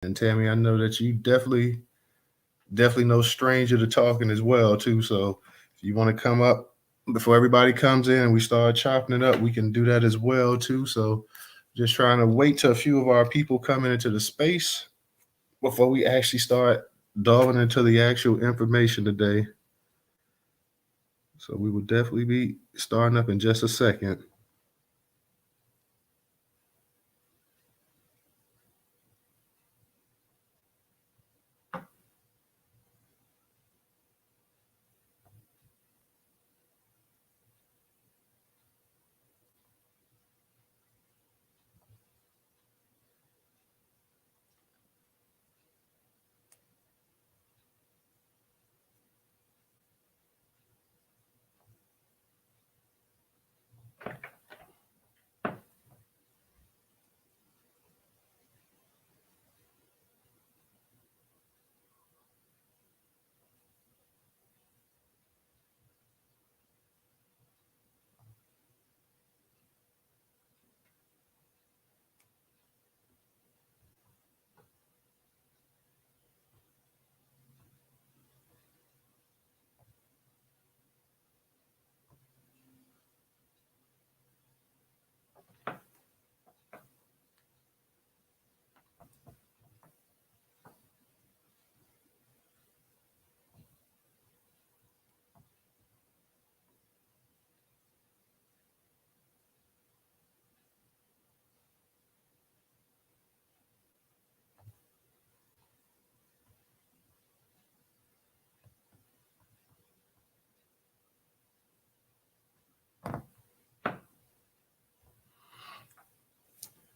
And Tammy, I know that you definitely no stranger to talking as well too. So if you want to come up before everybody comes in and we start chopping it up, we can do that as well too. So just trying to wait till a few of our people coming into the space before we actually start delving into the actual information today. So we will definitely be starting up in just a second.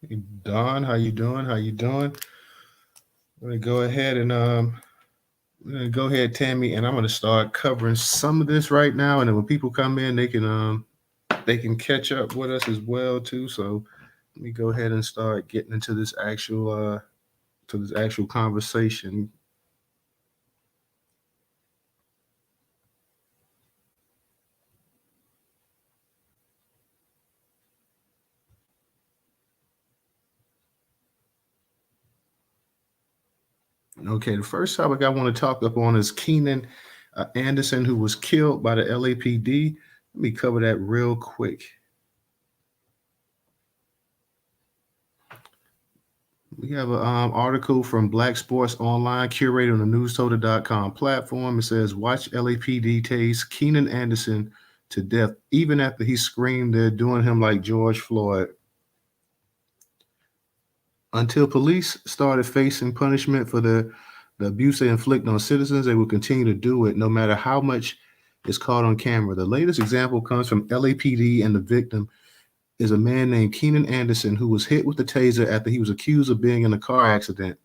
Hey, Don, how you doing? How you doing? I'm gonna go ahead and go ahead, Tammy, and I'm gonna start covering some of this right now, and then when people come in, they can catch up with us as well too. So let me go ahead and start getting into this actual to this actual conversation. Okay, the first topic I want to talk up on is Keenan Anderson, who was killed by the LAPD. Let me cover that real quick. We have an article from Black Sports Online, curated on the Newstoter.com platform. It says, "Watch LAPD tase Keenan Anderson to death, even after he screamed they're doing him like George Floyd. Until police started facing punishment for the abuse they inflict on citizens, they will continue to do it no matter how much is caught on camera." The latest example comes from LAPD, and the victim is a man named Keenan Anderson who was hit with a taser after he was accused of being in a car accident.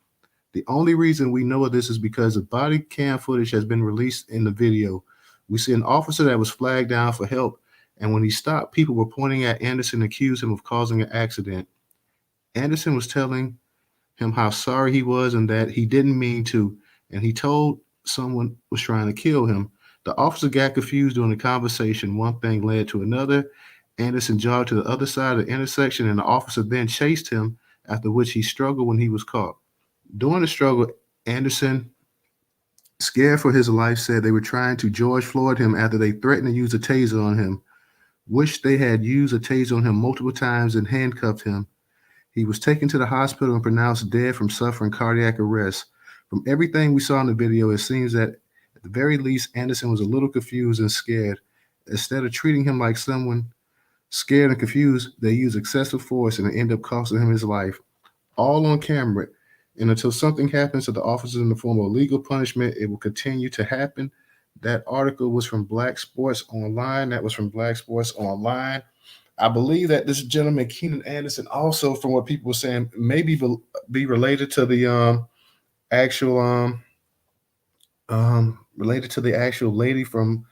The only reason we know of this is because the body cam footage has been released in the video. We see an officer that was flagged down for help, and when he stopped, people were pointing at Anderson and accused him of causing an accident. Anderson was telling him how sorry he was and that he didn't mean to, and he told someone was trying to kill him. The officer got confused during the conversation. One thing led to another. Anderson jogged to the other side of the intersection, and the officer then chased him, after which he struggled when he was caught. During the struggle, Anderson, scared for his life, said they were trying to George Floyd him after they threatened to use a taser on him, wished they had used a taser on him multiple times and handcuffed him. He was taken to the hospital and pronounced dead from suffering cardiac arrest. From everything we saw in the video, it seems that at the very least, Anderson was a little confused and scared. Instead of treating him like someone scared and confused, they used excessive force and it ended up costing him his life. All on camera. And until something happens to the officers in the form of legal punishment, it will continue to happen. That article was from Black Sports Online. That was from Black Sports Online. I believe that this gentleman, Keenan Anderson, also, from what people were saying, maybe be related to the actual related to the actual lady from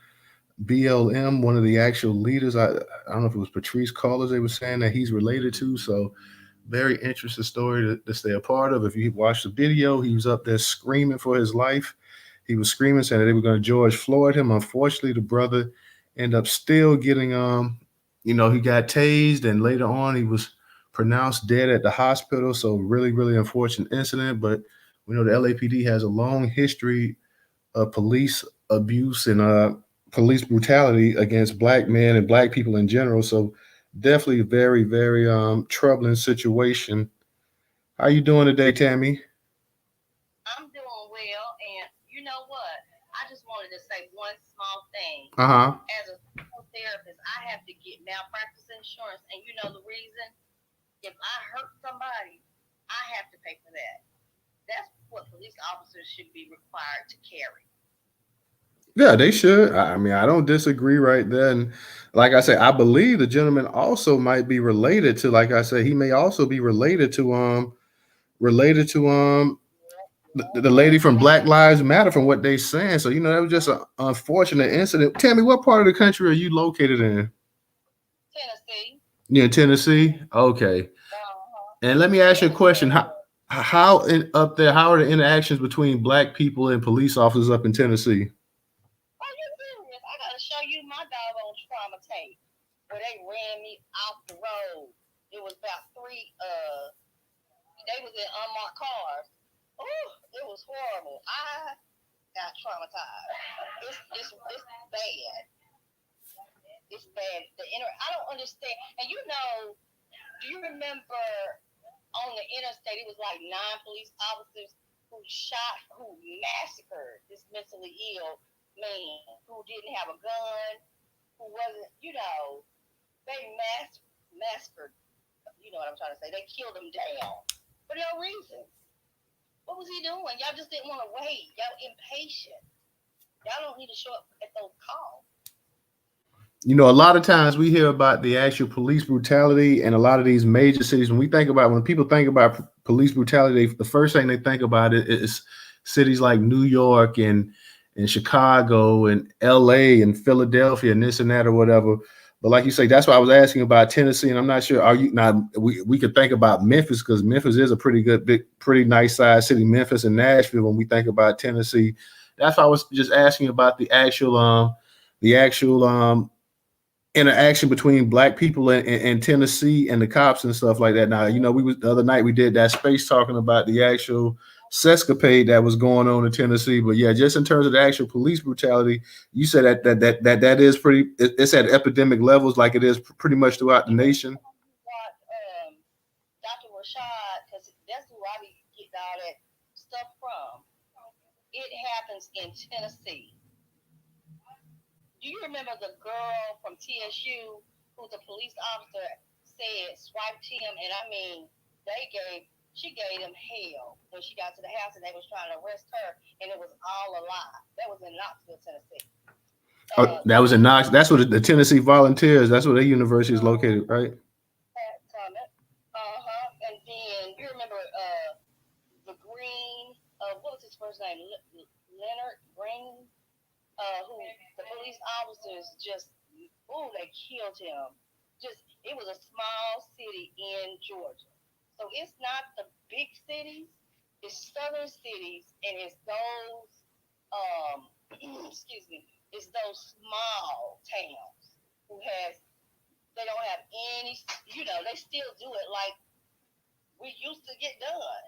BLM, one of the actual leaders. I don't know if it was Patrice Callers they were saying that he's related to. So very interesting story to stay a part of. If you watch the video, he was up there screaming for his life. He was screaming, saying that they were going to George Floyd him. Unfortunately, the brother ended up still getting he got tased, and later on he was pronounced dead at the hospital. So really, really unfortunate incident. But We know the LAPD has a long history of police abuse and police brutality against black men and black people in general. So definitely very, very troubling situation. How you doing today, Tammy? I'm doing well, and you know what? I just wanted to say one small thing. Uh-huh. As a therapist, I have to get malpractice insurance, and you know the reason? If I hurt somebody, I have to pay for that. That's what police officers should be required to carry. Yeah, they should. I mean, I don't disagree right there. And like I say, I believe the gentleman also might be related to, like I said, he may also be related to the lady from Black Lives Matter from what they saying. So, that was just an unfortunate incident. Tell me, what part of the country are you located in? Tennessee. Near Tennessee? Okay. Uh-huh. And let me ask you a It was question. horrible. Up there, how are the interactions between black people and police officers up in Tennessee? Are you serious? I gotta show you my doggone trauma tape where they ran me off the road. It was about three. They was in unmarked cars. Oh, it was horrible. I got traumatized. It's bad. It's bad. I don't understand. And do you remember on the interstate? It was like 9 police officers who massacred this mentally ill man who didn't have a gun, who wasn't, they massacred. You know what I'm trying to say? They killed him down for no reason. What was he doing? Y'all just didn't want to wait. Y'all impatient. Y'all don't need to show up at those calls. A lot of times we hear about the actual police brutality in a lot of these major cities. When people think about police brutality, the first thing they think about it is cities like New York and Chicago and LA and Philadelphia and this and that or whatever. But like you say, that's why I was asking about Tennessee. And I'm not sure. Are you now? We could think about Memphis, because Memphis is a pretty good, big, pretty nice size city. Memphis and Nashville. When we think about Tennessee, that's why I was just asking about the actual interaction between black people in Tennessee and the cops and stuff like that. Now, we was the other night we did that space talking about the actual sescapade that was going on in Tennessee. But yeah, just in terms of the actual police brutality, you said that is pretty. It's at epidemic levels, like it is pretty much throughout the You nation. got Dr. Rashad, because that's who I be getting all that stuff from. It happens in Tennessee. Do you remember the girl from TSU who's a police officer said swiped him, and I mean she gave him hell when she got to the house and they was trying to arrest her, and it was all a lie. That was in Knoxville, Tennessee. Oh, that was in Dr. Knox. That's what the Tennessee Volunteers. That's where their university is located, right? Pat Summit. Uh-huh. And then you remember the Green, what was his first name? Leonard Green, who the police officers just, they killed him. Just, it was a small city in Georgia. So it's not the big cities, it's southern cities, and it's those, excuse me, it's those small towns who they don't have any, they still do it like we used to get done.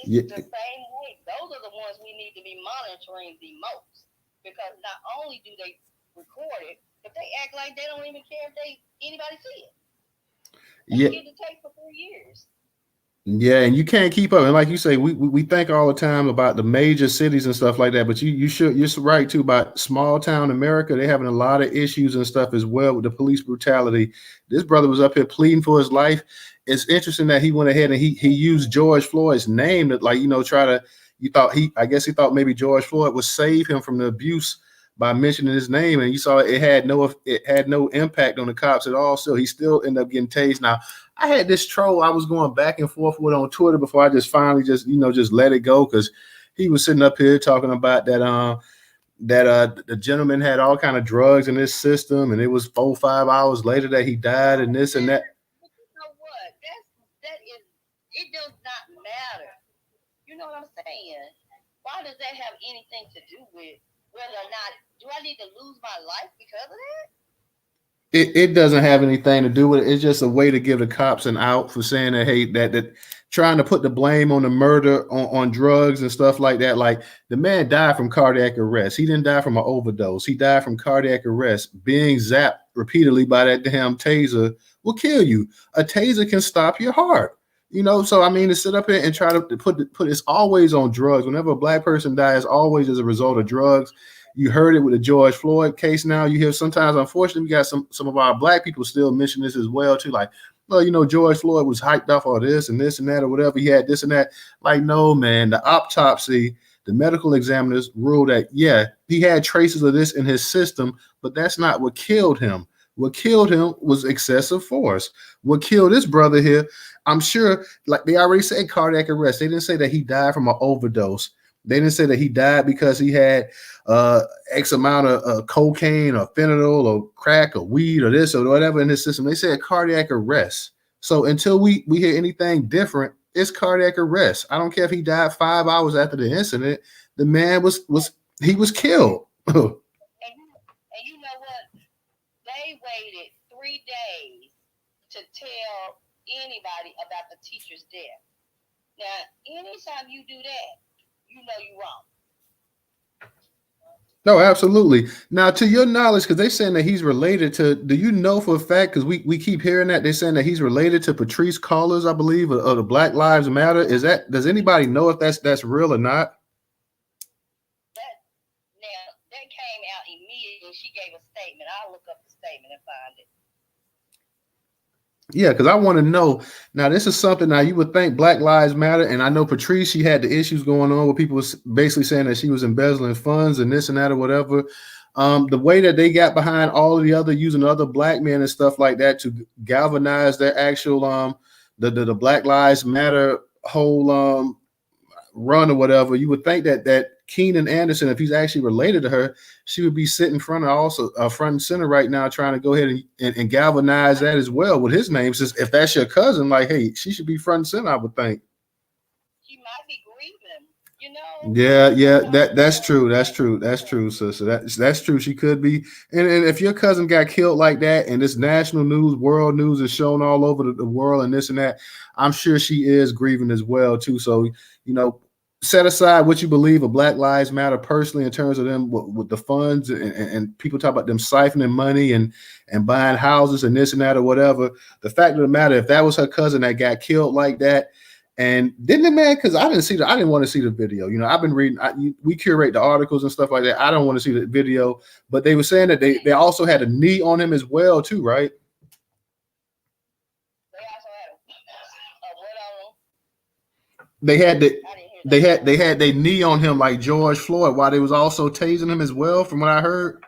It's Yeah, the same way. Those are the ones we need to be monitoring the most, because not only do they record it, but they act like they don't even care if anybody see it. They yeah. get the tape for 3 years. Yeah, and you can't keep up. And like you say, we think all the time about the major cities and stuff like that, but you're right too about small town America. They're having a lot of issues and stuff as well with the police brutality. This brother was up here pleading for his life. It's interesting that he went ahead and he used George Floyd's name to, like, try to, I guess he thought maybe George Floyd would save him from the abuse by mentioning his name, and you saw it had no impact on the cops at all. So he still ended up getting tased. Now, I had this troll I was going back and forth with on Twitter before I just finally just let it go, because he was sitting up here talking about that the gentleman had all kind of drugs in his system, and it was 4 5 hours later that he died, and this and that. But you know what? That is, it does not matter. You know what I'm saying? Why does that have anything to do with whether or not do I need to lose my life because of that? It doesn't have anything to do with it. It's just a way to give the cops an out for saying that, hey, that trying to put the blame on the murder on drugs and stuff like that. Like the man died from cardiac arrest. He didn't die from an overdose. He died from cardiac arrest. Being zapped repeatedly by that damn taser will kill you. A taser can stop your heart. You know, so I mean, to sit up here and try to put it's always on drugs. Whenever a black person dies, always as a result of drugs. You heard it with the George Floyd case. Now you hear sometimes, unfortunately, we got some of our black people still mention this as well too. Like, well, you know, George Floyd was hyped off all this and that or whatever. He had this and that. Like, no, man, the autopsy, the medical examiners ruled that, yeah, he had traces of this in his system, but that's not what killed him. What killed him was excessive force. What killed this brother here, I'm sure, like they already said, cardiac arrest. They didn't say that he died from an overdose. They didn't say that he died because he had X amount of cocaine or fentanyl or crack or weed or this or whatever in his system. They said cardiac arrest. So until we hear anything different, it's cardiac arrest. I don't care if he died 5 hours after the incident. The man was killed. And you know what? They waited 3 days to tell anybody about the teacher's death. Now, anytime you do that, you know you're wrong. No, absolutely. Now, to your knowledge, because they're saying that he's related to, do you know for a fact, because we keep hearing that, they're saying that he's related to Patrice Cullors, I believe, of the Black Lives Matter. Does anybody know if that's real or not? That came out immediately. She gave a statement. I'll look up the statement and find it. Yeah, because I want to know. Now, this is something now you would think Black Lives Matter, and I know Patrice, she had the issues going on where people was basically saying that she was embezzling funds and this and that or whatever. The way that they got behind all of the other using other black men and stuff like that to galvanize their actual the Black Lives Matter whole run or whatever, you would think that Keenan Anderson, if he's actually related to her, she would be sitting front and center right now trying to go ahead and galvanize that as well with his name. Since if that's your cousin, like, hey, she should be front and center, I would think. She might be grieving, you know. Yeah, that's true, sister. That's true. She could be. And if your cousin got killed like that, and this national news, world news is shown all over the world and this and that, I'm sure she is grieving as well too. So, you know, set aside what you believe of Black Lives Matter personally in terms of them with the funds and people talk about them siphoning money and buying houses and this and that or whatever. The fact of the matter, if that was her cousin that got killed like that, and didn't it, man? Because I didn't want to see the video. You know, I've been reading. We curate the articles and stuff like that. I don't want to see the video, but they were saying that they also had a knee on him as well too, right? They also had a what on them? They had their knee on him like George Floyd while they was also tasing him as well, from what I heard.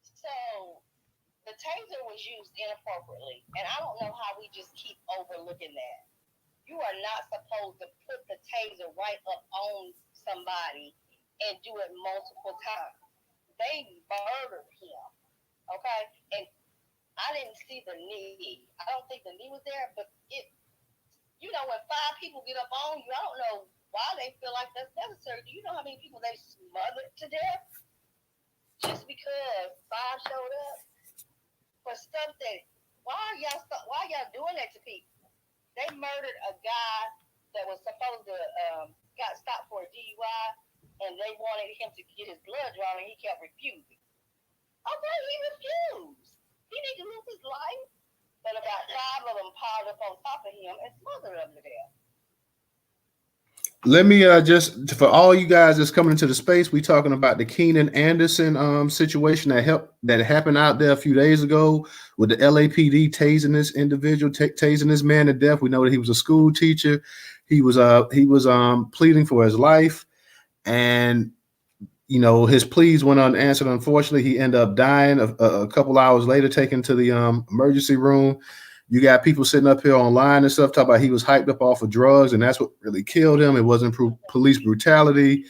So the taser was used inappropriately, and I don't know how we just keep overlooking that. You are not supposed to put the taser right up on somebody and do it multiple times. They murdered him, okay? And I didn't see the knee. I don't think the knee was there, but you know, when 5 people get up on you, I don't know why they feel like that's necessary. Do you know how many people they smothered to death just because 5 showed up for stuff that? Why are y'all doing that to people? They murdered a guy that was supposed to got stopped for a DUI, and they wanted him to get his blood drawn, and he kept refusing. Okay, he refused. He need to lose his life. But about 5 of them piled up on top of him and smothered him to death. Let me just, for all you guys that's coming into the space, we talking about the Keenan Anderson situation that happened out there a few days ago with the LAPD tasing this individual, tasing this man to death. We know that he was a school teacher. He was pleading for his life, and you know, his pleas went unanswered. Unfortunately, he ended up dying a couple hours later, taken to the emergency room. You got people sitting up here online and stuff talking about he was hyped up off of drugs, and that's what really killed him. It wasn't police brutality.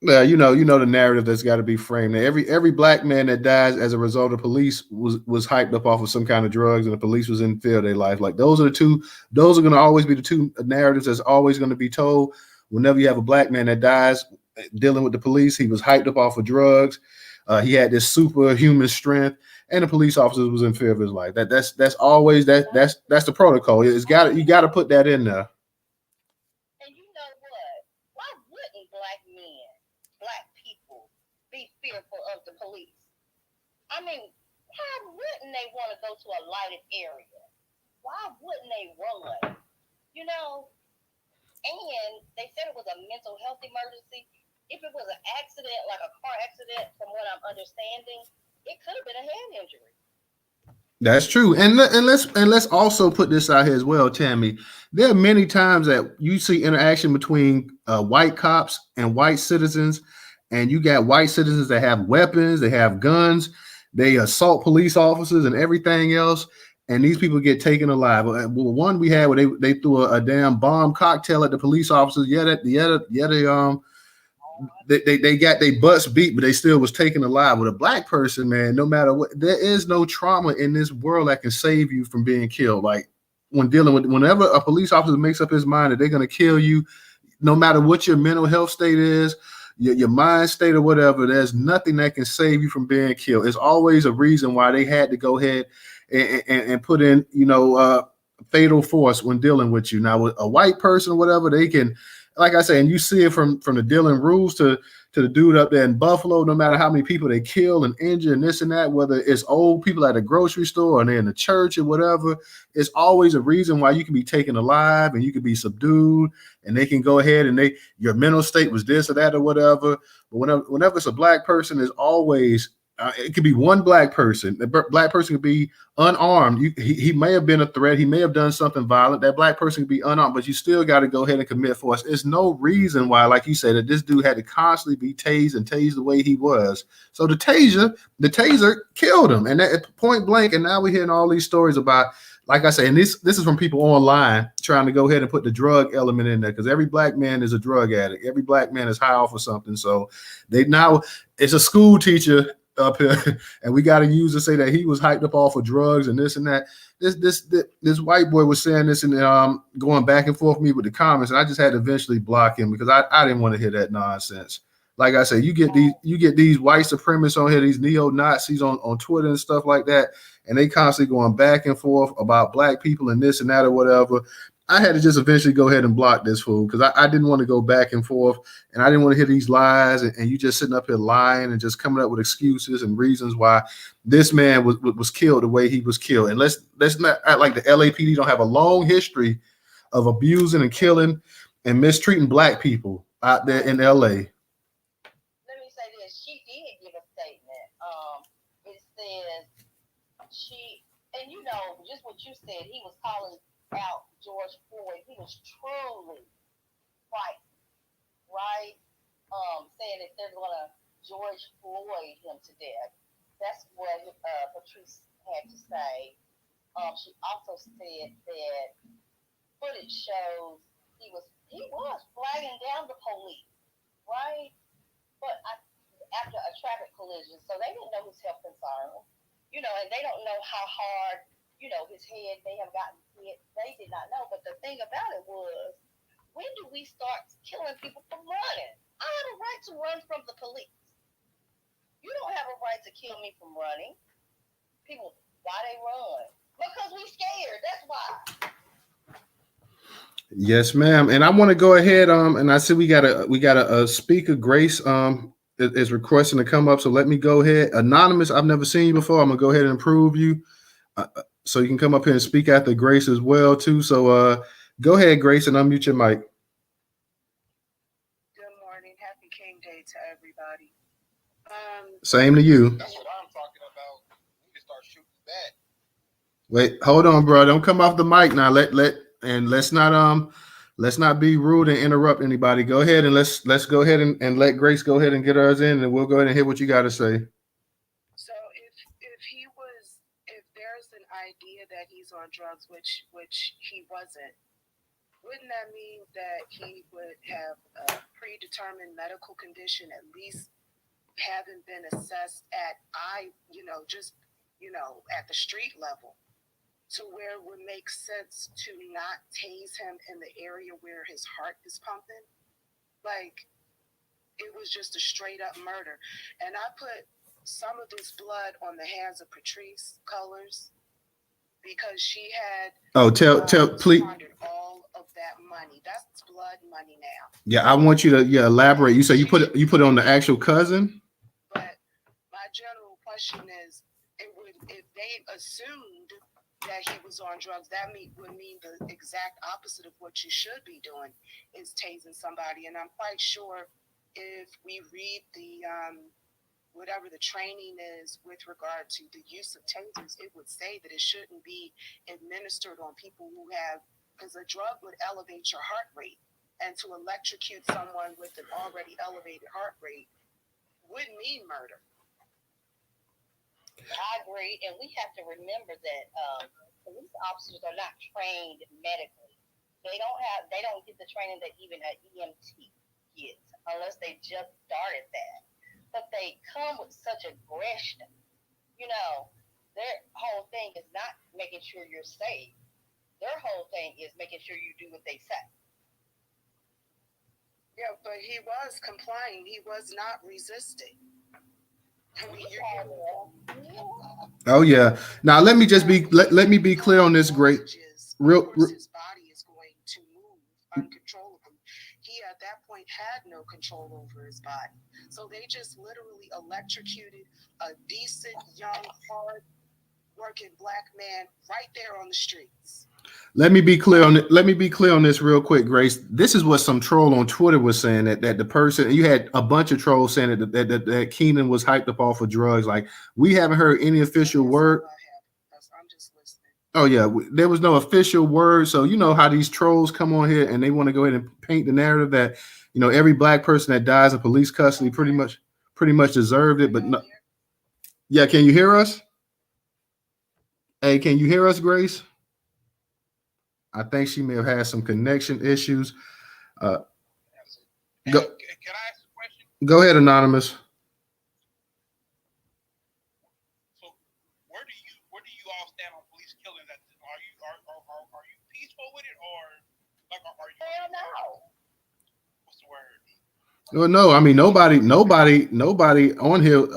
Yeah, you know the narrative that's got to be framed. Every black man that dies as a result of police was hyped up off of some kind of drugs, and the police was in fear of their life. Like those are going to always be the two narratives that's always going to be told. Whenever you have a black man that dies dealing with the police, he was hyped up off of drugs. He had this superhuman strength. and the police officers was in fear of his life. That's always that's the protocol. You got to put that in there. And you know what? Why wouldn't black people, be fearful of the police? I mean, why wouldn't they want to go to a lighted area? Why wouldn't they run? You know, and they said it was a mental health emergency. If it was an accident, like a car accident, from what I'm understanding, it could have been a head injury. That's true, and let's also put this out here as well, Tammy. There are many times that you see interaction between white cops and white citizens, and you got white citizens that have weapons, they have guns, they assault police officers and everything else, and these people get taken alive. Well, one we had where they threw a damn bomb cocktail at the police officers. They got their butts beat, but they still was taken alive. With a black person, man, no matter what, there is no trauma in this world that can save you from being killed. Like whenever a police officer makes up his mind that they're going to kill you, no matter what your mental health state is, your mind state or whatever, there's nothing that can save you from being killed. It's always a reason why they had to go ahead and put in, fatal force when dealing with you. Now, with a white person or whatever, they can, like I say, and you see it from the Dillon rules to the dude up there in Buffalo, no matter how many people they kill and injure and this and that, whether it's old people at a grocery store or they're in the church or whatever, it's always a reason why you can be taken alive and you can be subdued, and they can go ahead and your mental state was this or that or whatever. But whenever it's a black person, there's always it could be one black person. The black person could be unarmed. He may have been a threat. He may have done something violent. That black person could be unarmed, but you still got to go ahead and commit force. There's no reason why, like you said, that this dude had to constantly be tased and tased the way he was. So the taser killed him, and at point blank. And now we're hearing all these stories about, like I say, and this is from people online trying to go ahead and put the drug element in there, because every black man is a drug addict. Every black man is high off of something. So it's a school teacher up here, and we got to use to say that he was hyped up off of drugs and this and that. This white boy was saying this and going back and forth with me with the comments, and I just had to eventually block him because I didn't want to hear that nonsense. Like I said, you get these white supremacists on here, these neo-Nazis on Twitter and stuff like that, and they constantly going back and forth about black people and this and that or whatever. I had to just eventually go ahead and block this fool because I didn't want to go back and forth, and I didn't want to hear these lies and you just sitting up here lying and just coming up with excuses and reasons why this man was killed the way he was killed. And let's not act like the LAPD don't have a long history of abusing and killing and mistreating black people out there in LA. Let me say this. She did give a statement. It says and just what you said, he was calling out George Floyd. He was truly frightened, right? Saying that they're going to George Floyd him to death. That's what Patrice had to say. She also said that footage shows he was flagging down the police, right? But after a traffic collision, so they didn't know his health concerns, and they don't know how hard, his head may have gotten hit. They did not know. But the thing about it was, when do we start killing people from running? I have a right to run from the police. You don't have a right to kill me from running. People, why they run? Because we scared. That's why. Yes, ma'am. And I want to go ahead. And I see we got a speaker, Grace. Is requesting to come up. So let me go ahead. Anonymous, I've never seen you before. I'm gonna go ahead and approve you. So you can come up here and speak after Grace as well too. So go ahead, Grace, and unmute your mic. Good morning. Happy King Day to everybody. Same to you. That's what I'm talking about. We can start shooting back. Wait, hold on, bro. Don't come off the mic now. Let's not be rude and interrupt anybody. Go ahead and let's go ahead and let Grace go ahead and get hers in, and we'll go ahead and hear what you got to say. So if there's an idea that he's on drugs, which he wasn't, wouldn't that mean that he would have a predetermined medical condition, at least having been assessed at at the street level, to where it would make sense to not tase him in the area where his heart is pumping? Like, it was just a straight up murder. And I put some of this blood on the hands of Patrice Cullors because she had please. squandered all of that money. That's blood money now. Yeah, I want you to elaborate. You say you put it on the actual cousin. But my general question is, if they assumed that he was on drugs, that would mean the exact opposite of what you should be doing is tasing somebody. And I'm quite sure if we read the whatever the training is with regard to the use of tasers, it would say that it shouldn't be administered on people who have, because a drug would elevate your heart rate, and to electrocute someone with an already elevated heart rate would mean murder. I agree, and we have to remember that police officers are not trained medically. They don't get the training that even an EMT gets, unless they just started that. But they come with such aggression. You know, their whole thing is not making sure you're safe. Their whole thing is making sure you do what they say. Yeah, but he was complying. He was not resisting. I mean, oh yeah. Now let me just be let me be clear on this. Great. His body is going to move uncontrollably. He at that point had no control over his body, so they just literally electrocuted a decent, young, hard-working black man right there on the streets. Let me be clear on it. Let me be clear on this real quick, Grace. This is what some troll on Twitter was saying that the person, you had a bunch of trolls saying that Keenan was hyped up off of drugs. Like, we haven't heard any official word. I'm just listening. Oh yeah, there was no official word. So you know how these trolls come on here and they want to go ahead and paint the narrative that, you know, every black person that dies in police custody pretty much deserved it. But no. Yeah, can you hear us? Hey, can you hear us, Grace? I think she may have had some connection issues. Can I ask a question? Go ahead, Anonymous. So, where do you all stand on police killing? Are you peaceful with it, or like are you? Hell no. What's the word? Well, no, I mean nobody on here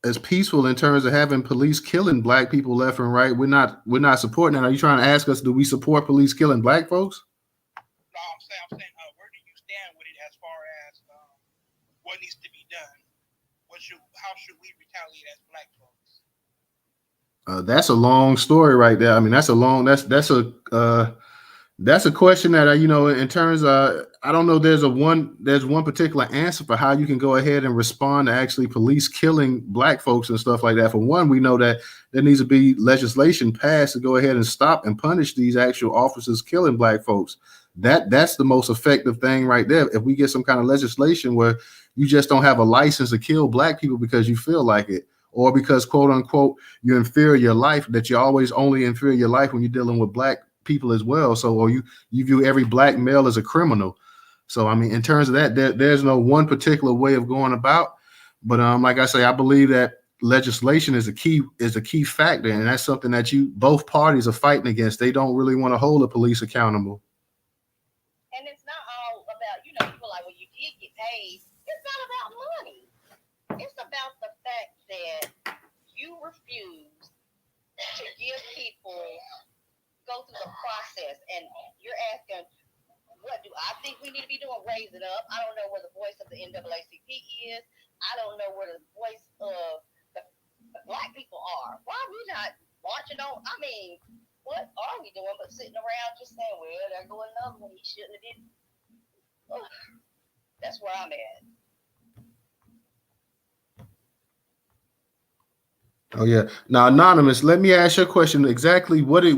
is peaceful in terms of having police killing black people left and right. We're not supporting that. Are you trying to ask us, do we support police killing black folks? No, I'm saying, where do you stand with it as far as what needs to be done? How should we retaliate as black folks? That's a long story right there. I mean, that's a question that you know, in terms of, I don't know, there's one particular answer for how you can go ahead and respond to actually police killing black folks and stuff like that. For one, we know that there needs to be legislation passed to go ahead and stop and punish these actual officers killing black folks. That's the most effective thing right there. If we get some kind of legislation where you just don't have a license to kill black people because you feel like it, or because, quote unquote, you inferior your life, that you always only inferior your life when you're dealing with black people as well. So, or you view every black male as a criminal. So, I mean, in terms of that, there's no one particular way of going about. But like I say, I believe that legislation is a key factor, and that's something that both parties are fighting against. They don't really want to hold the police accountable. And it's not all about, you know, people like, well, you did get paid. It's not about money. It's about the fact that you refuse to give people, go through the process, and you're asking, what do I think we need to be doing? Raise it up. I don't know where the voice of the NAACP is. I don't know where the voice of the black people are. Why are we not marching on? I mean, what are we doing but sitting around just saying, well, there go another one. He shouldn't have did. Ugh. That's where I'm at. Oh yeah. Now, Anonymous, let me ask you a question. Exactly what do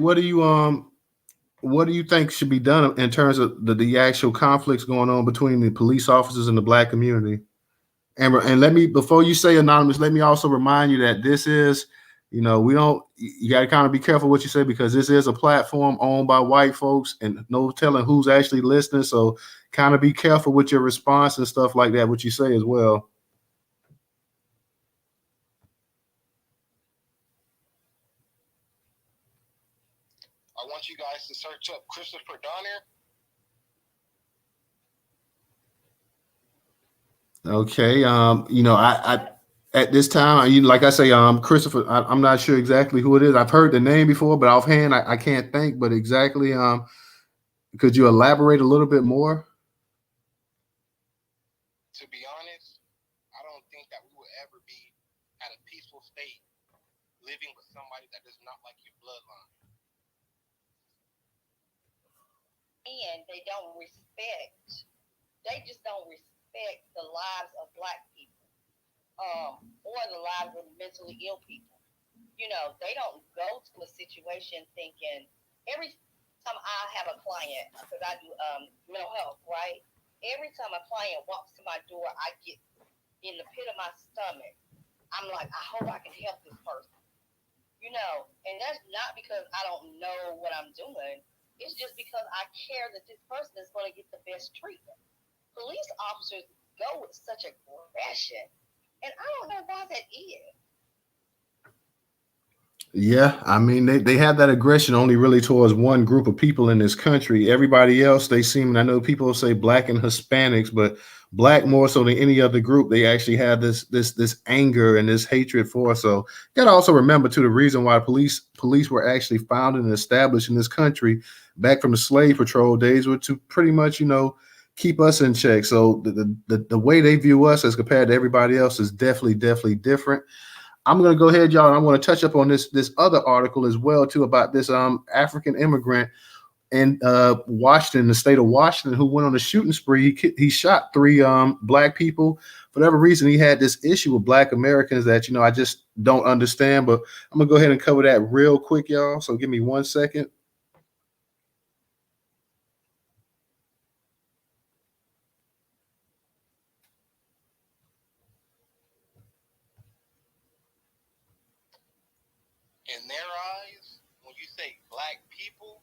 you think should be done in terms of the actual conflicts going on between the police officers and the black community? And let me, before you say, Anonymous, let me also remind you that this is, you know, you got to kind of be careful what you say, because this is a platform owned by white folks and no telling who's actually listening. So kind of be careful with your response and stuff like that, what you say as well. I want you guys to search up Christopher Donner. Okay. You know, At this time, like I say, Christopher, I'm not sure exactly who it is. I've heard the name before, but offhand, I can't think. But exactly, could you elaborate a little bit more? To be honest, I don't think that we will ever be at a peaceful state living with somebody that does not like your bloodline. And they don't respect. They just don't respect the lives of Black people, or the lives of mentally ill people. You know, they don't go to a situation thinking. Every time I have a client, because I do mental health, right? Every time a client walks to my door, I get in the pit of my stomach. I'm like, I hope I can help this person. You know, and that's not because I don't know what I'm doing. It's just because I care that this person is going to get the best treatment. Police officers go with such aggression, and I don't know why that is. Yeah, I mean they have that aggression only really towards one group of people in this country. Everybody else, they seem, I know people say Black and Hispanics, but Black more so than any other group, they actually have this anger and this hatred for. So you gotta also remember too, the reason why police were actually founded and established in this country back from the slave patrol days were to pretty much, keep us in check. So the way they view us as compared to everybody else is definitely different. I'm going to go ahead, y'all. And I want to touch up on this other article as well too about this African immigrant in Washington, the state of Washington, who went on a shooting spree. He shot 3 Black people. For whatever reason, he had this issue with Black Americans that I just don't understand. But I'm gonna go ahead and cover that real quick, y'all. So give me 1 second. In their eyes, when you say Black people,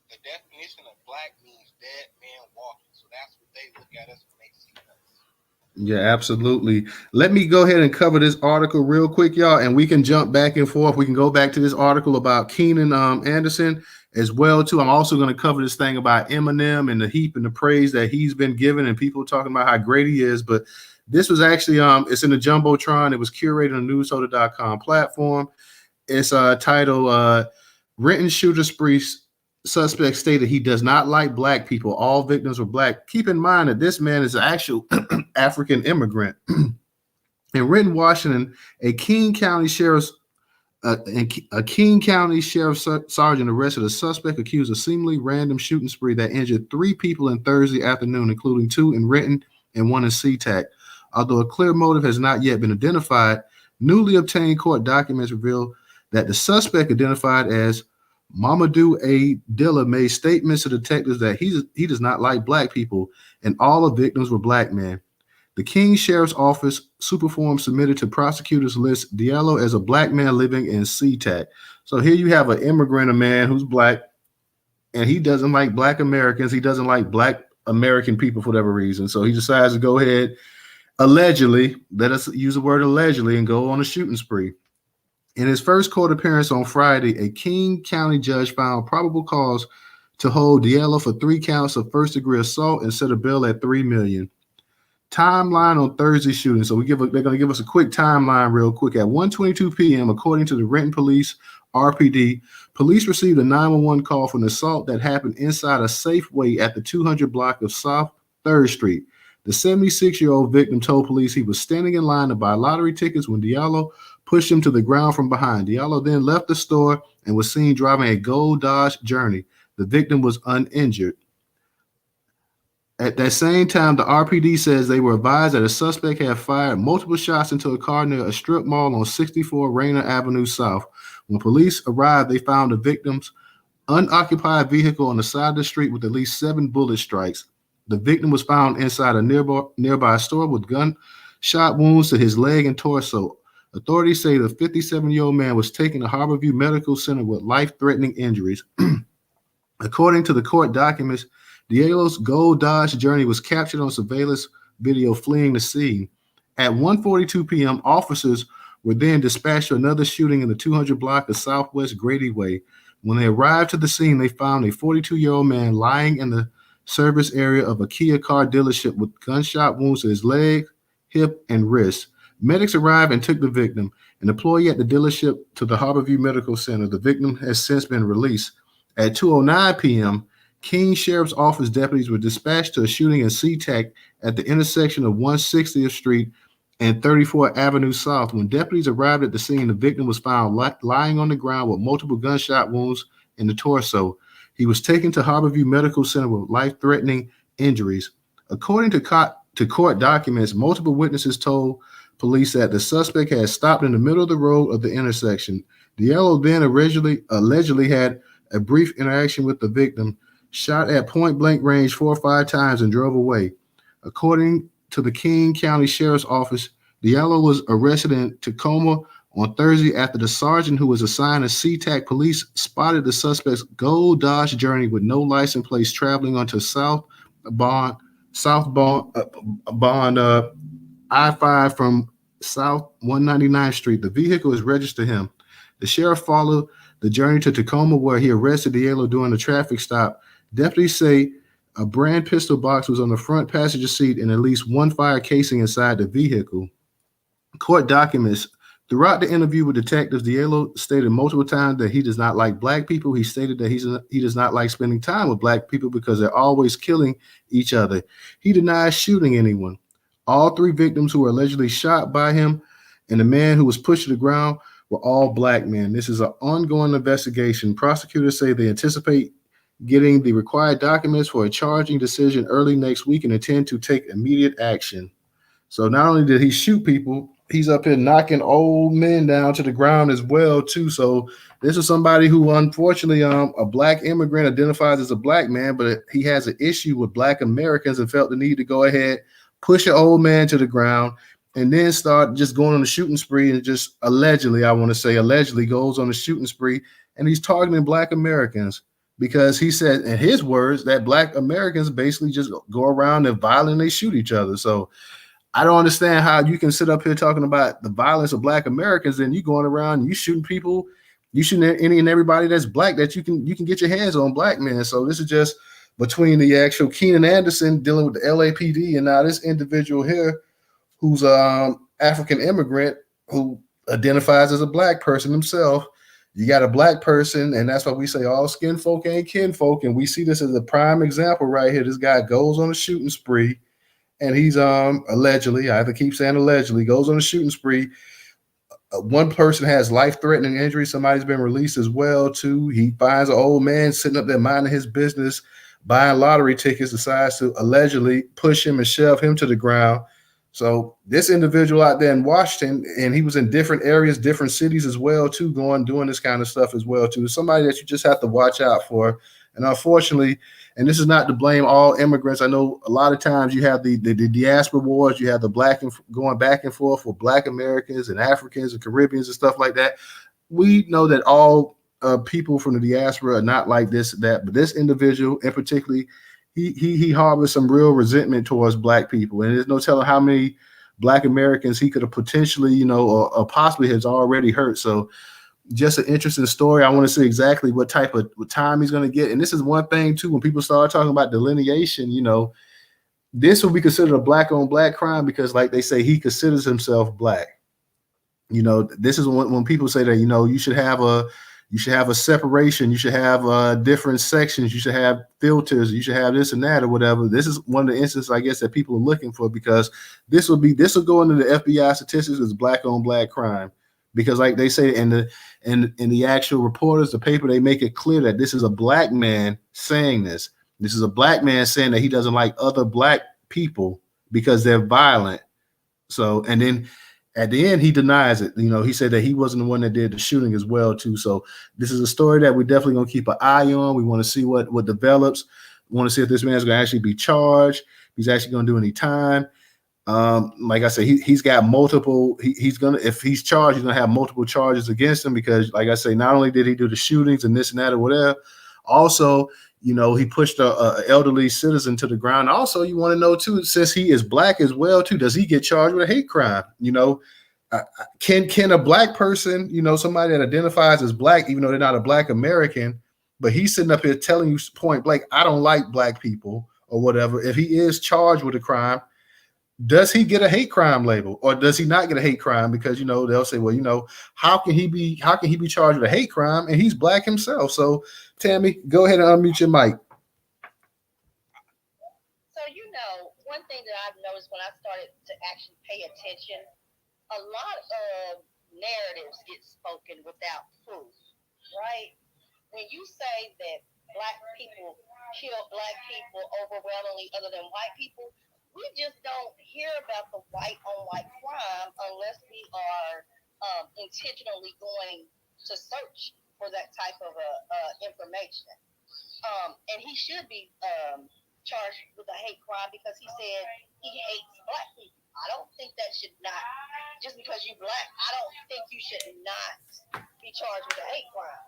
the definition of Black means dead man walking. So that's what they look at us when they see us. Yeah, absolutely. Let me go ahead and cover this article real quick, y'all, and we can jump back and forth. We can go back to this article about Keenan Anderson as well too. I'm also going to cover this thing about Eminem and the heap and the praise that he's been given, and people talking about how great he is. But this was actually it's in the Jumbotron. It was curated on the Newstoter.com platform. It's titled Renton Shooter Spree Suspect Stated He Does Not Like Black People. All victims were Black. Keep in mind that this man is an actual African immigrant. In Renton, Washington, a Keene County Sheriff's sergeant arrested a suspect accused of seemingly random shooting spree that injured 3 people in Thursday afternoon, including 2 in Renton and 1 in SeaTac. Although a clear motive has not yet been identified, newly obtained court documents reveal that the suspect, identified as Mamadou A. Dilla, made statements to detectives that he does not like Black people, and all the victims were Black men. The King Sheriff's Office superform submitted to prosecutors list Diallo as a Black man living in SeaTac. So here you have an immigrant, a man who's Black, and he doesn't like Black Americans. He doesn't like Black American people for whatever reason. So he decides to go ahead, allegedly, let us use the word allegedly, and go on a shooting spree. In his first court appearance on Friday, a King County judge found probable cause to hold Diallo for 3 counts of first-degree assault and set a bail at $3 million. Timeline on Thursday shooting. So they're going to give us a quick timeline real quick. At 1:22 p.m., according to the Renton Police RPD, police received a 911 call for an assault that happened inside a Safeway at the 200 block of South 3rd Street. The 76-year-old victim told police he was standing in line to buy lottery tickets when Diallo pushed him to the ground from behind. Diallo then left the store and was seen driving a gold Dodge Journey. The victim was uninjured. At that same time, the RPD says they were advised that a suspect had fired multiple shots into a car near a strip mall on 64 Rayner Avenue South. When police arrived, they found the victim's unoccupied vehicle on the side of the street with at least 7 bullet strikes. The victim was found inside a nearby store with gunshot wounds to his leg and torso. Authorities say the 57-year-old man was taken to Harborview Medical Center with life-threatening injuries. According to the court documents, Diallo's gold Dodge Journey was captured on surveillance video fleeing the scene. At 1:42 p.m., officers were then dispatched to another shooting in the 200 block of Southwest Grady Way. When they arrived to the scene, they found a 42-year-old man lying in the service area of a Kia car dealership with gunshot wounds to his leg, hip, and wrist. Medics arrived and took the victim, an employee at the dealership, to the Harborview Medical Center. The victim has since been released. At 2:09 p.m., Keene Sheriff's Office deputies were dispatched to a shooting in SeaTac at the intersection of 160th Street and 34th Avenue South. When deputies arrived at the scene, the victim was found lying on the ground with multiple gunshot wounds in the torso. He was taken to Harborview Medical Center with life-threatening injuries. According to court documents, multiple witnesses told police that the suspect had stopped in the middle of the road of the intersection. Diallo then allegedly had a brief interaction with the victim, shot at point-blank range 4 or 5 times, and drove away. According to the King County Sheriff's Office, Diallo was arrested in Tacoma on Thursday after the sergeant who was assigned to SeaTac police spotted the suspect's gold Dodge Journey with no license plate traveling onto southbound I-5 from South 199th Street. The vehicle is registered to him. The sheriff followed the journey to Tacoma, where he arrested Diallo during the traffic stop. Deputies say a brand pistol box was on the front passenger seat and at least one fire casing inside the vehicle. Court documents. Throughout the interview with detectives, Diallo stated multiple times that he does not like black people. He stated that he does not like spending time with black people because they're always killing each other. He denies shooting anyone. All 3 victims who were allegedly shot by him and the man who was pushed to the ground were all black men. This is an ongoing investigation. Prosecutors say they anticipate getting the required documents for a charging decision early next week and intend to take immediate action. So not only did he shoot people, he's up here knocking old men down to the ground as well, too. So this is somebody who, unfortunately, a black immigrant, identifies as a black man, but he has an issue with black Americans and felt the need to go ahead, push an old man to the ground, and then start just going on a shooting spree and just allegedly goes on a shooting spree, and he's targeting black Americans because he said, in his words, that black Americans basically just go around and violently shoot each other. So I don't understand how you can sit up here talking about the violence of black Americans and you going around and you shooting people, you shooting any and everybody that's black that you can get your hands on black men. So this is just between the actual Keenan Anderson dealing with the LAPD and now this individual here who's African immigrant who identifies as a black person himself. You got a black person, and that's why we say all skin folk ain't kin folk. And we see this as a prime example right here. This guy goes on a shooting spree. And he's allegedly, I have to keep saying allegedly, goes on a shooting spree. One person has life-threatening injury. Somebody's been released as well, too. He finds an old man sitting up there minding his business, buying lottery tickets, decides to allegedly push him and shove him to the ground. So this individual out there in Washington, and he was in different areas, different cities as well, too, doing this kind of stuff as well, too. Somebody that you just have to watch out for. And unfortunately, and this is not to blame all immigrants. I know a lot of times you have the diaspora wars, you have the going back and forth with black Americans and Africans and Caribbeans and stuff like that. We know that all people from the diaspora are not like this, that, but this individual in particular, he harbors some real resentment towards black people. And there's no telling how many black Americans he could have potentially, or possibly has already hurt. So just an interesting story. I want to see exactly what type of time he's going to get. And this is one thing, too, when people start talking about delineation, this will be considered a black on black crime because, like they say, he considers himself black. This is when people say that, you should have a separation. You should have different sections. You should have filters. You should have this and that or whatever. This is one of the instances, I guess, that people are looking for because this will go into the FBI statistics as black on black crime. Because like they say in the actual reporters, the paper, they make it clear that this is a black man saying this. This is a black man saying that he doesn't like other black people because they're violent. So, and then at the end, he denies it. He said that he wasn't the one that did the shooting as well, too. So this is a story that we're definitely going to keep an eye on. We want to see what develops. We want to see if this man's going to actually be charged. He's actually going to do any time. Like I said, he's got multiple. If he's charged, he's gonna have multiple charges against him because, like I say, not only did he do the shootings and this and that or whatever, also, he pushed a elderly citizen to the ground. Also, you want to know too, since he is black as well too, does he get charged with a hate crime? Can a black person, somebody that identifies as black, even though they're not a black American, but he's sitting up here telling you point blank, I don't like black people or whatever. If he is charged with a crime, does he get a hate crime label or does he not get a hate crime? Because they'll say, well, how can he be charged with a hate crime and he's black himself? So Tammy, go ahead and unmute your mic. So one thing that I've noticed when I started to actually pay attention, a lot of narratives get spoken without proof, right? When you say that black people kill black people overwhelmingly other than white people, we just don't hear about the white on white crime unless we are intentionally going to search for that type of information. And he should be charged with a hate crime because he said he hates black people. I don't think that should not, just because you black, I don't think you should not be charged with a hate crime.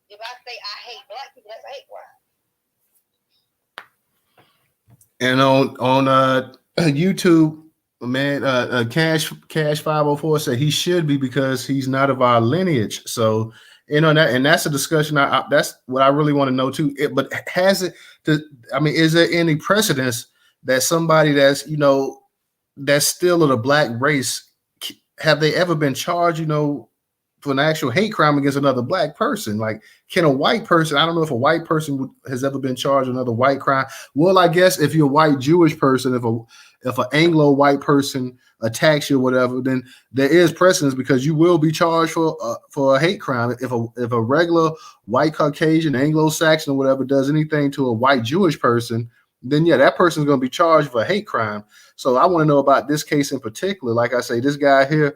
If I say I hate black people, that's a hate crime. And on YouTube, man, Cash 504 said he should be because he's not of our lineage. So that's a discussion. That's what I really want to know too. But is there any precedence that somebody that's that's still of the black race, have they ever been charged, for an actual hate crime against another black person? Like, can a white person, I don't know if a white person has ever been charged with another white crime. Well, I guess if you're a white Jewish person, if an Anglo white person attacks you or whatever, then there is precedence because you will be charged for a hate crime. If a regular white Caucasian, Anglo-Saxon or whatever does anything to a white Jewish person, then yeah, that person's going to be charged for a hate crime. So I want to know about this case in particular. Like I say, this guy here,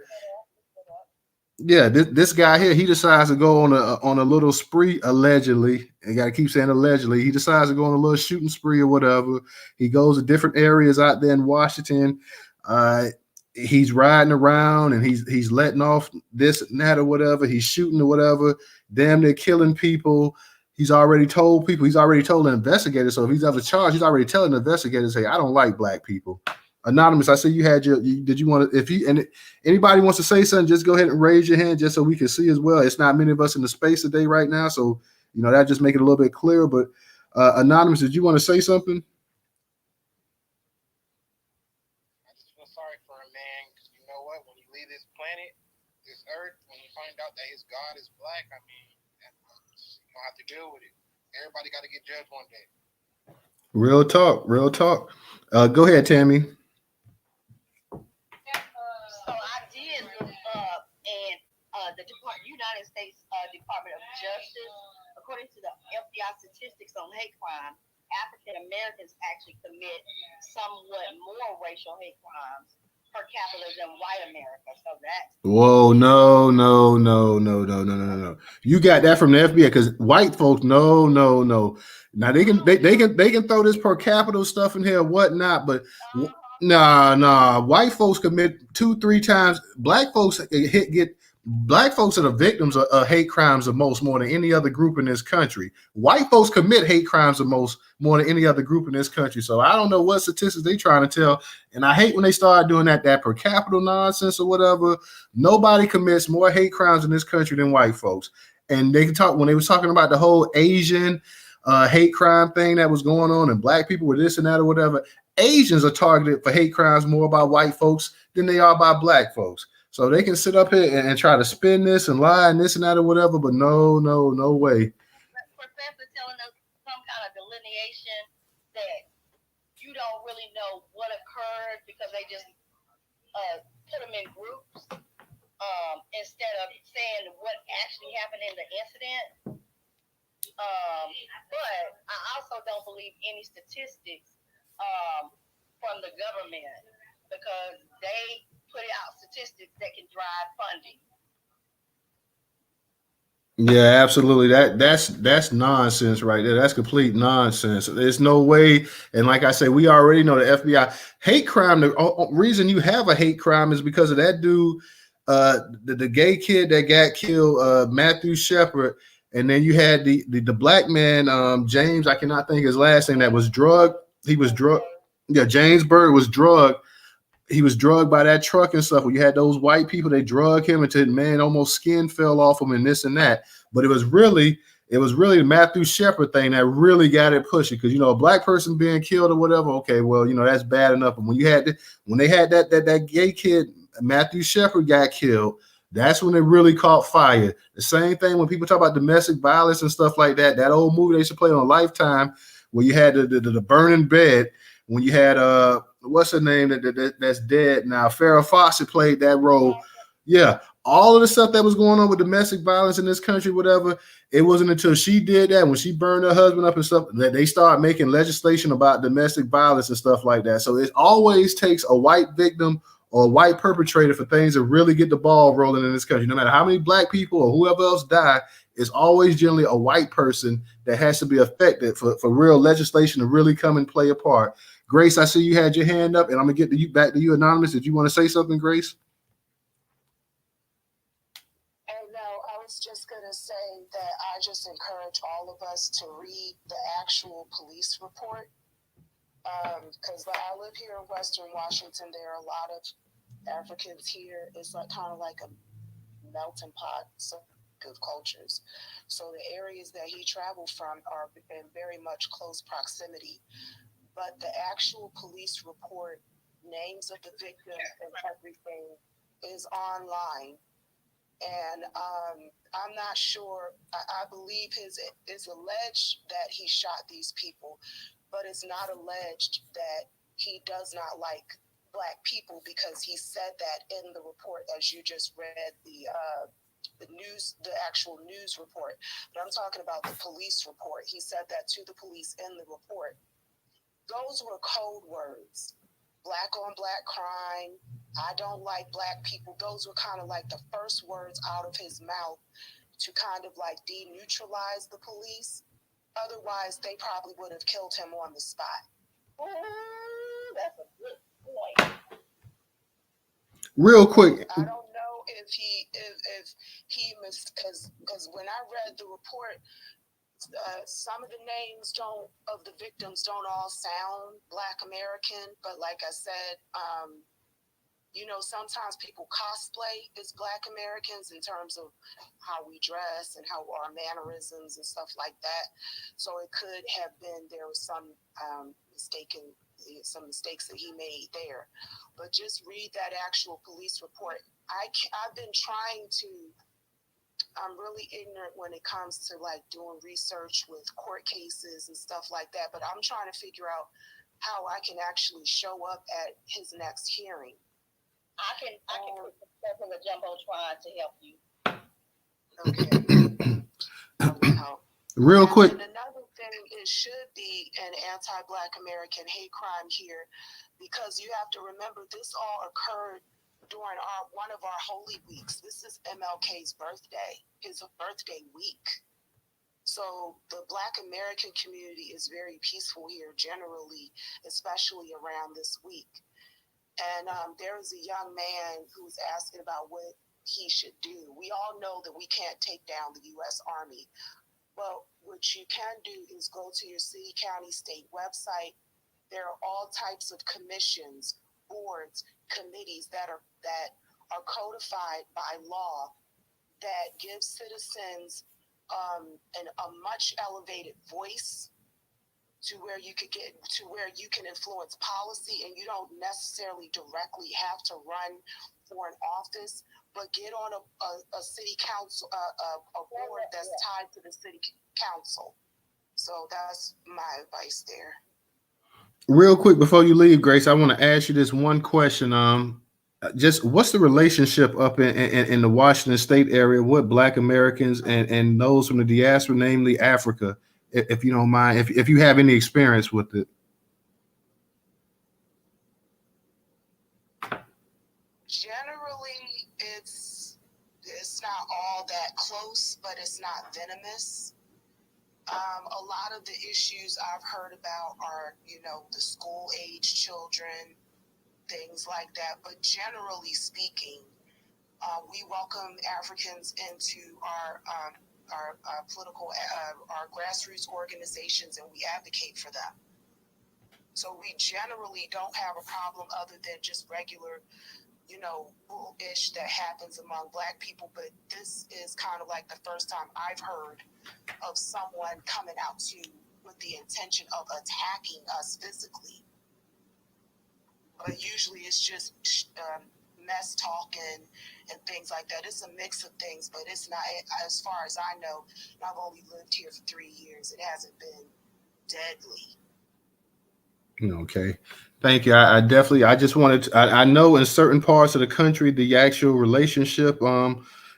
yeah, this guy here, he decides to go on a little spree, allegedly. I got to keep saying allegedly. He decides to go on a little shooting spree or whatever. He goes to different areas out there in Washington. He's riding around and he's letting off this and that or whatever. He's shooting or whatever. Damn, they're killing people. He's already told people. He's already told the investigators. So if he's ever charged, he's already telling the investigators, hey, I don't like black people. Anonymous, I see you had did you want to, anybody wants to say something, just go ahead and raise your hand just so we can see as well. It's not many of us in the space today right now. So, that just make it a little bit clearer. But Anonymous, did you want to say something? I just feel sorry for a man because you know what? When you leave this planet, this earth, when you find out that his God is black, I mean, you don't have to deal with it. Everybody got to get judged one day. Real talk, real talk. Go ahead, Tammy. So I did look up, and the United States Department of Justice, according to the FBI statistics on hate crime, African Americans actually commit somewhat more racial hate crimes per capita than white America. So that's whoa, no. You got that from the FBI because white folks, no. Now they can throw this per capita stuff in here, whatnot, but nah. White folks commit 2-3 times. Black folks Black folks are the victims of hate crimes the most, more than any other group in this country. White folks commit hate crimes the most, more than any other group in this country. So I don't know what statistics they trying to tell. And I hate when they start doing that per capita nonsense or whatever. Nobody commits more hate crimes in this country than white folks. And they can talk when they was talking about the whole Asian hate crime thing that was going on and black people with this and that or whatever. Asians are targeted for hate crimes more by white folks than they are by black folks. So they can sit up here and try to spin this and lie and this and that or whatever, but no way. Professor telling us some kind of delineation that you don't really know what occurred because they just put them in groups instead of saying what actually happened in the incident. But I also don't believe any statistics from the government because they put out statistics that can drive funding. Yeah, absolutely. That's nonsense right there. That's complete nonsense. There's no way. And like I say, we already know the FBI hate crime. The reason you have a hate crime is because of that dude, the gay kid that got killed, Matthew Shepard. And then you had the black man, James, I cannot think his last name, that was drugged. He was drugged. Yeah, James Byrd was drugged. He was drugged by that truck and stuff. Where you had those white people, they drug him until man almost skin fell off him and this and that. But it was really it was really the Matthew Shepard thing that really got it pushing, because a black person being killed or whatever, okay, well, that's bad enough. But when they had that gay kid, Matthew Shepard, got killed, that's when it really caught fire. The same thing when people talk about domestic violence and stuff like that. That old movie they used to play on Lifetime, where you had the burning bed, when you had what's her name that's dead now, Farrah Fawcett played that role. Yeah, all of the stuff that was going on with domestic violence in this country, whatever, it wasn't until she did that, when she burned her husband up and stuff, that they started making legislation about domestic violence and stuff like that. So it always takes a white victim or a white perpetrator for things to really get the ball rolling in this country. No matter how many black people or whoever else die, it's always generally a white person that has to be affected for real legislation to really come and play a part. Grace, I see you had your hand up, and I'm going to get back to you, Anonymous. Did you want to say something, Grace? I was just going to say that I just encourage all of us to read the actual police report, because I live here in Western Washington. There are a lot of Africans here. It's kind of like a melting pot of cultures. So the areas that he traveled from are in very much close proximity. But the actual police report, names of the victims and everything, is online. And I'm not sure. I believe it's alleged that he shot these people, but it's not alleged that he does not like black people, because he said that in the report, as you just read the actual news report. But I'm talking about the police report. He said that to the police in the report. Those were code words. Black on black crime. I don't like black people. Those were kind of like the first words out of his mouth to kind of like deneutralize the police. Otherwise, they probably would have killed him on the spot. That's a good point. Real quick, I don't know if he because when I read the report, some of the names of the victims don't all sound Black American, but like I said, sometimes people cosplay as Black Americans in terms of how we dress and how our mannerisms and stuff like that. So it could have been there was some mistakes that he made there. But just read that actual police report. I've been trying to. I'm really ignorant when it comes to like doing research with court cases and stuff like that, but I'm trying to figure out how I can actually show up at his next hearing. I can put some stuff in the jumbotron to help you. Okay. That will help. Real quick. And another thing, it should be an anti-Black American hate crime here, because you have to remember this all occurred during one of our holy weeks. This is MLK's birthday, his birthday week. So the Black American community is very peaceful here generally, especially around this week. And there was a young man who's asking about what he should do. We all know that we can't take down the U.S. Army. Well, what you can do is go to your city, county, state website. There are all types of commissions, boards, committees that are codified by law that give citizens a much elevated voice to where you can influence policy, and you don't necessarily directly have to run for an office, but get on a city council, a board that's tied to the city council. So that's my advice there. Real quick before you leave, Grace, I want to ask you this one question. Just what's the relationship up in the Washington State area with Black Americans and those from the diaspora, namely Africa, if you don't mind, if you have any experience with it? Generally, it's not all that close, but it's not venomous. A lot of the issues I've heard about are, the school age children, things like that. But generally speaking, we welcome Africans into our political, our grassroots organizations, and we advocate for them. So we generally don't have a problem other than just regular bullish that happens among Black people, but this is kind of like the first time I've heard of someone coming out to with the intention of attacking us physically. But usually it's just mess talking and things like that. It's a mix of things, but it's not, as far as I know, and I've only lived here for 3 years, it hasn't been deadly. Okay. Thank you. I definitely, I just wanted to, I know in certain parts of the country, the actual relationship,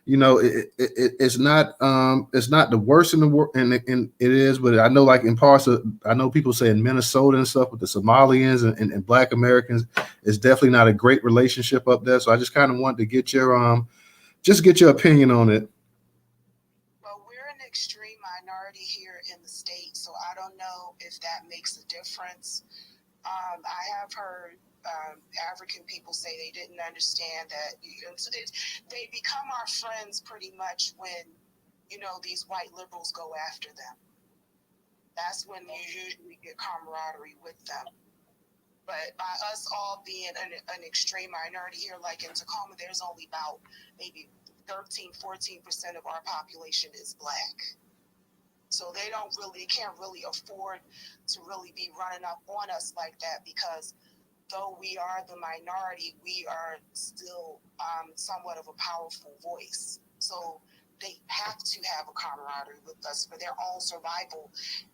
it's not the worst in the world, and it is, but I know like in parts of, I know people say in Minnesota and stuff with the Somalians and Black Americans, it's definitely not a great relationship up there. So I just kind of wanted to get your opinion on it. Well, we're an extreme minority here in the state, so I don't know if that makes a difference. I have heard African people say they didn't understand that they become our friends pretty much when, these white liberals go after them. That's when you usually get camaraderie with them. But by us all being an extreme minority here, like in Tacoma, there's only about maybe 13-14% of our population is Black. So they can't really afford to really be running up on us like that, because though we are the minority, we are still somewhat of a powerful voice. So they have to have a camaraderie with us for their own survival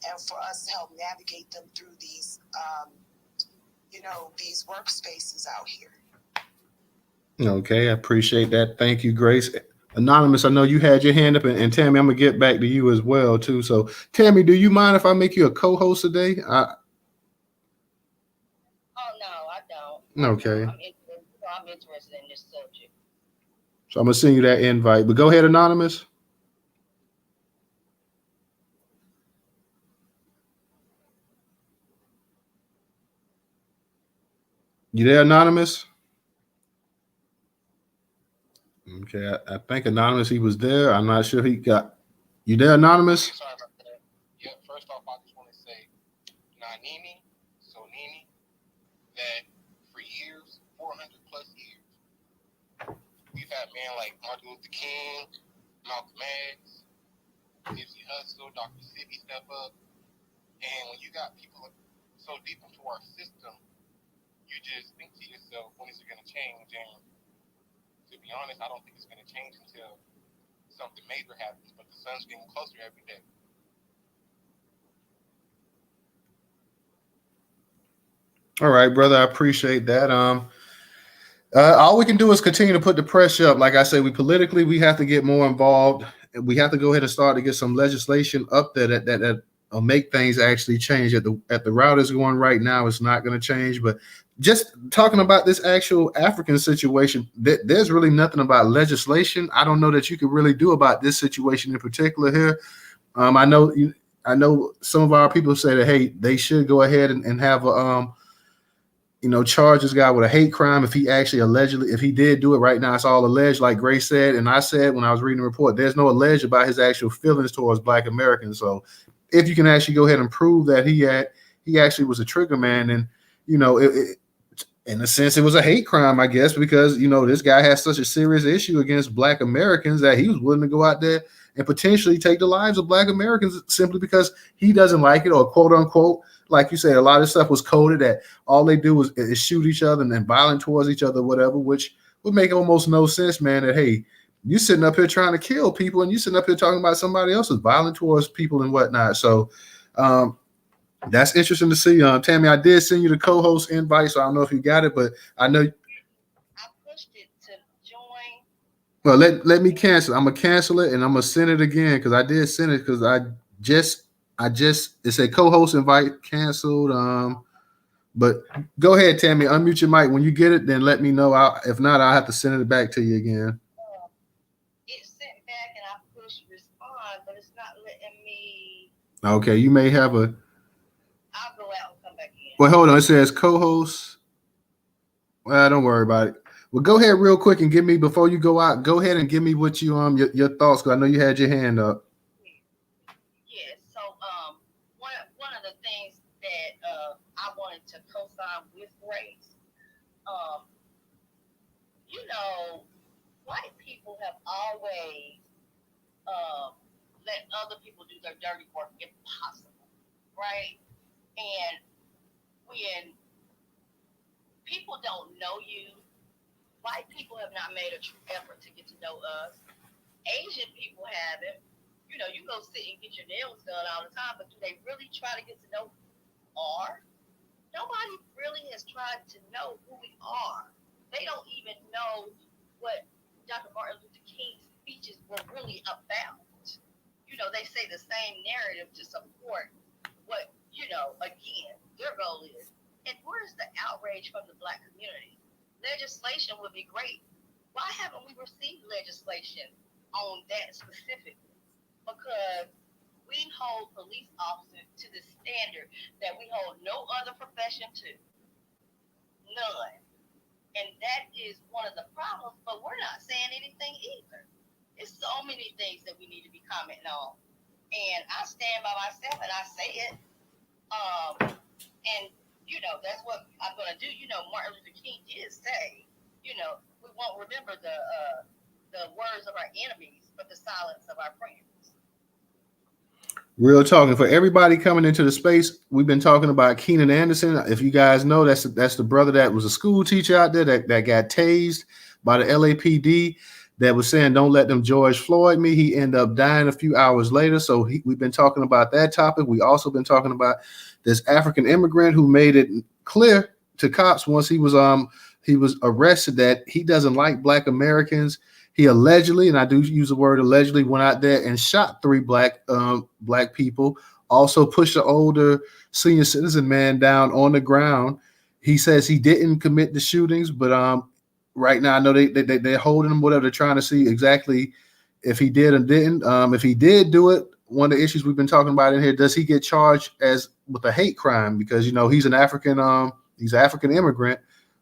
and for us to help navigate them through these, these workspaces out here. Okay, I appreciate that. Thank you, Grace. Anonymous, I know you had your hand up, and Tammy, I'm gonna get back to you as well too. So, Tammy, do you mind if I make you a co-host today? Oh no, I don't. Okay. I'm interested in this subject. So I'm gonna send you that invite. But go ahead, Anonymous. You there, Anonymous? Okay, I think Anonymous, he was there. I'm not sure he got. You there, Anonymous? Sorry about that. Yeah, first off, I just want to say, Nini, that for years, 400 plus years, we've had men like Martin Luther King, Malcolm X, Nipsey Hussle, Dr. Sebi step up. And when you got people so deep into our system, you just think to yourself, when is it going to change? And to be honest, I don't think it's going to change until something major happens, but the sun's getting closer every day. All right, brother. I appreciate that. All we can do is continue to put the pressure up. Like I say, we have to get more involved. We have to go ahead and start to get some legislation up there that make things actually change. At the route it's going right now, it's not going to change. But just talking about this actual African situation, there's really nothing about legislation. I don't know that you could really do about this situation in particular here. I know some of our people say that, hey, they should go ahead and have a charge this guy with a hate crime if he actually if he did do it. Right now, it's all alleged, like Grace said. And I said when I was reading the report, there's no alleged about his actual feelings towards Black Americans. So if you can actually go ahead and prove that he actually was a trigger man, and in a sense, it was a hate crime, I guess, because this guy has such a serious issue against Black Americans that he was willing to go out there and potentially take the lives of Black Americans simply because he doesn't like it, or quote unquote, like you said, a lot of stuff was coded that all they do is shoot each other and then violent towards each other, whatever, which would make almost no sense, man. That, hey, you sitting up here trying to kill people and you sitting up here talking about somebody else is violent towards people and whatnot. So that's interesting to see. Tammy, I did send you the co-host invite, so I don't know if you got it, but I know I pushed it to join. Well, let me cancel. I'm gonna cancel it and I'm gonna send it again because I did send it because I just it said co-host invite canceled. But go ahead, Tammy, unmute your mic. When you get it, then let me know. If not, I'll have to send it back to you again. It sent back and I pushed respond, but it's not letting me. Okay, you may have a. I'll go out and come back in. Well, hold on. It says co-host. Well, don't worry about it. Well, go ahead real quick and give me, before you go out, go ahead and give me what you your thoughts, because I know you had your hand up. Yes. So one of the things that I wanted to co-sign with Grace, you know, white people have always let other people do their dirty work if possible, right? And when people don't know you, white people have not made a true effort to get to know us. Asian people haven't. You know, you go sit and get your nails done all the time, but do they really try to get to know who we are? Nobody really has tried to know who we are. They don't even know what Dr. Martin Luther King's speeches were really about. You know, they say the same narrative to support what, you know, again, their goal is. And where's the outrage from the Black community? Legislation would be great. Why haven't we received legislation on that specifically? Because we hold police officers to the standard that we hold no other profession to. None. And that is one of the problems, but we're not saying anything either. It's so many things that we need to be commenting on. And I stand by myself and I say it. And, you know, that's what I'm going to do. You know, Martin Luther King did say, you know, we won't remember the words of our enemies, but the silence of our friends. Real talking for everybody coming into the space. We've been talking about Keenan Anderson. If you guys know, that's the brother that was a school teacher out there that got tased by the LAPD. That was saying, "Don't let them George Floyd me." He ended up dying a few hours later. So we've been talking about that topic. We also been talking about this African immigrant who made it clear to cops once he was arrested that he doesn't like Black Americans. He allegedly, and I do use the word allegedly, went out there and shot 3 black people. Also pushed an older senior citizen man down on the ground. He says he didn't commit the shootings, but right now I know they're holding him. Whatever, they're trying to see exactly if he did or didn't. If he did do it, one of the issues we've been talking about in here: does he get charged with a hate crime? Because, you know, he's an African immigrant.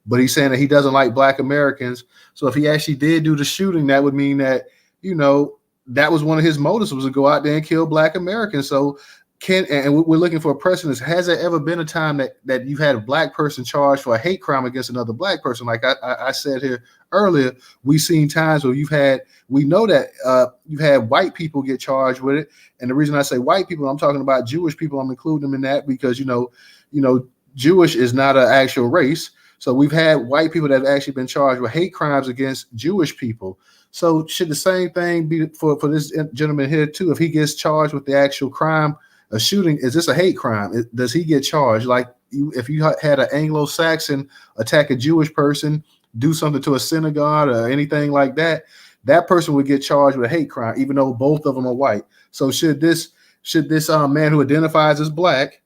But he's saying that he doesn't like Black Americans. So if he actually did do the shooting, that would mean that, you know, that was one of his motives, was to go out there and kill Black Americans. So and we're looking for a precedent. Has there ever been a time that you've had a Black person charged for a hate crime against another Black person? Like I said here earlier, we've seen times where we know that you've had white people get charged with it. And the reason I say white people, I'm talking about Jewish people. I'm including them in that because, you know, Jewish is not an actual race. So we've had white people that have actually been charged with hate crimes against Jewish people. So should the same thing be for this gentleman here too? If he gets charged with the actual crime of shooting, is this a hate crime? Does he get charged? Like if you had an Anglo-Saxon attack a Jewish person, do something to a synagogue or anything like that, that person would get charged with a hate crime, even though both of them are white. So should this man who identifies as Black,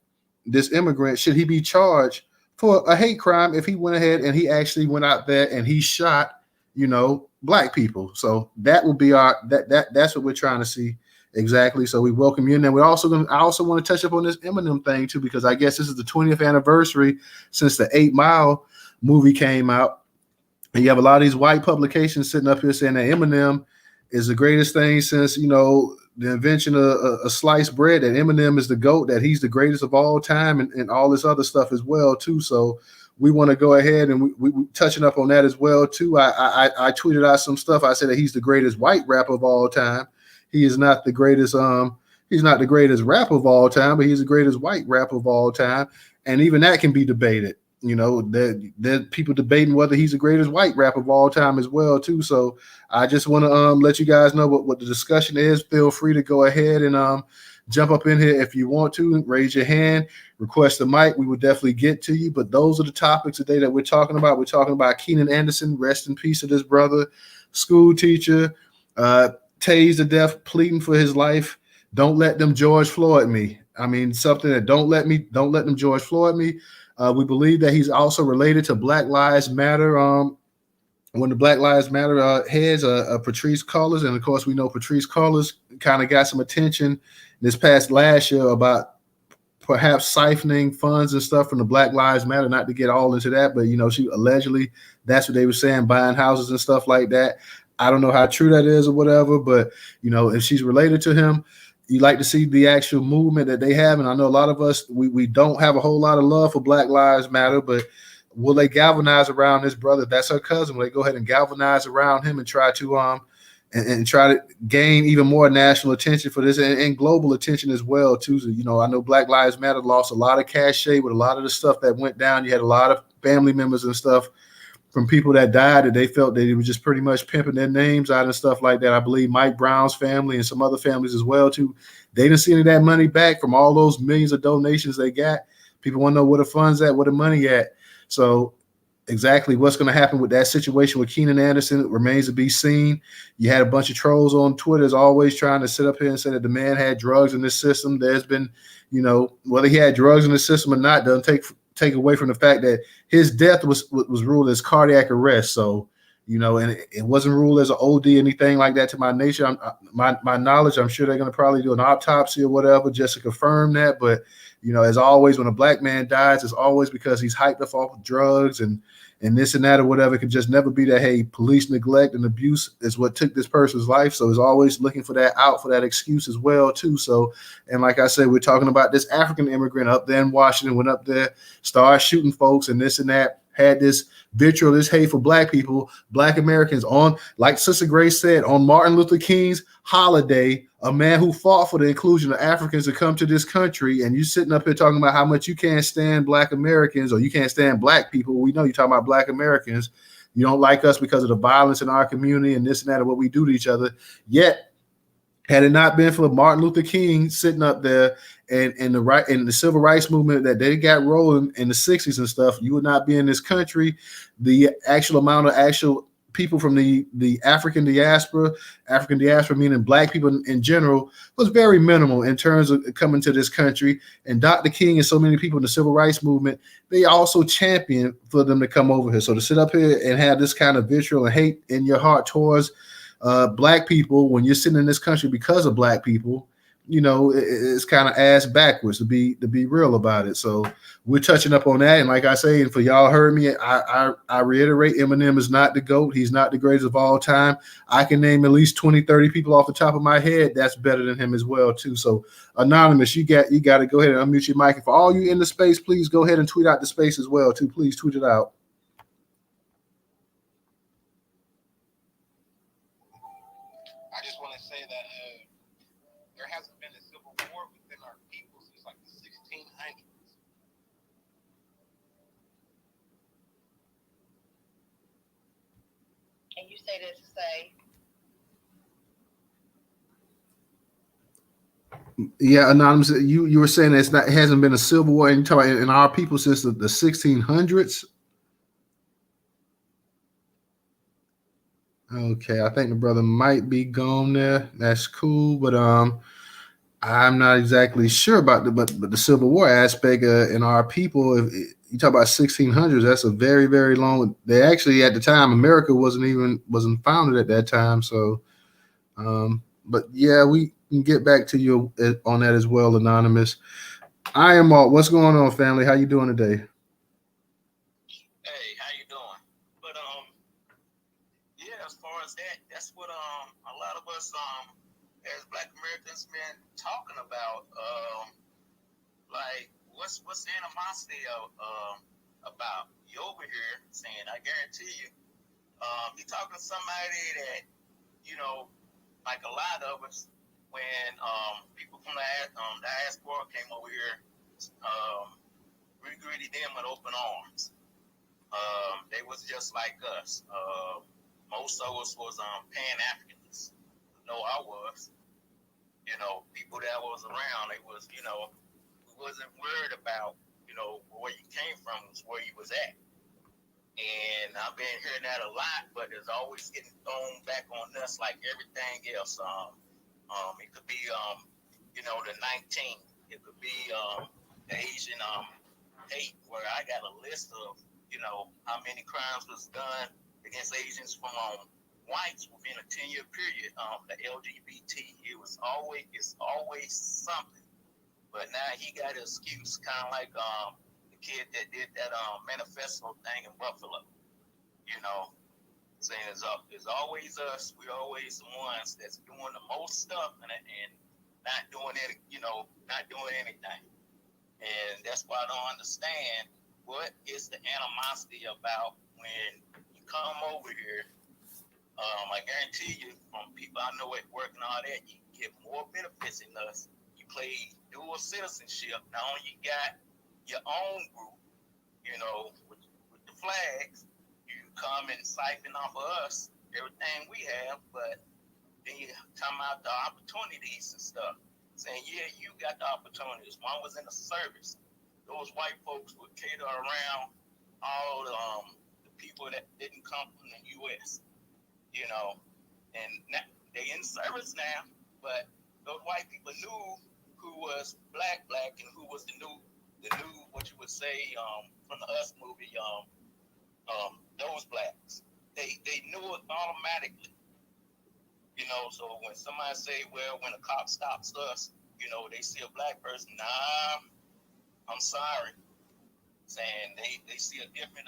this immigrant, should he be charged for a hate crime if he went ahead and he actually went out there and he shot, you know, Black people? So that will be that's what we're trying to see exactly. So we welcome you in. And I also want to touch up on this Eminem thing too, because I guess this is the 20th anniversary since the 8 Mile movie came out. And you have a lot of these white publications sitting up here saying that Eminem is the greatest thing since, you know, the invention of a sliced bread, that Eminem is the GOAT, that he's the greatest of all time, and all this other stuff as well too. So we want to go ahead and we touching up on that as well too. I tweeted out some stuff. I said that he's the greatest white rapper of all time. He is not the greatest he's not the greatest rapper of all time, but he's the greatest white rapper of all time. And even that can be debated. You know, there people debating whether he's the greatest white rapper of all time as well too. So I just want to let you guys know what the discussion is. Feel free to go ahead and jump up in here if you want to. Raise your hand, request the mic. We will definitely get to you. But those are the topics today that we're talking about. We're talking about Keenan Anderson. Rest in peace to this brother, school teacher, tased to death, pleading for his life. Don't let them George Floyd me. I mean, something that don't let them George Floyd me. We believe that he's also related to Black Lives Matter. When the Black Lives Matter heads, Patrice Cullors, and of course we know Patrice Cullors kind of got some attention this past last year about perhaps siphoning funds and stuff from the Black Lives Matter. Not to get all into that, but you know, she allegedly, that's what they were saying, buying houses and stuff like that. I don't know how true that is or whatever, but you know, if she's related to him, you like to see the actual movement that they have. And I know a lot of us, we don't have a whole lot of love for Black Lives Matter, but will they galvanize around this brother? That's her cousin. Will they go ahead and galvanize around him and try to and try to gain even more national attention for this and global attention as well too. So, I know Black Lives Matter lost a lot of cachet with a lot of the stuff that went down. You had a lot of family members and stuff from people that died that they felt that it was just pretty much pimping their names out and stuff like that. I believe Mike Brown's family and some other families as well too. They didn't see any of that money back from all those millions of donations they got. People want to know where the funds at, where the money at. So exactly what's going to happen with that situation with Keenan Anderson remains to be seen. You had a bunch of trolls on Twitter as always trying to sit up here and say that the man had drugs in this system. There's been, whether he had drugs in the system or not doesn't take away from the fact that his death was ruled as cardiac arrest. So, and it wasn't ruled as an OD, anything like that to my nature. My knowledge, I'm sure they're going to probably do an autopsy or whatever just to confirm that. But, as always, when a black man dies, it's always because he's hyped up off of drugs and this and that or whatever. It could just never be that, hey, police neglect and abuse is what took this person's life. So it's always looking for that excuse as well, too. So, and like I said, we're talking about this African immigrant up there in Washington, went up there, started shooting folks and this and that, had this vitriol, this hate for black people, black Americans on, like Sister Grace said, on Martin Luther King's holiday, a man who fought for the inclusion of Africans to come to this country, and you sitting up here talking about how much you can't stand black Americans or you can't stand black people. We know you're talking about black Americans. You don't like us because of the violence in our community and this and that and what we do to each other. Yet, had it not been for Martin Luther King sitting up there and the civil rights movement that they got rolling in the 60s and stuff, you would not be in this country. The actual amount of people from the African diaspora meaning black people in general, was very minimal in terms of coming to this country. And Dr. King and so many people in the civil rights movement, they also championed for them to come over here. So to sit up here and have this kind of vitriol and hate in your heart towards black people when you're sitting in this country because of black people, it's kind of ass backwards to be real about it. So we're touching up on that. And like I say, and for y'all heard me, I reiterate, Eminem is not the GOAT. He's not the greatest of all time. I can name at least 20, 30 people off the top of my head that's better than him as well too. So Anonymous, you got to go ahead and unmute your mic. And for all you in the space, please go ahead and tweet out the space as well too. Please tweet it out. I just want to say that there hasn't been a civil war within our people since like the 1600s. And you say this to say, yeah, Anonymous, you were saying that it hasn't been a civil war in our people since the 1600s. Okay, I think the brother might be gone there. That's cool, but I'm not exactly sure about but the Civil War aspect in our people. If you talk about 1600s, that's a very, very long. They actually at the time America wasn't founded at that time. So, but yeah, we can get back to you on that as well, Anonymous. I am Walt. What's going on, family? How you doing today? Hey, how you doing? But yeah, as far as that's what a lot of us as Black Americans been talking about. Like what's the animosity about? You over here saying, I guarantee you, you talking to somebody that, like a lot of us, when people from the diaspora came over here, we greeted them with open arms. They was just like us. Most of us was Pan-Africans. No, I was. People that was around, they was, we wasn't worried about, where you came from, was where you was at. And I've been hearing that a lot, but it's always getting thrown back on us like everything else. It could be, the 19. It could be the Asian hate, where I got a list of, how many crimes was done against Asians from whites within a 10-year period. The LGBT, it's always something. But now he got an excuse, kind of like the kid that did that manifesto thing in Buffalo. Saying it's always us. We're always the ones that's doing the most stuff and not doing it, not doing anything. And that's why I don't understand what is the animosity about when you come over here? I guarantee you, from people I know at work and all that, you get more benefits than us. You play dual citizenship. Not only you got your own group, with the flags, you come and siphon off of us everything we have, but then you talking about the opportunities and stuff. Saying, yeah, you got the opportunities. One was in the service. Those white folks would cater around all the people that didn't come from the U.S., and they in service now, but those white people knew who was black, and who was the new, what you would say, from the Us movie, those blacks. They knew it automatically, so when somebody say, well, when a cop stops us, they see a black person, nah, I'm sorry, saying they see a different,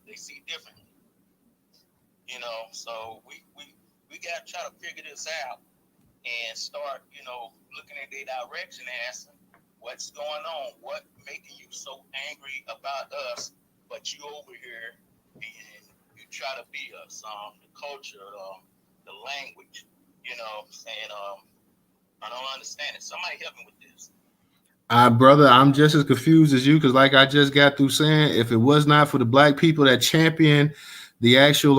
they see differently, so we got to try to figure this out and start, looking at their direction and asking what's going on, what making you so angry about us, but you over here and you try to be us, the culture, the language, saying, I don't understand it. Somebody help me with this. Brother, I'm just as confused as you because, like I just got through saying, if it was not for the black people that champion the actual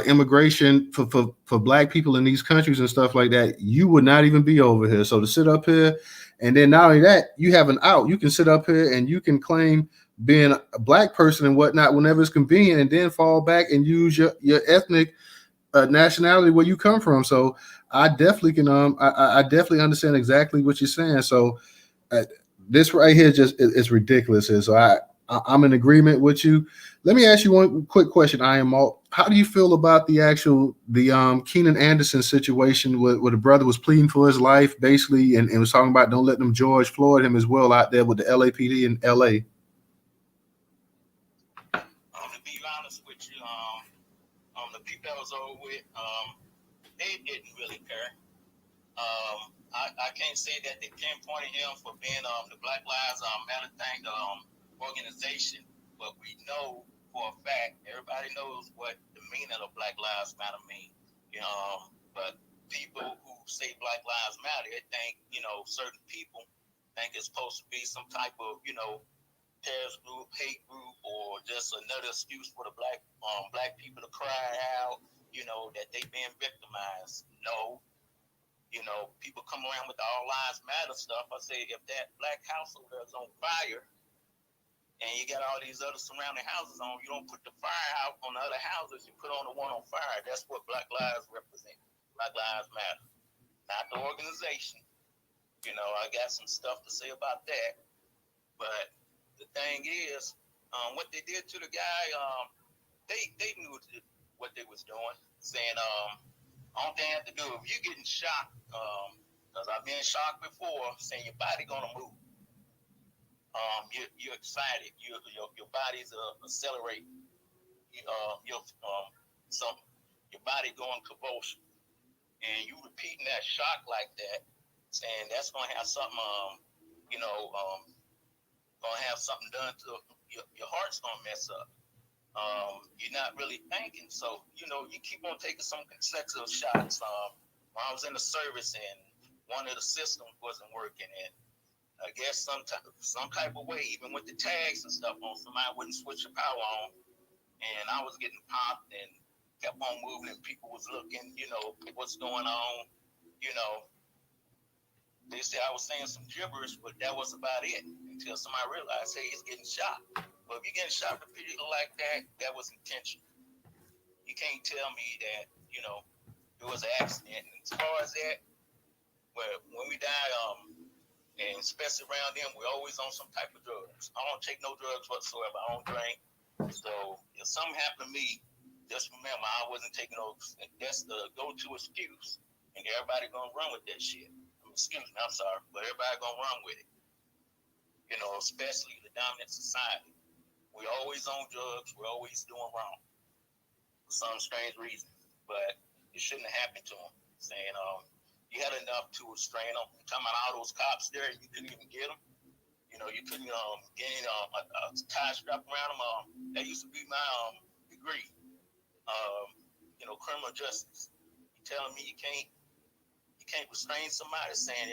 immigration for black people in these countries and stuff like that, you would not even be over here. So to sit up here, and then not only that, you have an out. You can sit up here and you can claim being a black person and whatnot whenever it's convenient, and then fall back and use your ethnic nationality where you come from. So I definitely can I definitely understand exactly what you're saying. So this right here just it's ridiculous. And so I'm in agreement with you. Let me ask you one quick question. How do you feel about the Keenan Anderson situation where the brother was pleading for his life basically and was talking about don't let them George Floyd him as well out there with the LAPD in LA? To be honest with you, the people that was over with, they didn't really care. I can't say that they pinpointed him for being the Black Lives Matter thing, organization, but we know for a fact, everybody knows what the meaning of Black Lives Matter means. But people who say Black Lives Matter, they think, certain people think it's supposed to be some type of, terrorist group, hate group, or just another excuse for the black people to cry out, that they being victimized. No. People come around with the all lives matter stuff. I say if that black household is on fire and you got all these other surrounding houses on, you don't put the fire out on the other houses, you put on the one on fire. That's what Black Lives represent. Black Lives Matter. Not the organization. I got some stuff to say about that. But the thing is, what they did to the guy, they knew what they was doing, saying, only thing I have to do, if you're getting shocked, because I've been shocked before, saying your body gonna move. You're excited. Your body's accelerating. Your body going convulsion, and you repeating that shock like that, saying that's gonna have something, gonna have something done to your heart's gonna mess up. You're not really thinking. So, you keep on taking some consecutive shots. When I was in the service and one of the systems wasn't working, and I guess some type of way, even with the tags and stuff on, somebody wouldn't switch the power on, and I was getting popped and kept on moving, and people was looking, what's going on, They said I was saying some gibberish, but that was about it until somebody realized, hey, he's getting shot. But if you're getting shot repeatedly like that, that was intentional. You can't tell me that, it was an accident. And as far as that, when we die, and especially around them, we're always on some type of drugs. I don't take no drugs whatsoever. I don't drink. So if something happened to me, just remember I wasn't taking those. That's the go-to excuse, and everybody gonna run with that shit. Excuse me, I'm sorry, but everybody gonna run with it. Especially the dominant society. We're always on drugs. We're always doing wrong for some strange reason, but it shouldn't have happened to them. Saying, you had enough to restrain them. You're talking about all those cops there, you couldn't even get them. You couldn't get a tie strap around them. That used to be my degree. Criminal justice. You telling me you can't restrain somebody saying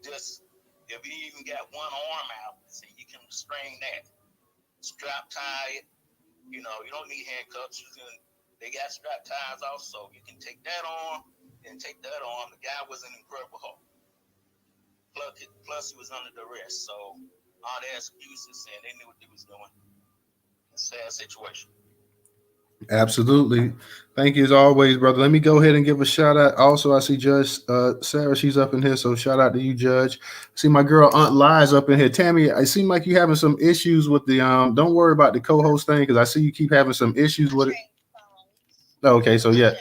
just if you even got one arm out, say you can restrain that. Strap tie it. You don't need handcuffs. They got strap ties also. You can take that on and take that on. The guy was in incredible hope. Plus he was under duress. So all their excuses and they knew what they was doing. It's a sad situation. Absolutely. Thank you as always, brother. Let me go ahead and give a shout out. Also, I see Judge Sarah, she's up in here. So shout out to you, Judge. I see my girl Aunt Lies up in here. Tammy, it seem like you having some issues with the don't worry about the co-host thing because I see you keep having some issues with it. Okay, so yeah.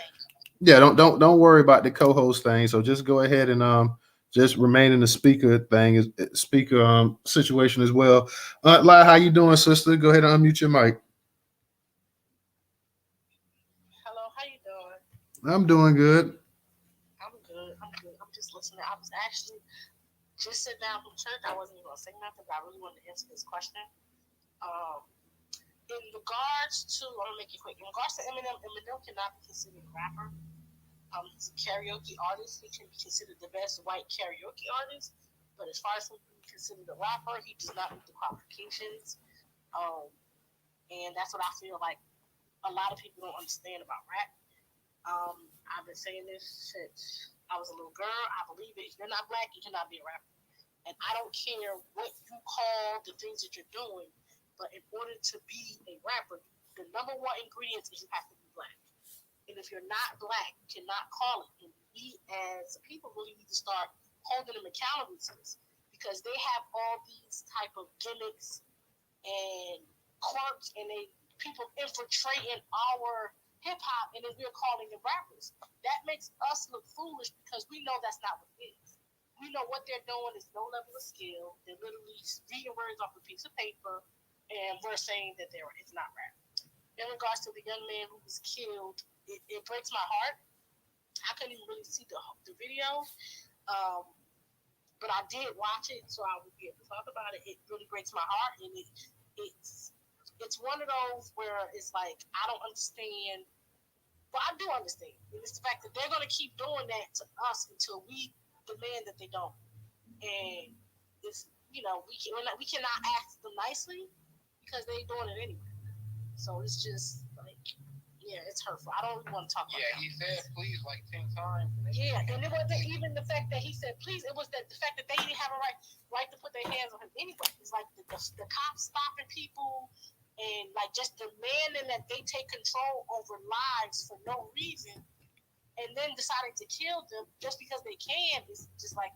Yeah, don't worry about the co-host thing. So just go ahead and just remain in the speaker thing is speaker situation as well. Aunt Lie, how you doing, sister? Go ahead and unmute your mic. Hello, how you doing? I'm doing good. I'm good. I'm good. I'm just listening. I was actually just sitting down from church. I wasn't even gonna say nothing, but I really wanted to answer this question. Um, in regards to, I'm gonna make it quick. In regards to Eminem, Eminem cannot be considered a rapper. He's a karaoke artist. He can be considered the best white karaoke artist. But as far as him being considered a rapper, he does not meet the qualifications. And that's what I feel like a lot of people don't understand about rap. I've been saying this since I was a little girl. I believe it. If you're not black, you cannot be a rapper. And I don't care what you call the things that you're doing, but in order to be a rapper, the number one ingredient is you have to be black. And if you're not black, you cannot call it. And we as people really need to start holding them accountable to this because they have all these type of gimmicks and quirks and people infiltrating our hip hop and then we're calling them rappers. That makes us look foolish because we know that's not what it is. We know what they're doing is no level of skill. They're literally reading words off a piece of paper and we're saying that it's not rap. In regards to the young man who was killed, it breaks my heart. I couldn't even really see the video, but I did watch it, so I would be able to talk about it. It really breaks my heart, and it's one of those where it's like I don't understand, but I do understand. And it's the fact that they're going to keep doing that to us until we demand that they don't. And it's we cannot ask them nicely because they're doing it anyway. So it's just like, yeah, it's hurtful. I don't really want to talk about it. Yeah, he said please like 10 times. Yeah, and it wasn't even the fact that he said please. It was the fact that they didn't have a right to put their hands on him anyway. It's like the cops stopping people and like just demanding that they take control over lives for no reason, and then deciding to kill them just because they can is just like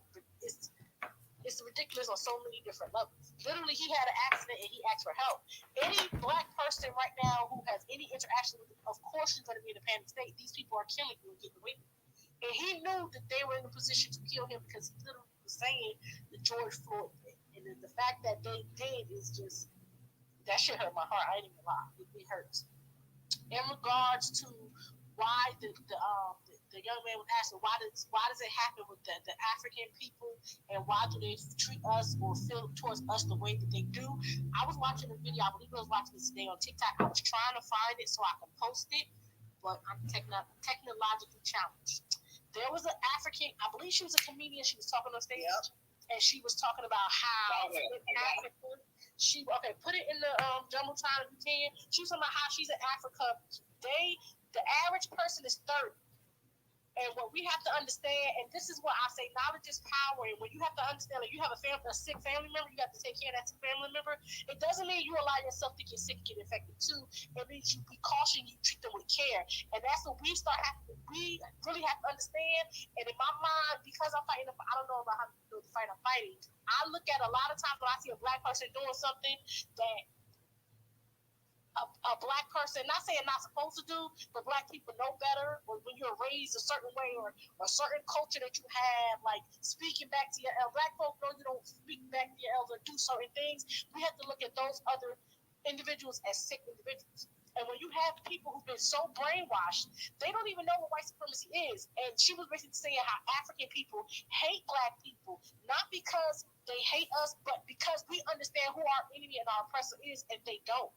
it's ridiculous on so many different levels. Literally, he had an accident and he asked for help. Any black person right now who has any interaction with him, of course he's going to be in a panic state. These people are killing you and getting away with it. And he knew that they were in a position to kill him because he literally was saying the George Floyd thing. And the fact that they did is just, that shit hurt my heart. I ain't even lie. It hurts. In regards to why the young man was asking why does it happen with the African people and why do they treat us or feel towards us the way that they do? I was watching a video, I believe I was watching this today on TikTok. I was trying to find it so I can post it, but I'm technologically challenged. There was an African, I believe she was a comedian, she was talking on stage, and she was talking about how in Africa, put it in the Jumbotron if you can. She was talking about how she's in Africa. The average person is 30. And what we have to understand, and this is what I say, knowledge is power. And when you have to understand that you have a sick family member, you have to take care of that sick family member. It doesn't mean you allow yourself to get sick and get infected too. It means you be cautious, you treat them with care. And that's what we really have to understand. And in my mind, because I'm fighting, I don't know about how to do the fight I'm fighting. I look at a lot of times when I see a black person doing something that a black person, not saying not supposed to do, but black people know better, or when you're raised a certain way, or a certain culture that you have, like speaking back to your elders. Black folks know you don't speak back to your elders or do certain things. We have to look at those other individuals as sick individuals. And when you have people who've been so brainwashed, they don't even know what white supremacy is. And she was basically saying how African people hate black people, not because they hate us, but because we understand who our enemy and our oppressor is, and they don't.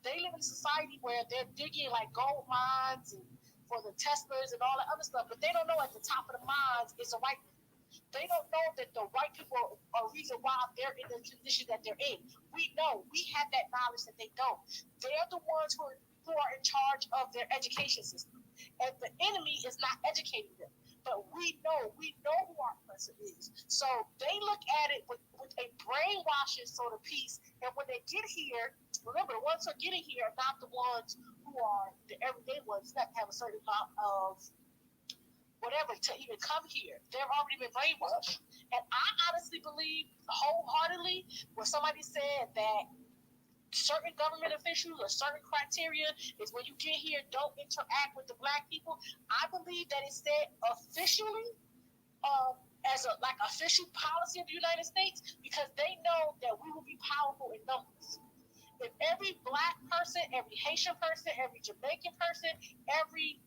They live in a society where they're digging like gold mines and for the Teslas and all that other stuff, but they don't know at the top of the mines is a white man. They don't know that the white people are the reason why they're in the condition that they're in. We know. We have that knowledge that they don't. They're the ones who are in charge of their education system. And the enemy is not educating them. But we know who our oppressor is. So they look at it with a brainwashing sort of piece. And when they get here, remember, the ones who are getting here are not the ones who are the everyday ones that have a certain amount of whatever to even come here. They've already been brainwashed. And I honestly believe wholeheartedly when somebody said that certain government officials or certain criteria is when you get here, don't interact with the black people. I believe that it's said officially as a like official policy of the United States because they know that we will be powerful in numbers. If every black person, every Haitian person, every Jamaican person, every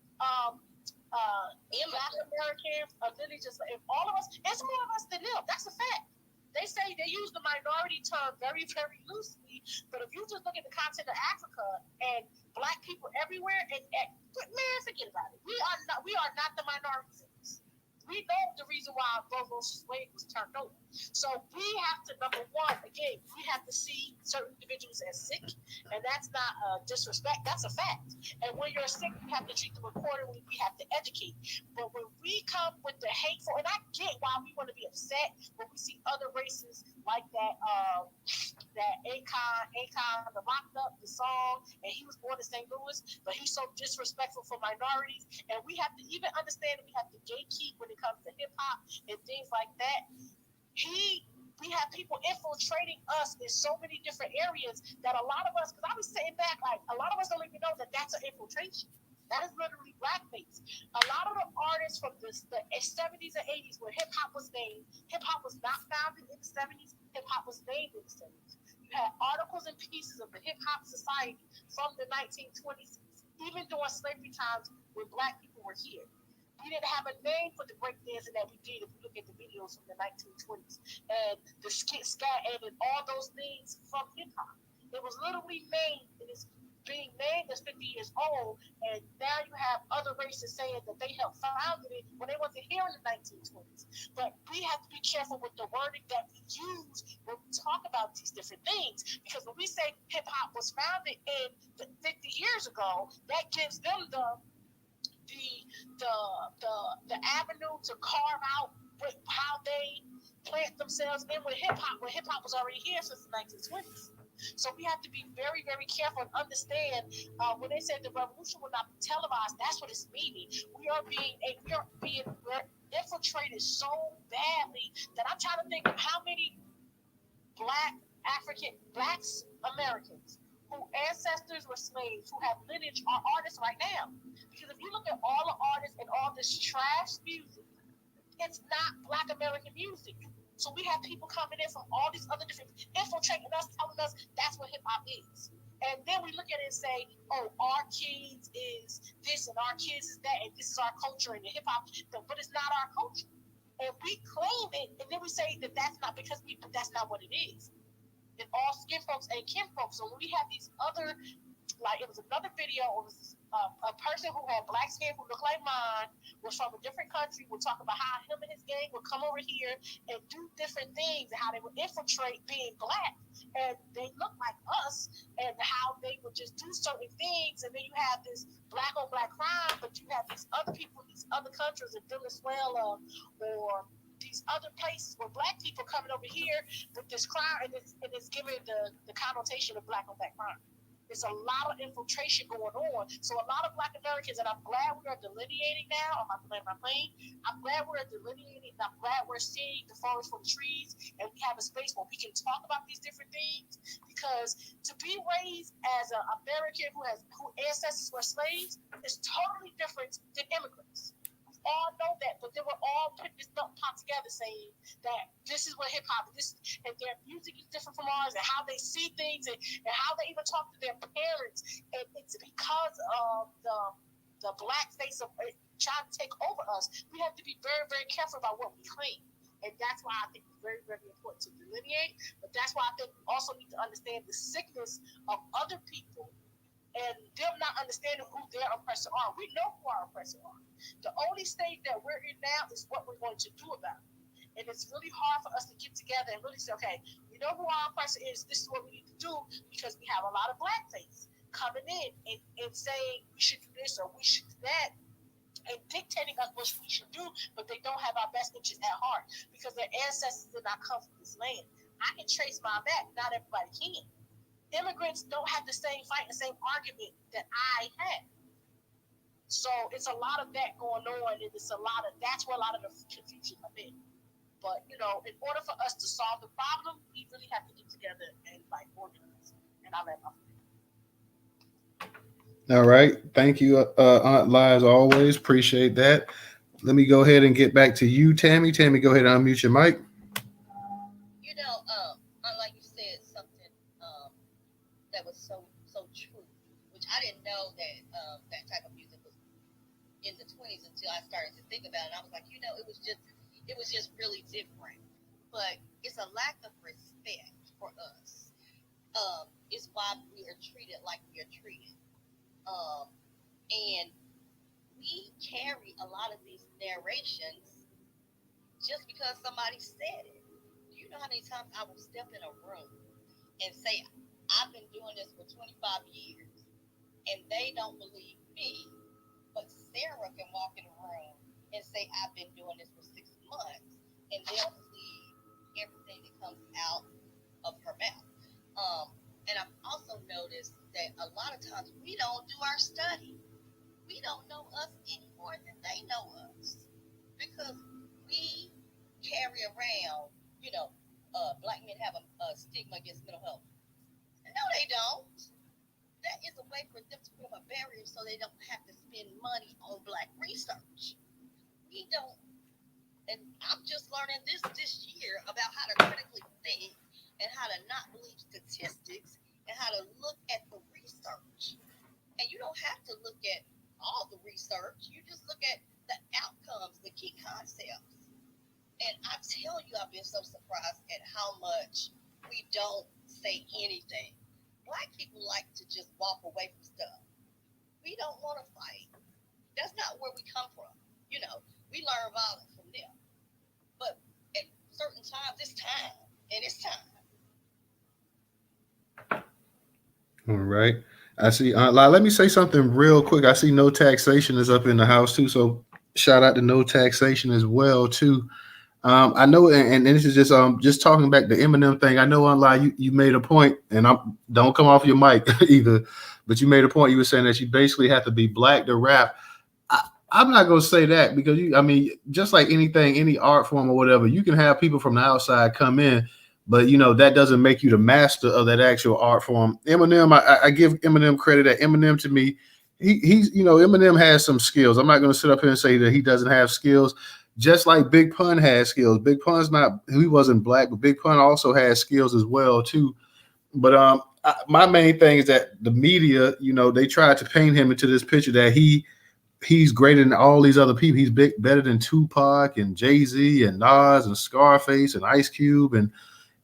Black Americans, literally just if all of us, it's more of us than them. That's a fact. They say they use the minority term very, very loosely, but if you just look at the continent of Africa and black people everywhere, and man, forget about it. We are not the minority. We know the reason why Roe v. Wade was turned over. So we have to, number one, again, we have to see certain individuals as sick, and that's not disrespect, that's a fact. And when you're sick, we have to treat them accordingly, we have to educate. But when we come with the hateful, and I get why we want to be upset when we see other races like that, that Akon, the Locked Up, the song, and he was born in St. Louis, but he's so disrespectful for minorities, and we have to even understand that we have to gatekeep when it comes to hip hop and things like that. We have people infiltrating us in so many different areas that a lot of us, because I was sitting back, like a lot of us don't even know that that's an infiltration. That is literally blackface. A lot of the artists from the 70s and 80s where hip hop was named, hip hop was not founded in the 70s, hip hop was named in the 70s. You had articles and pieces of the hip hop society from the 1920s, even during slavery times when black people were here. We didn't have a name for the breakdancing that we did if you look at the videos from the 1920s and the scat and all those things from hip hop. It was literally named, it is being named as 50 years old, and now you have other races saying that they helped found it when they wasn't here in the 1920s. But we have to be careful with the wording that we use when we talk about these different things, because when we say hip hop was founded in 50 years ago, that gives them the avenue to carve out how they plant themselves in with hip hop when hip hop was already here since the 1920s. So we have to be very, very careful and understand when they said the revolution will not be televised, that's what it's meaning. We're infiltrated so badly that I'm trying to think of how many black Americans whose ancestors were slaves, who have lineage, are artists right now. Because if you look at all the artists and all this trash music, it's not Black American music. So we have people coming in from all these other different, infiltrating us, telling us that's what hip hop is. And then we look at it and say, oh, our kids is this and our kids is that, and this is our culture and the hip hop, but it's not our culture. And we claim it, and then we say that that's not because that's not what it is. And all skin folks and kin folks. So when we have these other, like it was another video, it was a person who had black skin who looked like mine, was from a different country, would talk about how him and his gang would come over here and do different things and how they would infiltrate being black. And they look like us, and how they would just do certain things. And then you have this black on black crime, but you have these other people in these other countries in Venezuela or these other places where black people coming over here with this crime, and it's giving the connotation of black on black crime. There's a lot of infiltration going on. So a lot of Black Americans, and I'm glad we are delineating now. I'm about to land my plane. I'm glad we're delineating, and I'm glad we're seeing the forest from the trees, and we have a space where we can talk about these different things. Because to be raised as an American who ancestors were slaves is totally different than immigrants. All know that, but they were all putting this pot together saying that this is what hip hop is, and their music is different from ours, and how they see things, and how they even talk to their parents. And it's because of the black face of trying to take over us. We have to be very, very careful about what we claim. And that's why I think it's very, very important to delineate. But that's why I think we also need to understand the sickness of other people and them not understanding who their oppressor are. We know who our oppressor are. The only state that we're in now is what we're going to do about it. And it's really hard for us to get together and really say, okay, we know who our oppressor is. This is what we need to do, because we have a lot of blackface coming in and saying we should do this or we should do that, and dictating us what we should do, but they don't have our best interests at heart because their ancestors did not come from this land. I can trace my back, not everybody can. Immigrants don't have the same fight and same argument that I had. So it's a lot of that going on, and that's where a lot of the confusion come in. But in order for us to solve the problem, we really have to get together and organize. And I let my All right. Thank you, Aunt Lai, as always. Appreciate that. Let me go ahead and get back to you, Tammy. Tammy, go ahead and unmute your mic. Unlike you said something that was so true, which I didn't know that that type of music was in the 20s until I started to think about it. I was like, it was just really different. But it's a lack of respect for us. It's why we are treated like we are treated. And we carry a lot of these narrations just because somebody said it. Do you know how many times I will step in a room and say, I've been doing this for 25 years, and they don't believe me, but Sarah can walk in a room and say, I've been doing this for 6 months, and they'll believe everything that comes out of her mouth. And I've also noticed that a lot of times we don't do our study. We don't know us any more than they know us, because we carry around, black men have a stigma against mental health. No, they don't. That is a way for them to put up a barrier so they don't have to spend money on black research. We don't. And I'm just learning this year about how to critically think and how to not believe statistics and how to look at the research. And you don't have to look at all the research. You just look at the outcomes, the key concepts. And I tell you, I've been so surprised at how much we don't say anything. Black people like to just walk away from stuff. We don't want to fight. That's not where we come from. We learn violence from them. But at certain times, it's time. And it's time. All right. I see Aunt Lai. Let me say something real quick. I see No Taxation is up in the house too. So shout out to No Taxation as well too. I know, and this is just talking back the Eminem thing. I know, Aunt Lai, you made a point, and don't come off your mic either, but you made a point. You were saying that you basically have to be black to rap. I'm not going to say that, because just like anything, any art form or whatever, you can have people from the outside come in, but that doesn't make you the master of that actual art form. Eminem, I give Eminem credit. That Eminem, to me, he's Eminem has some skills. I'm not going to sit up here and say that he doesn't have skills. Just like Big Pun has skills. Big Pun's he wasn't black, but Big Pun also has skills as well too. But my main thing is that the media, they tried to paint him into this picture that he's greater than all these other people. He's better than Tupac and Jay-Z and Nas and Scarface and Ice Cube and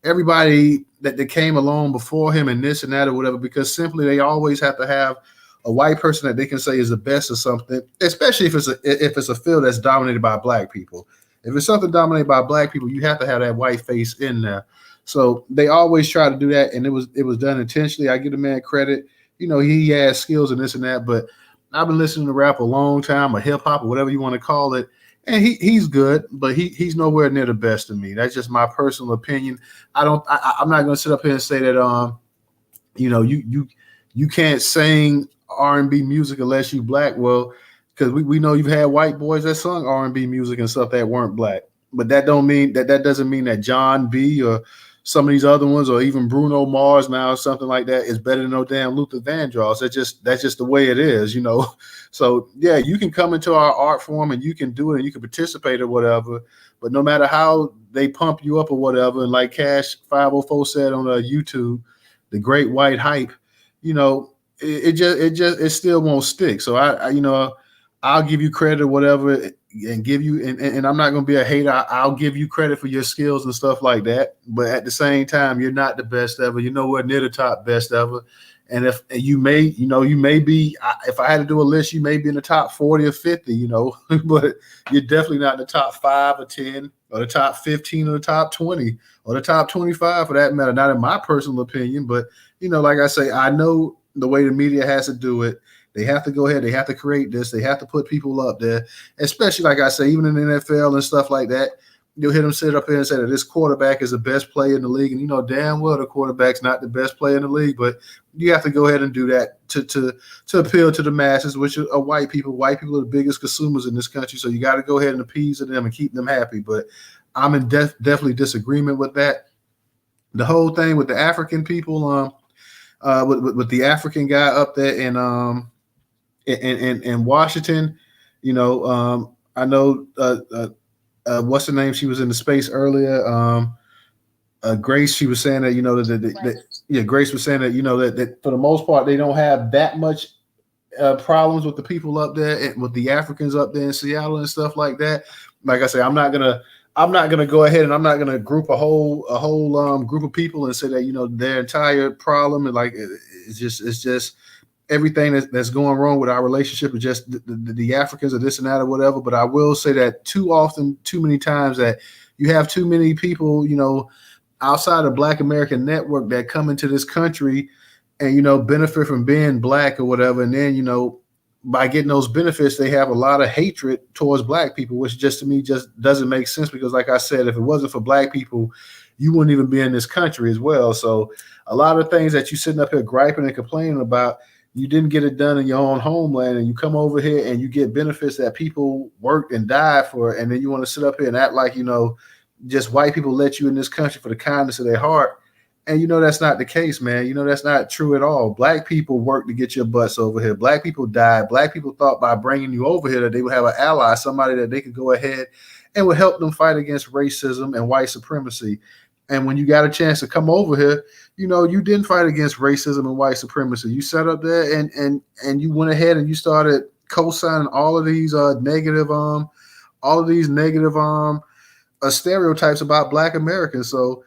everybody that came along before him and this and that or whatever, because simply they always have to have a white person that they can say is the best or something, especially if it's a field that's dominated by black people. If it's something dominated by black people, you have to have that white face in there. So they always try to do that, and it was done intentionally. I give the man credit. He has skills and this and that, but I've been listening to rap a long time, or hip hop, or whatever you want to call it, and he's good, but he's nowhere near the best to me. That's just my personal opinion. I'm not going to sit up here and say that you can't sing R&B music unless you black. Well, because we know you've had white boys that sung R&B music and stuff that weren't black, but that doesn't mean that John B or some of these other ones, or even Bruno Mars now or something like that, is better than no damn Luther Vandross. That's just the way it is, So yeah, you can come into our art form and you can do it and you can participate or whatever, but no matter how they pump you up or whatever, and like Cash 504 said on YouTube, the great white hype, it still won't stick. So I'll give you credit or whatever, and give you and I'm not gonna be a hater. I'll give you credit for your skills and stuff like that. But at the same time, you're not the best ever. You're nowhere near the top best ever. And if you may, you may be. If I had to do a list, you may be in the top 40 or 50. But you're definitely not in the top 5 or 10 or the top 15 or the top 20 or the top 25 for that matter. Not in my personal opinion, but like I say, I know the way the media has to do it. They have to go ahead. They have to create this. They have to put people up there, especially like I say, even in the NFL and stuff like that. You'll hear them sit up here and say that this quarterback is the best player in the league, and you know damn well the quarterback's not the best player in the league. But you have to go ahead and do that to appeal to the masses, which are white people. White people are the biggest consumers in this country, so you got to go ahead and appease to them and keep them happy. But I'm in definitely disagreement with that. The whole thing with the African people, with the African guy up there in Washington, I know what's her name? She was in the space earlier. Grace, she was saying that Grace was saying that that for the most part they don't have that much problems with the people up there and with the Africans up there in Seattle and stuff like that. Like I say, I'm not gonna go ahead and I'm not gonna group a whole group of people and say that their entire problem and like it's just everything that's going wrong with our relationship is just the Africans or this and that or whatever. But I will say that too many times that you have too many people, outside of Black American Network that come into this country and, benefit from being Black or whatever. And then, by getting those benefits, they have a lot of hatred towards Black people, which just to me just doesn't make sense because like I said, if it wasn't for Black people, you wouldn't even be in this country as well. So a lot of things that you sitting up here griping and complaining about, you didn't get it done in your own homeland, and you come over here and you get benefits that people worked and died for, and then you want to sit up here and act like just white people let you in this country for the kindness of their heart. And that's not the case, man. That's not true at all. Black people worked to get your butts over here. Black people died. Black people thought by bringing you over here that they would have an ally, somebody that they could go ahead and would help them fight against racism and white supremacy. And when you got a chance to come over here, you didn't fight against racism and white supremacy. You sat up there and you went ahead and you started co-signing all of these negative stereotypes about Black Americans. So,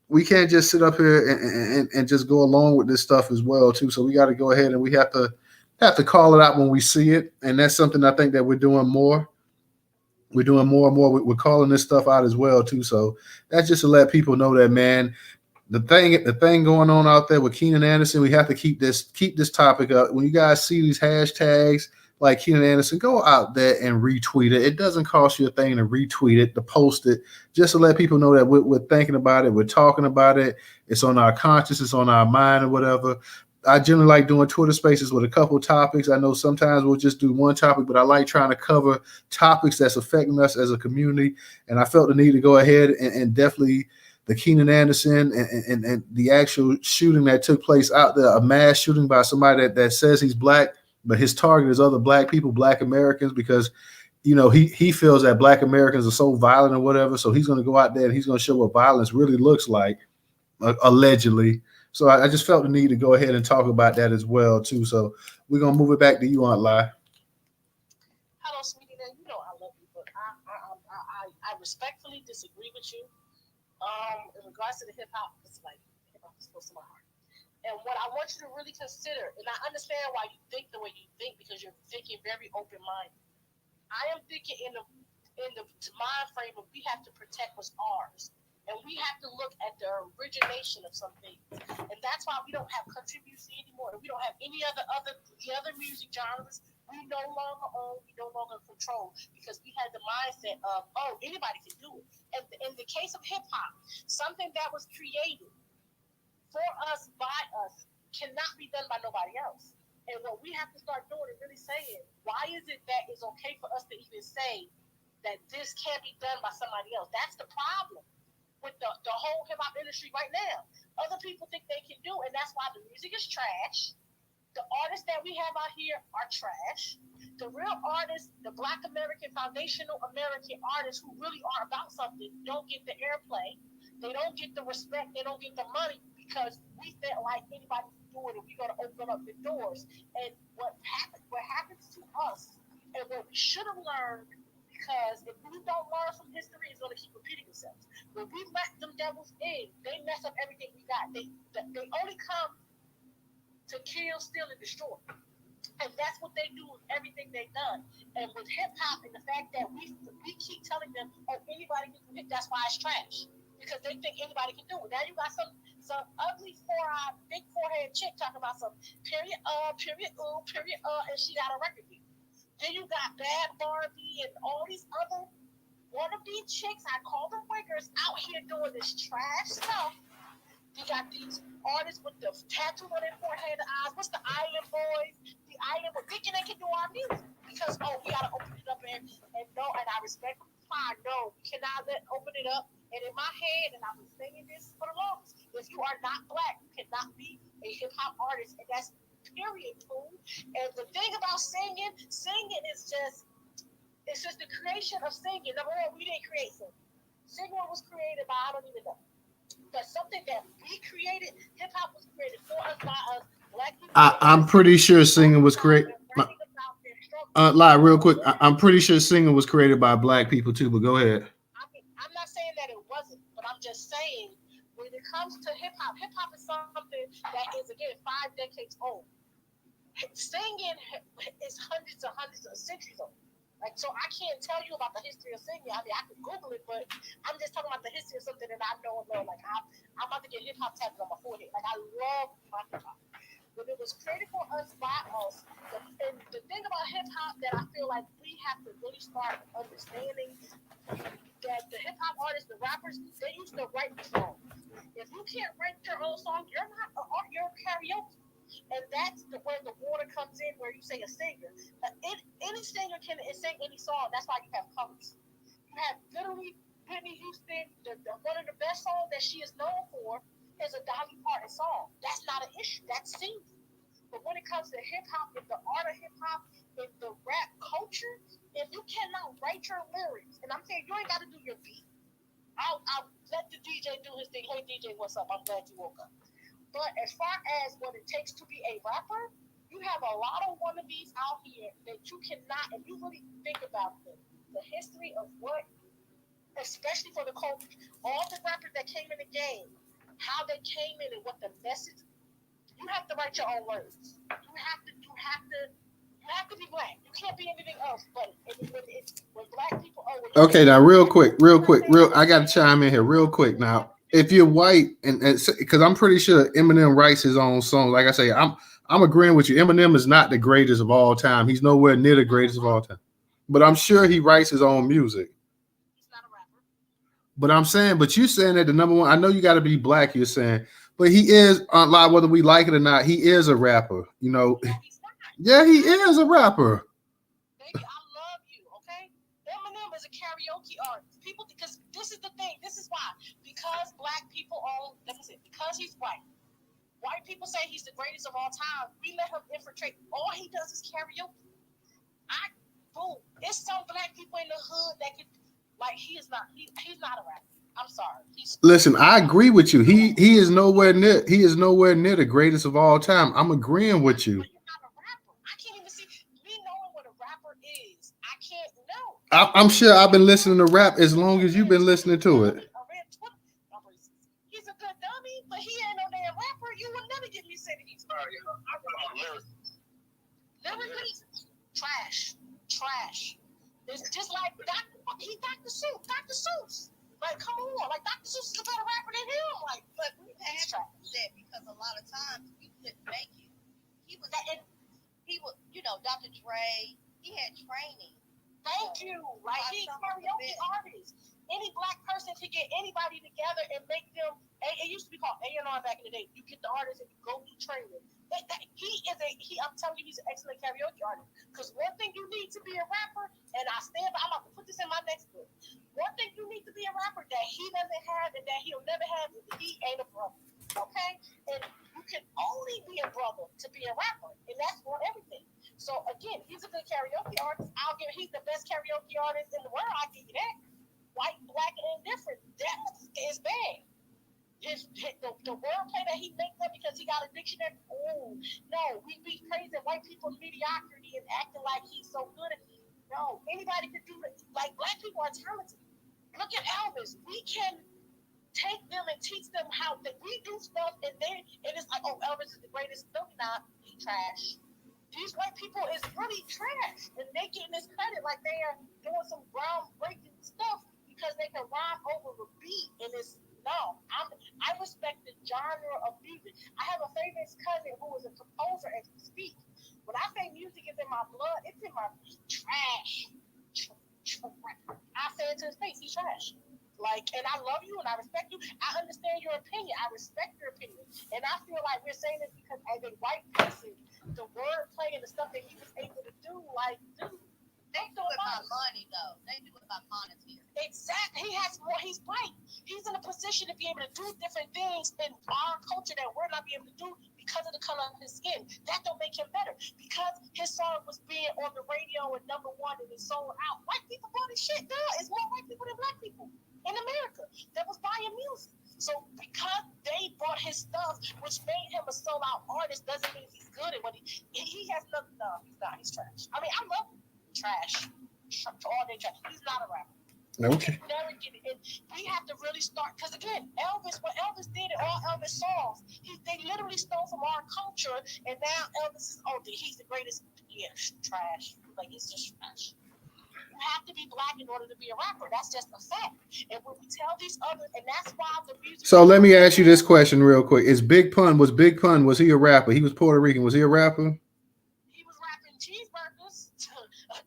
we can't just sit up here and just go along with this stuff as well too. So we got to go ahead and we have to call it out when we see it. And that's something I think that we're doing more. We're doing more and more. We're calling this stuff out as well too. So that's just to let people know that, man, the thing going on out there with Keenan Anderson, we have to keep this topic up. When you guys see these hashtags like Keenan Anderson, go out there and retweet it. It doesn't cost you a thing to retweet it, to post it, just to let people know that we're thinking about it, we're talking about it. It's on our conscience, it's on our mind or whatever. I generally like doing Twitter spaces with a couple of topics. I know sometimes we'll just do one topic, but I like trying to cover topics that's affecting us as a community. And I felt the need to go ahead and definitely the Keenan Anderson and the actual shooting that took place out there, a mass shooting by somebody that says he's Black, but his target is other Black people, Black Americans, because he feels that Black Americans are so violent or whatever. So he's going to go out there and he's going to show what violence really looks like, allegedly. So I just felt the need to go ahead and talk about that as well too. So we're gonna move it back to you, Aunt Lai. Hello, sweetie. Now you know I love you, but I respectfully disagree with you. In regards to the hip hop, it's like hip hop is close to my heart. And what I want you to really consider, and I understand why you think the way you think because you're thinking very open minded. I am thinking in the mind frame of we have to protect what's ours. And we have to look at the origination of some things. And that's why we don't have country music anymore. We don't have any other music genres. We no longer own, we no longer control because we had the mindset of, oh, anybody can do it. And in the case of hip hop, something that was created for us, by us, cannot be done by nobody else. And what we have to start doing is really saying, why is it that it's okay for us to even say that this can't be done by somebody else? That's the problem with the whole hip-hop industry right now. Other people think they can do, and that's why the music is trash. The artists that we have out here are trash. The real artists, the Black American, foundational American artists who really are about something don't get the airplay. They don't get the respect. They don't get the money because we felt like anybody can do it and we're going to open up the doors. And what happens to us And what we should have learned, because if we don't learn from history, it's going to keep repeating itself. When we let them devils in, they mess up everything we got. They only come to kill, steal, and destroy. And that's what they do with everything they've done. And with hip hop and the fact that we keep telling them, oh, anybody can do it, that's why it's trash. Because they think anybody can do it. Now you got some ugly four-eyed, big forehead chick talking about some period, and she got a record deal. Then you got Bad Barbie and all these other wannabe chicks, I call them wiggers, out here doing this trash stuff. You got these artists with the tattoo on their forehead and eyes. What's the Island Boys? The Island Boys thinking they can do our music because we gotta open it up and no. And I respect them. Fine, no, we cannot open it up. And in my head, and I've been saying this for the longest, if you are not black, you cannot be a hip hop artist, and that's period, fool. And the thing about singing is just the creation of singing. Number one, we didn't create singing. Singing was created by I don't even know. But something that we created, hip hop was created for us by us, black people. I'm pretty sure singing was created. Real quick. I'm pretty sure singing was created by black people too. But go ahead. I'm not saying that it wasn't, but I'm just saying when it comes to hip hop is something that is again 5 decades old. Singing is hundreds of centuries old. Like, so I can't tell you about the history of singing. I mean, I could Google it, but I'm just talking about the history of something that I know. Like, I'm about to get hip hop tattooed on my forehead. Like, I love my hip hop. But it was created for us by us. And the thing about hip hop that I feel like we have to really start understanding that the hip hop artists, the rappers, they used to write the songs. If you can't write your own song, you're not an art, you're karaoke. And that's where the water comes in, where you say a singer. Any singer can sing any song. That's why you have covers. You have literally Whitney Houston, one of the best songs that she is known for is a Dolly Parton song. That's not an issue. That's singing. But when it comes to hip hop, and the art of hip hop, and the rap culture, if you cannot write your lyrics, and I'm saying you ain't got to do your beat. I'll let the DJ do his thing. Hey DJ, what's up? I'm glad you woke up. But as far as what it takes to be a rapper, you have a lot of wannabes out here that you cannot, and you really think about the history of what, especially for the culture, all the rappers that came in the game, how they came in and what the message, you have to write your own words. You have to be black. You can't be anything else. But when black people okay, now real quick, I got to chime in here real quick now. If you're white, and because I'm pretty sure Eminem writes his own song. Like I say, I'm agreeing with you. Eminem is not the greatest of all time. He's nowhere near the greatest of all time. But I'm sure he writes his own music. He's not a rapper. But I'm saying, but you saying that the number one, I know you got to be black, you're saying, but he is, whether we like it or not, he is a rapper. You know, No, he's not. Yeah, he is a rapper. Baby, I love you, okay? Eminem is a karaoke artist. People, because this is the thing. This is why. Because black people own, like I said, because he's white. White people say he's the greatest of all time. We let him infiltrate. All he does is karaoke. It's some black people in the hood that can, like, he's not a rapper. I'm sorry. Listen, I agree with you. He is nowhere near the greatest of all time. I'm agreeing with you. But you're not a rapper. I can't even see me knowing what a rapper is. I can't know. I'm sure I've been listening to rap as long as you've been listening to it. He's a good dummy, but he ain't no damn rapper. You will never get me saying he's lyrically trash. It's just like Dr. Seuss. Dr. Seuss. Like, come on. Like, Dr. Seuss is a better rapper than him. Like, but we had that because a lot of times we couldn't make it. He was, Dr. Dre, he had training. Thank you. Like, he's a karaoke artist. Any black person can get anybody together and make them. It used to be called A&R back in the day. You get the artist and you go through training. I'm telling you, he's an excellent karaoke artist. Because one thing you need to be a rapper, and I'm about to put this in my next book. One thing you need to be a rapper that he doesn't have and that he'll never have is he ain't a brother. Okay? And you can only be a brother to be a rapper. And that's for everything. So again, he's a good karaoke artist. He's the best karaoke artist in the world. I'll give you that. White, black, and indifferent. That is bad. The wordplay that he makes up because he got a dictionary. Oh no, we be praising white people's mediocrity and acting like he's so good. No, anybody can do it. Like black people are talented. Look at Elvis. We can take them and teach them how that we do stuff, and it's like, oh, Elvis is the greatest. No, he's not. He trash. These white people is really trash, and they getting this credit like they are doing some groundbreaking stuff because they can rhyme over the beat, and it's no. I respect the genre of music. I have a favorite cousin who is a composer and can speak. When I say music is in my blood, it's in my trash. I say it to his face, he's trash. Like, and I love you and I respect you. I understand your opinion. I respect your opinion. And I feel like we're saying this because as a white person, the wordplay and the stuff that he was able to do, like, dude, They do it by money, though. They do it by monetary. exactly. He has more. He's white. He's in a position to be able to do different things in our culture that we're not be able to do because of the color of his skin. That don't make him better. Because his song was being on the radio and #1 and it sold out. White people bought his shit. Duh, it's more white people than black people in America that was buying music. So because they bought his stuff, which made him a sold-out artist, doesn't mean he's good at what he has nothing. No, he's not. He's trash. I mean, I love him. Trash. All day trash. He's not a rapper. Okay. Never get it. And we have to really start because again, what Elvis did in all Elvis songs, they literally stole from our culture, and now Elvis is he's the greatest. Yeah, trash. Like he's just trash. You have to be black in order to be a rapper. That's just a fact. And when we tell these others, and that's why the music. So let me ask you this question real quick: was Big Pun? Was he a rapper? He was Puerto Rican. Was he a rapper? He was rapping cheeseburgers,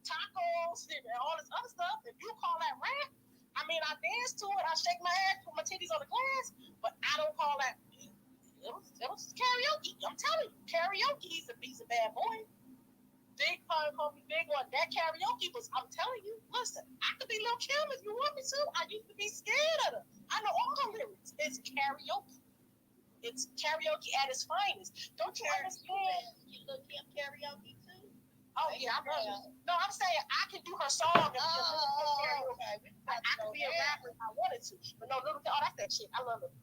tacos, and all this other stuff. If you call that rap, I mean, I dance to it. I shake my ass, put my titties on the glass, but I don't call that. It was karaoke. I'm telling you, karaoke. He's a bad boy. Big Pun called me Big One. That karaoke was. I'm telling you. Listen, I could be Lil Kim if you want me to. I used to be scared of her. I know all her lyrics. It's karaoke. It's karaoke at its finest. Don't you understand? You Lil Kim karaoke too? Oh yeah, I love it. No, I'm saying I can do her song. And Okay. I could be a rapper if I wanted to. But no, that's that shit. I love it.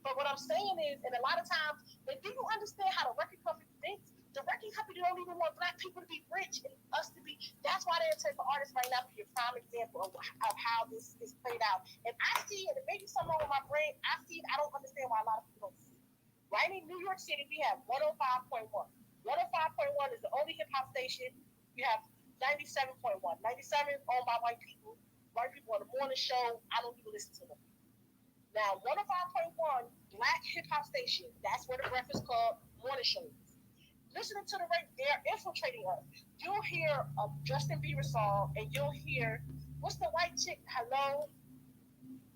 But what I'm saying is, and a lot of times, do you understand how the record company thinks? The record company don't even want black people to be rich and us to be. That's why they're taking artists right now to be a prime example of how this is played out. And I see it, and maybe something wrong with my brain. I see it. I don't understand why a lot of people don't see it. Right in New York City, we have 105.1. 105.1 is the only hip hop station. We have 97.1. 97 owned by white people. White people on the morning show. I don't even listen to them. Now, 105.1 black hip hop station. That's where the Breakfast Club morning show is. Listening to the radio, they're infiltrating us. You'll hear a Justin Bieber song, and you'll hear what's the white chick? Hello,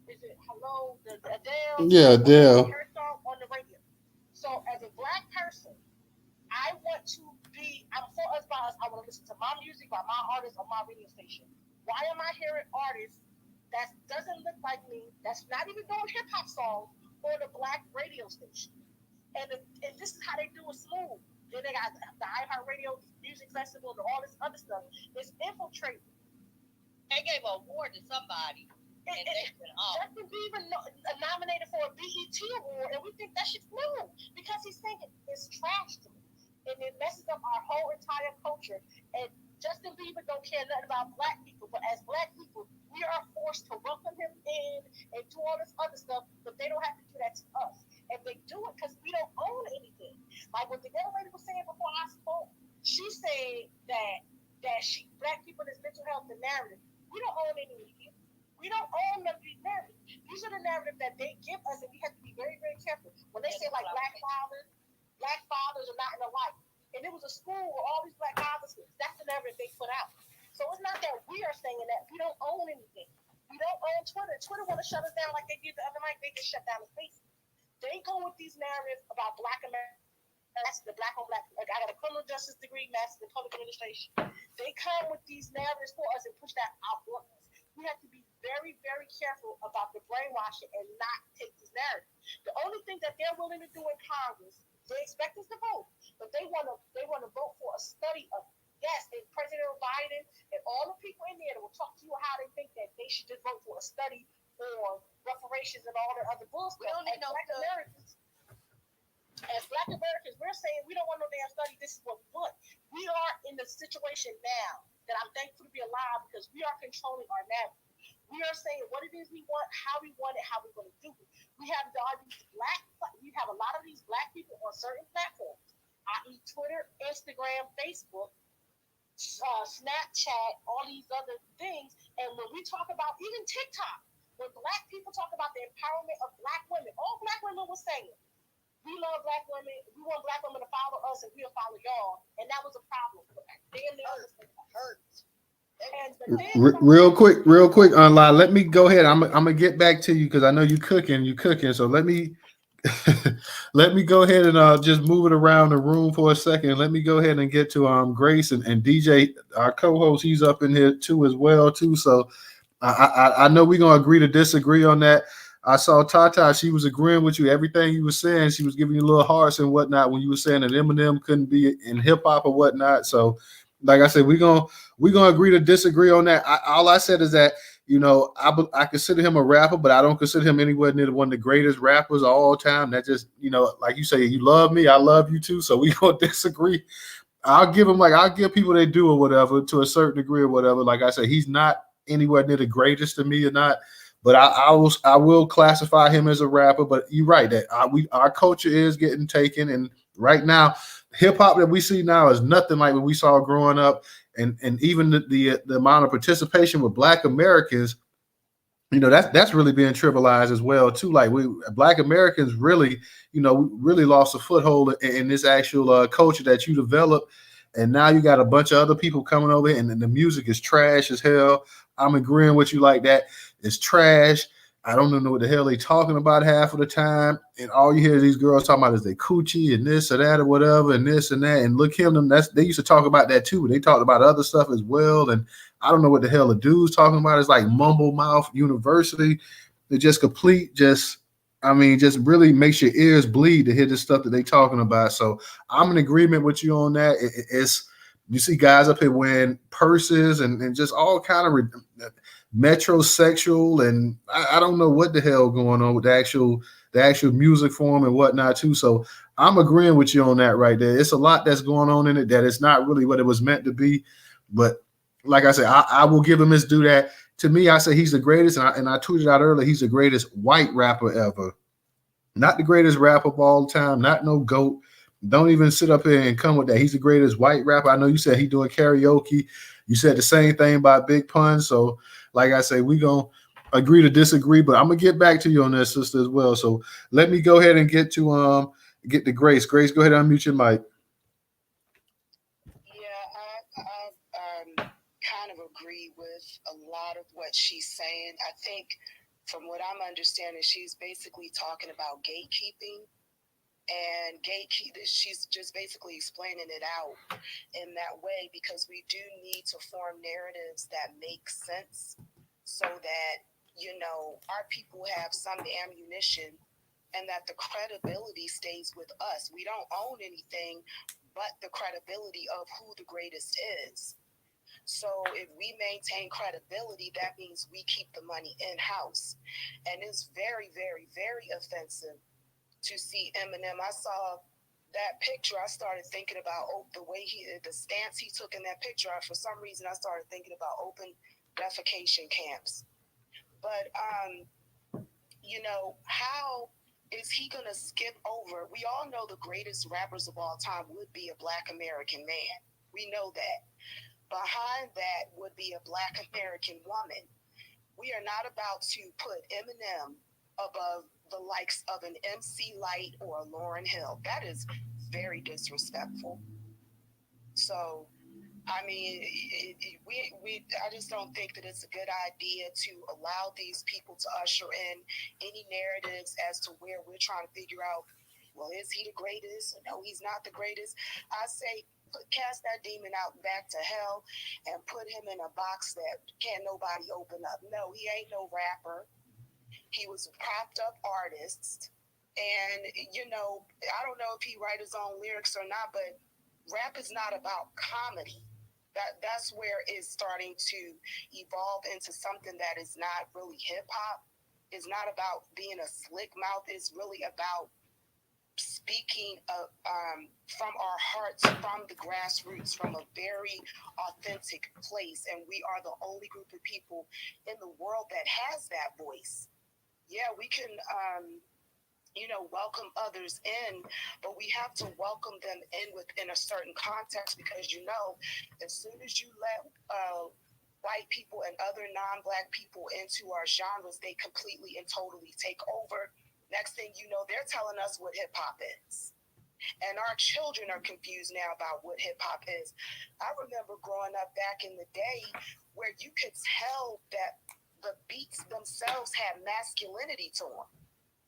is it Hello? The Adele. Yeah, Adele. Her song on the radio. So, as a black person, I want to be. I'm for us by us. I want to listen to my music by my artist on my radio station. Why am I hearing artists that doesn't look like me? That's not even doing hip hop songs on a black radio station. And this is how they do it smooth. Then they got the iHeartRadio Music Festival and all this other stuff. It's infiltrating. They gave an award to somebody. And they went off. Justin Bieber nominated for a BET award, and we think that shit's new because he's singing. It's trash to me. And it messes up our whole entire culture. And Justin Bieber don't care nothing about black people, but as black people, we are forced to welcome him in and do all this other stuff, but they don't have to do that to us. And they do it because we don't own anything. Like what the young lady was saying before I spoke, she said that black people, this mental health, the narrative, we don't own any media. We don't own none of these narratives. These are the narratives that they give us, and we have to be very, very careful. When they say like black fathers are not in the light. And it was a school where all these black fathers, that's the narrative they put out. So it's not that we are saying that. We don't own anything. We don't own Twitter. Twitter want to shut us down like they did the other night. They just shut down the space. They go with these narratives about black America. That's the black on black. Like I got a criminal justice degree, master's in public administration. They come with these narratives for us and push that out for us. We have to be very, very careful about the brainwashing and not take these narratives. The only thing that they're willing to do in Congress, they expect us to vote, but they want to vote for a study of it. Yes, and President Biden and all the people in there that will talk to you how they think that they should just vote for a study on reparations and all the other bullshit. We don't need no Black Americans. As Black Americans, we're saying we don't want no damn study. This is what we want. We are in the situation now that I'm thankful to be alive because we are controlling our narrative. We are saying what it is we want, how we want it, how we're going to do it. We have a lot of these black people on certain platforms, i.e. Twitter, Instagram, Facebook, Snapchat, all these other things. And when we talk about even TikTok, when black people talk about the empowerment of black women, all black women were saying, we love black women, we want black women to follow us and we'll follow y'all. And that was a problem. Hurts. Real quick, online. Let me go ahead. I'm gonna get back to you because I know you cooking. So let me let me go ahead and just move it around the room for a second. Let me go ahead and get to Grace and DJ, our co-host. He's up in here too as well too. So I know we're gonna agree to disagree on that. I saw Tata; she was agreeing with you. Everything you were saying, she was giving you little hearts and whatnot when you were saying that Eminem couldn't be in hip hop or whatnot. So, like I said, we're gonna agree to disagree on that. All I said is that I consider him a rapper, but I don't consider him anywhere near one of the greatest rappers of all time. That just like you say, you love me, I love you too. So we gonna disagree. I'll give people their due or whatever to a certain degree or whatever. Like I said, he's not anywhere near the greatest to me or not. But I will classify him as a rapper. But you're right that our culture is getting taken, and right now, hip hop that we see now is nothing like what we saw growing up, and even the amount of participation with Black Americans. That's really being trivialized as well too. Like Black Americans really, really lost a foothold in this actual culture that you developed, and now you got a bunch of other people coming over, and the music is trash as hell. I'm agreeing with you like that. It's trash. I don't know what the hell they talking about half of the time, and all you hear these girls talking about is they coochie and this or that or whatever and this and that. And look them, they used to talk about that too. They talked about other stuff as well, and I don't know what the hell the dude's talking about. It's like mumble mouth university. They're just just really makes your ears bleed to hear the stuff that they talking about. So I'm in agreement with you on that. It's you see guys up here wearing purses and just all kind of metrosexual, and I don't know what the hell going on with the actual music form and whatnot too. So I'm agreeing with you on that right there. It's a lot that's going on in it that it's not really what it was meant to be. But like I said, I will give him his due that to me, I say he's the greatest, and I tweeted out earlier he's the greatest white rapper ever. Not the greatest rapper of all time, not no GOAT. Don't even sit up here and come with that. He's the greatest white rapper. I know you said he doing karaoke. You said the same thing about Big Pun. So, like I say, we gonna agree to disagree, but I'm gonna get back to you on that, sister, as well. So let me go ahead and get to Grace. Grace, go ahead and unmute your mic. I kind of agree with a lot of what she's saying. I think from what I'm understanding, she's basically talking about gatekeeping. And she's just basically explaining it out in that way because we do need to form narratives that make sense so that, our people have some ammunition and that the credibility stays with us. We don't own anything but the credibility of who the greatest is. So if we maintain credibility, that means we keep the money in-house. And it's very, very, very offensive to see Eminem. I saw that picture. I started thinking about the stance he took in that picture. For some reason, I started thinking about open defecation camps. But, how is he going to skip over? We all know the greatest rappers of all time would be a Black American man. We know that. Behind that would be a Black American woman. We are not about to put Eminem above the likes of an MC Light or a Lauryn Hill. That is very disrespectful. So, I just don't think that it's a good idea to allow these people to usher in any narratives as to where we're trying to figure out, well, is he the greatest? No, he's not the greatest. I say, cast that demon out back to hell and put him in a box that can't nobody open up. No, he ain't no rapper. He was a propped up artist. And, I don't know if he write his own lyrics or not, but rap is not about comedy. That's where it's starting to evolve into something that is not really hip hop. It's not about being a slick mouth. It's really about speaking from our hearts, from the grassroots, from a very authentic place, and we are the only group of people in the world that has that voice. Yeah, we can welcome others in, but we have to welcome them in within a certain context, because as soon as you let white people and other non-black people into our genres, they completely and totally take over. Next thing you know, they're telling us what hip-hop is. And our children are confused now about what hip-hop is. I remember growing up back in the day where you could tell that the beats themselves had masculinity to them.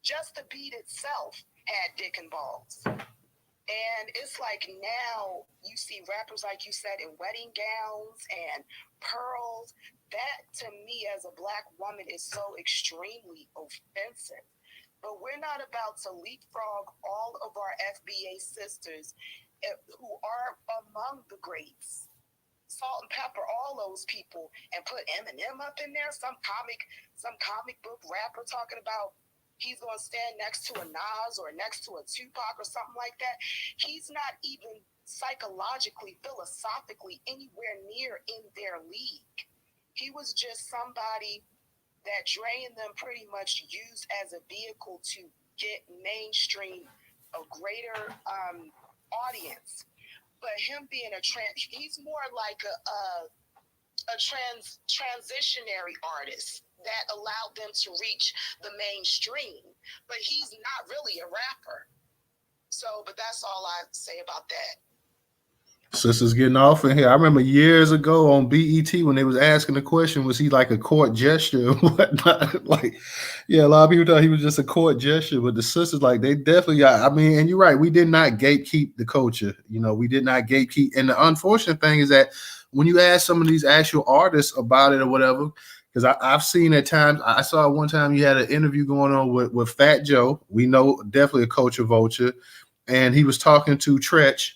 Just the beat itself had dick and balls. And it's like now you see rappers, like you said, in wedding gowns and pearls. That, to me, as a Black woman, is so extremely offensive. But we're not about to leapfrog all of our FBA sisters who are among the greats. Salt-N-Pepa, all those people, and put Eminem up in there, some comic book rapper talking about he's going to stand next to a Nas or next to a Tupac or something like that. He's not even psychologically, philosophically anywhere near in their league. He was just somebody that Dre and them pretty much used as a vehicle to get mainstream, a greater audience. But him being he's more like a transitionary artist that allowed them to reach the mainstream, but he's not really a rapper. So, but that's all I say about that. Sisters getting off in here. I remember years ago on BET when they was asking the question, was he like a court gesture and whatnot? Like, yeah, a lot of people thought he was just a court gesture, but the sisters, like, they definitely, I mean, and you're right, we did not gatekeep the culture. We did not gatekeep. And the unfortunate thing is that when you ask some of these actual artists about it or whatever, because I've seen at times, I saw one time you had an interview going on with Fat Joe. We know definitely a culture vulture. And he was talking to Tretch.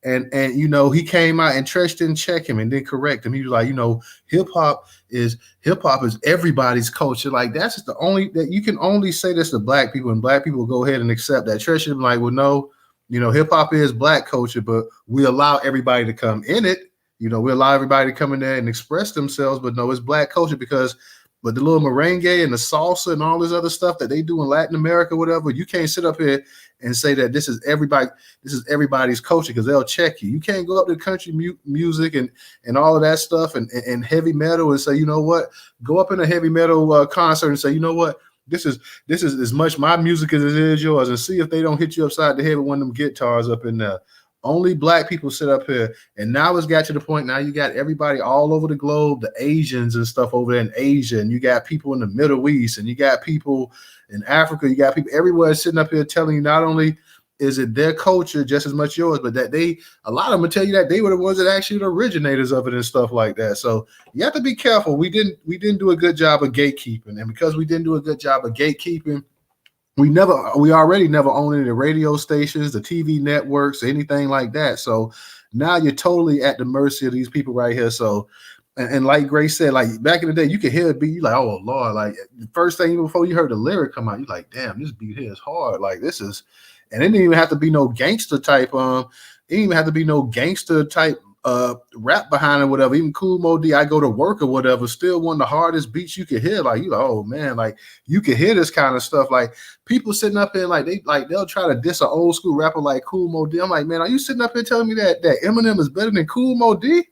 And he came out and Tretch didn't check him and didn't correct him. He was like, hip hop is everybody's culture. Like, that's just the only that you can only say this to Black people, and Black people will go ahead and accept that. Tretch is like, well, no, hip hop is Black culture, but we allow everybody to come in it. We allow everybody to come in there and express themselves, but no, it's Black culture but the little merengue and the salsa and all this other stuff that they do in Latin America, whatever, you can't sit up here and say that this is everybody's culture, because they'll check you. You can't go up to country music and all of that stuff and heavy metal and say, you know what, go up in a heavy metal concert and say, you know what, this is as much my music as it is yours, and see if they don't hit you upside the head with one of them guitars up in there. Only Black people sit up here, and now it's got to the point. Now you got everybody all over the globe, the Asians and stuff over there in Asia, and you got people in the Middle East, and you got people in Africa. You got people everywhere sitting up here telling you not only is it their culture just as much yours, but that a lot of them will tell you that they were the ones that actually the originators of it and stuff like that. So you have to be careful. We didn't do a good job of gatekeeping, and because we didn't do a good job of gatekeeping, we already never owned any radio stations, the TV networks, anything like that. So now you're totally at the mercy of these people right here. So, and like Grace said, like back in the day, you could hear a beat, you're like, oh Lord, like the first thing before you heard the lyric come out, you're like, damn, this beat here is hard. Like this is, and it didn't even have to be no gangster type. It didn't even have to be no gangster type rap behind it, whatever. Even Cool Mo D, I Go to Work or whatever, still one of the hardest beats you could hear. Like you, oh man, like you could hear this kind of stuff. Like people sitting up here, they'll try to diss an old school rapper like Cool Mo D. I'm like, man, are you sitting up here telling me that Eminem is better than Cool Mo D?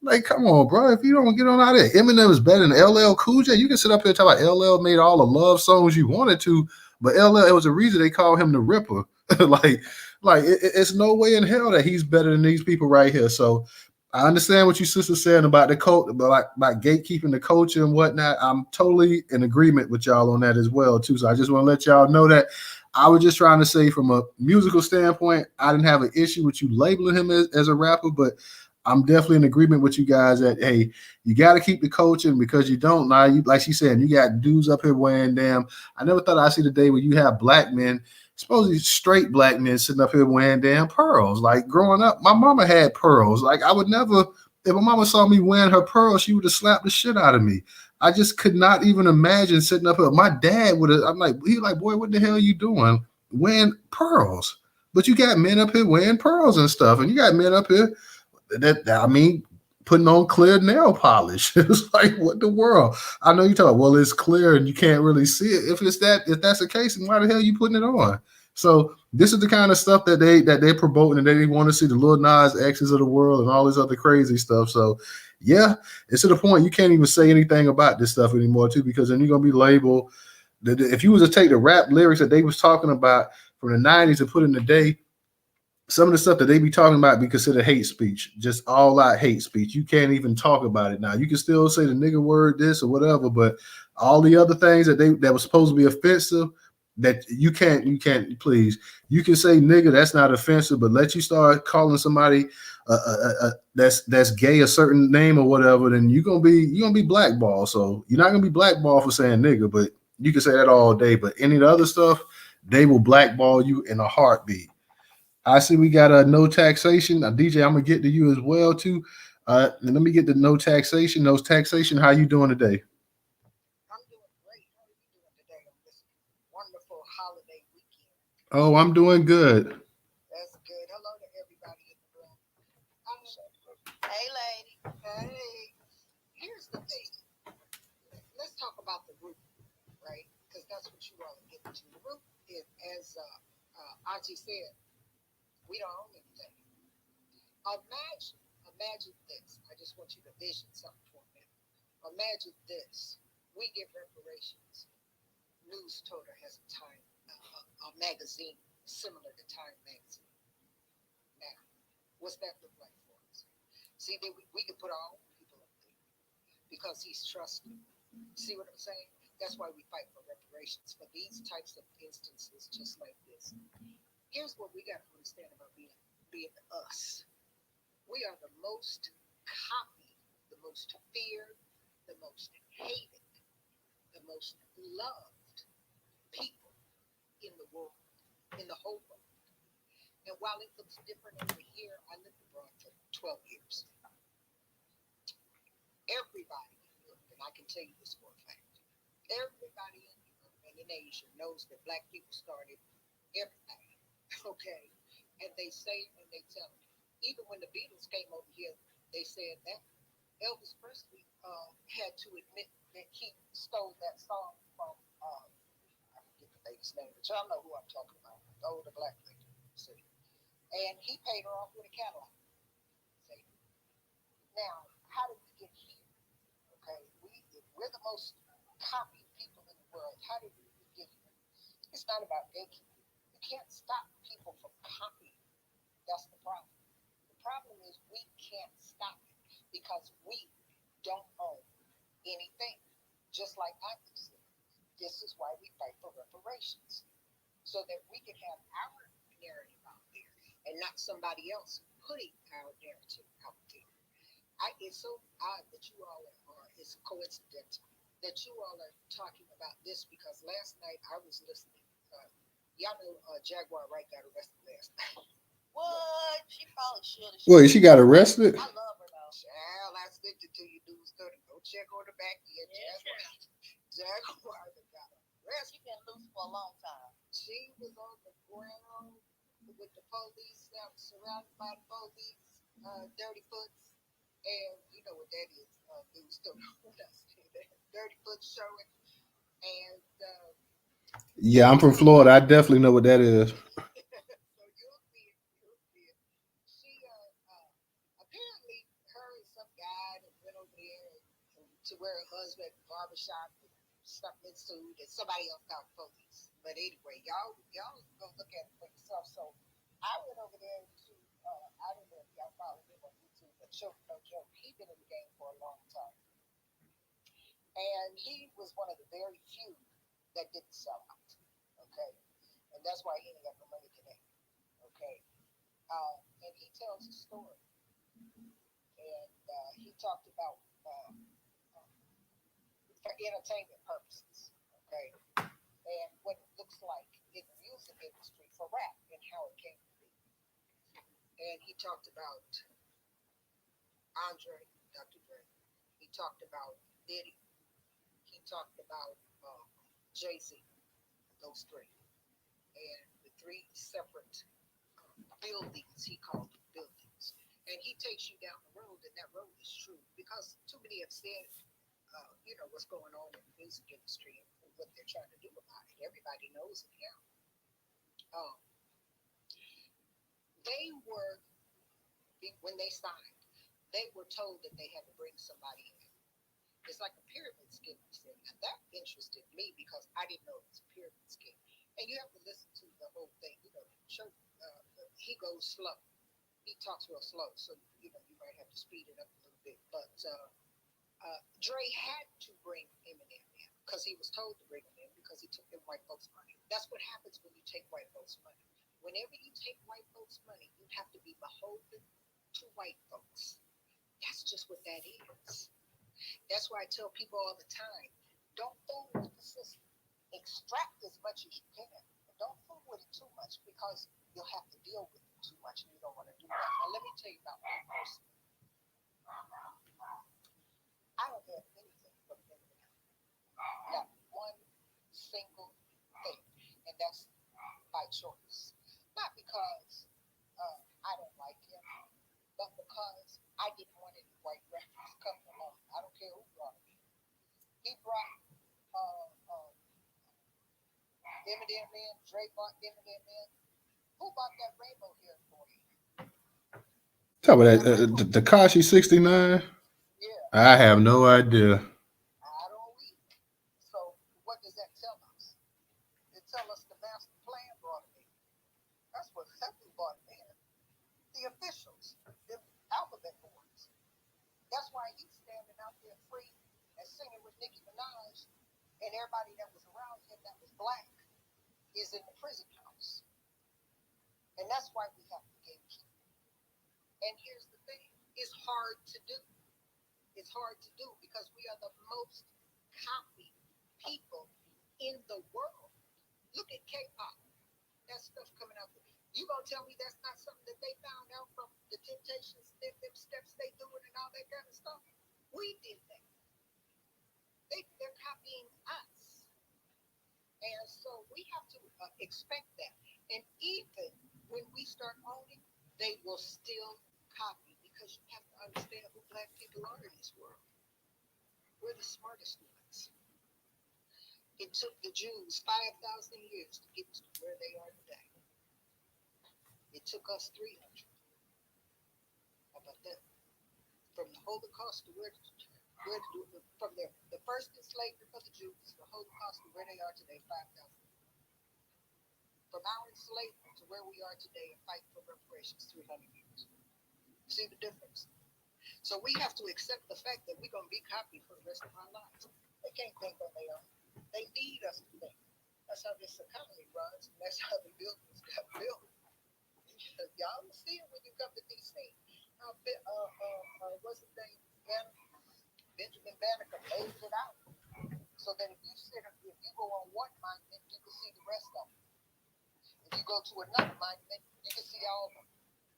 Like, come on, bro. If you don't get on out of there, Eminem is better than LL Cool J. You can sit up here and talk about LL made all the love songs you wanted to, but LL, it was a reason they called him the Ripper. It's no way in hell that he's better than these people right here. So I understand what you sister saying about the cult, about gatekeeping the culture and whatnot. I'm totally in agreement with y'all on that as well too. So I just want to let y'all know that I was just trying to say from a musical standpoint, I didn't have an issue with you labeling him as a rapper, but I'm definitely in agreement with you guys that, hey, you got to keep the culture, and because you don't, now you, like she said, you got dudes up here wearing damn. I never thought I'd see the day where you have Black men, supposedly straight Black men, sitting up here wearing damn pearls. Like growing up, my mama had pearls. Like I would never, if my mama saw me wearing her pearls, she would have slapped the shit out of me. I just could not even imagine sitting up here. My dad would have, he was like, boy, what the hell are you doing? wearing pearls. But you got men up here wearing pearls and stuff, and you got men up here putting on clear nail polish. It's like, what the world? I know you talk, well, it's clear and you can't really see it. If that's the case, then why the hell are you putting it on? So this is the kind of stuff that they're promoting, and they want to see the Lil Nas X's of the world and all this other crazy stuff. So yeah, it's to the point you can't even say anything about this stuff anymore too, because then you're gonna be labeled. If you was to take the rap lyrics that they was talking about from the 90s and put in the day, some of the stuff that they be talking about be considered hate speech, just all out hate speech. You can't even talk about it now. You can still say the nigga word this or whatever, but all the other things that was supposed to be offensive, that you can't please. You can say nigga, that's not offensive, but let you start calling somebody that's gay a certain name or whatever, then you're gonna be blackballed. So you're not gonna be blackballed for saying nigga, but you can say that all day. But any of the other stuff, they will blackball you in a heartbeat. I see we got a no taxation. DJ, I'm gonna get to you as well too. And let me get the no taxation. No taxation. How you doing today? I'm doing great. How are you doing today on this wonderful holiday weekend? Oh, I'm doing good. That's good. Hello to everybody in the room. Hey, lady. Hey, here's the thing. Let's talk about the root, right? Because that's what you all are getting to. The root is, as Auntie said, we don't own anything. Imagine this. I just want you to vision something for a minute. Imagine this. We get reparations. Newstoter has a magazine similar to Time magazine. Now, what's that look like for us? See, we can put our own people up there because he's trusted. See what I'm saying? That's why we fight for reparations for these types of instances, just like this. Here's what we got to understand about being us. We are the most copied, the most feared, the most hated, the most loved people in the world, in the whole world. And while it looks different over here, I lived abroad for 12 years. Everybody in Europe, and I can tell you this for a fact, everybody in Europe and in Asia knows that Black people started everything. Okay, and they say and they tell me, even when the Beatles came over here, they said that Elvis Presley had to admit that he stole that song from I forget the lady's name, but y'all know who I'm talking about, the older black lady. See, and he paid her off with a Cadillac. See, now how did we get here? Okay, we're the most copied people in the world. How did we get here? It's not about gatekeeping. You can't stop people from copying. That's the problem. The problem is we can't stop it because we don't own anything. Just like I said, this is why we fight for reparations, so that we can have our narrative out there and not somebody else putting our narrative out there. It's so odd that you all it's coincidental that you all are talking about this because last night I was listening. Y'all know Jaguar Wright got arrested last night. What? She probably should have. Wait, she got arrested? I love her though. Child, I sent it to you, Newstoter. Go check on the back end. Jaguar got arrested. She's been loose for a long time. She was on the ground with the police, surrounded by the police, dirty foots, and you know what that is. Newstoter. Dirty foot showing, and Yeah, I'm from Florida. I definitely know what that is. so you'll see it. She apparently her and some guy that went over there to where her husband barbershop and something ensued, and somebody else got police. But anyway, y'all go look at it for yourself. So I went over there to I don't know if y'all follow him on YouTube, but Choke No Joke. He's been in the game for a long time, and he was one of the very few that didn't sell out. Okay, and that's why he ain't got no money today. Okay, and he tells a story, and he talked about for entertainment purposes. Okay, and what it looks like in the music industry for rap and how it came to be. And he talked about Andre, Dr. Dre. He talked about Diddy. He talked about Jay-Z. Those three. And 3 separate buildings. He called them buildings. And he takes you down the road, and that road is true because too many have said, what's going on in the music industry and what they're trying to do about it. Everybody knows it now. They were, when they signed, they were told that they had to bring somebody in. It's like a pyramid scheme. And that interested me because I didn't know it was a pyramid scheme. And you have to listen to the whole thing. He goes slow. He talks real slow, so you might have to speed it up a little bit. But Dre had to bring Eminem in because he was told to bring him in because he took their white folks' money. That's what happens when you take white folks' money. Whenever you take white folks' money, you have to be beholden to white folks. That's just what that is. That's why I tell people all the time, don't fool with the system. Extract as much as you can. But don't fool with it too much because you'll have to deal with it too much and you don't want to do that. Now let me tell you about one person. I don't have anything from Eminem. Not one single thing. And that's by choice. Not because I don't like him, but because I didn't want any white rappers coming along. I don't care who brought him in. He brought Eminem in, Dre brought Eminem in. Who bought that rainbow here for you? Talk about that Tekashi 69. Yeah. I have no idea. I don't either. So what does that tell us? It tells us the master plan brought him in. That's what brought him in. The officials, the alphabet boys. That's why he's standing out there free and singing with Nicki Minaj, and everybody that was around him that was black is in the prison house. And that's why we have to gatekeep. And here's the thing, it's hard to do. It's hard to do because we are the most copied people in the world. Look at K-pop. That stuff coming out. You gonna tell me that's not something that they found out from the Temptations, them steps they doing and all that kind of stuff? We did that. They're copying us. And so we have to expect that. And even when we start owning, they will still copy because you have to understand who black people are in this world. We're the smartest ones. It took the Jews 5,000 years to get to where they are today. It took us 300. How about that? From the Holocaust to from the first enslavement for the Jews, the Holocaust to where they are today, 5,000. From our enslavement to where we are today and fighting for reparations, 300 years. See the difference? So we have to accept the fact that we're going to be copied for the rest of our lives. They can't think on their own. They need us to think. That's how this economy runs. And that's how the buildings got built. Y'all will see it when you come to DC. What's his name? Benjamin Banneker lays it out. So that if you go on one monument, you can see the rest of them. If you go to another monument, you can see all of them.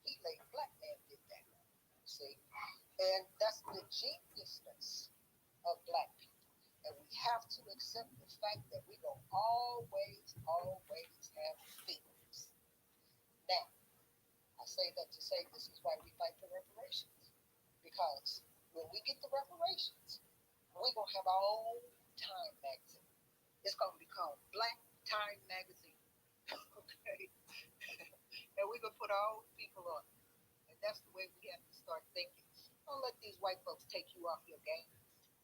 He laid, black man did that. See? And that's the geniusness of black people. And we have to accept the fact that we will always have feelings. Now, I say that to say this is why we fight for reparations. Because when we get the reparations, we're going to have our own Time magazine. It's going to be called Black Time Magazine. Okay? And we're going to put our own people on it. And that's the way we have to start thinking. Don't let these white folks take you off your game.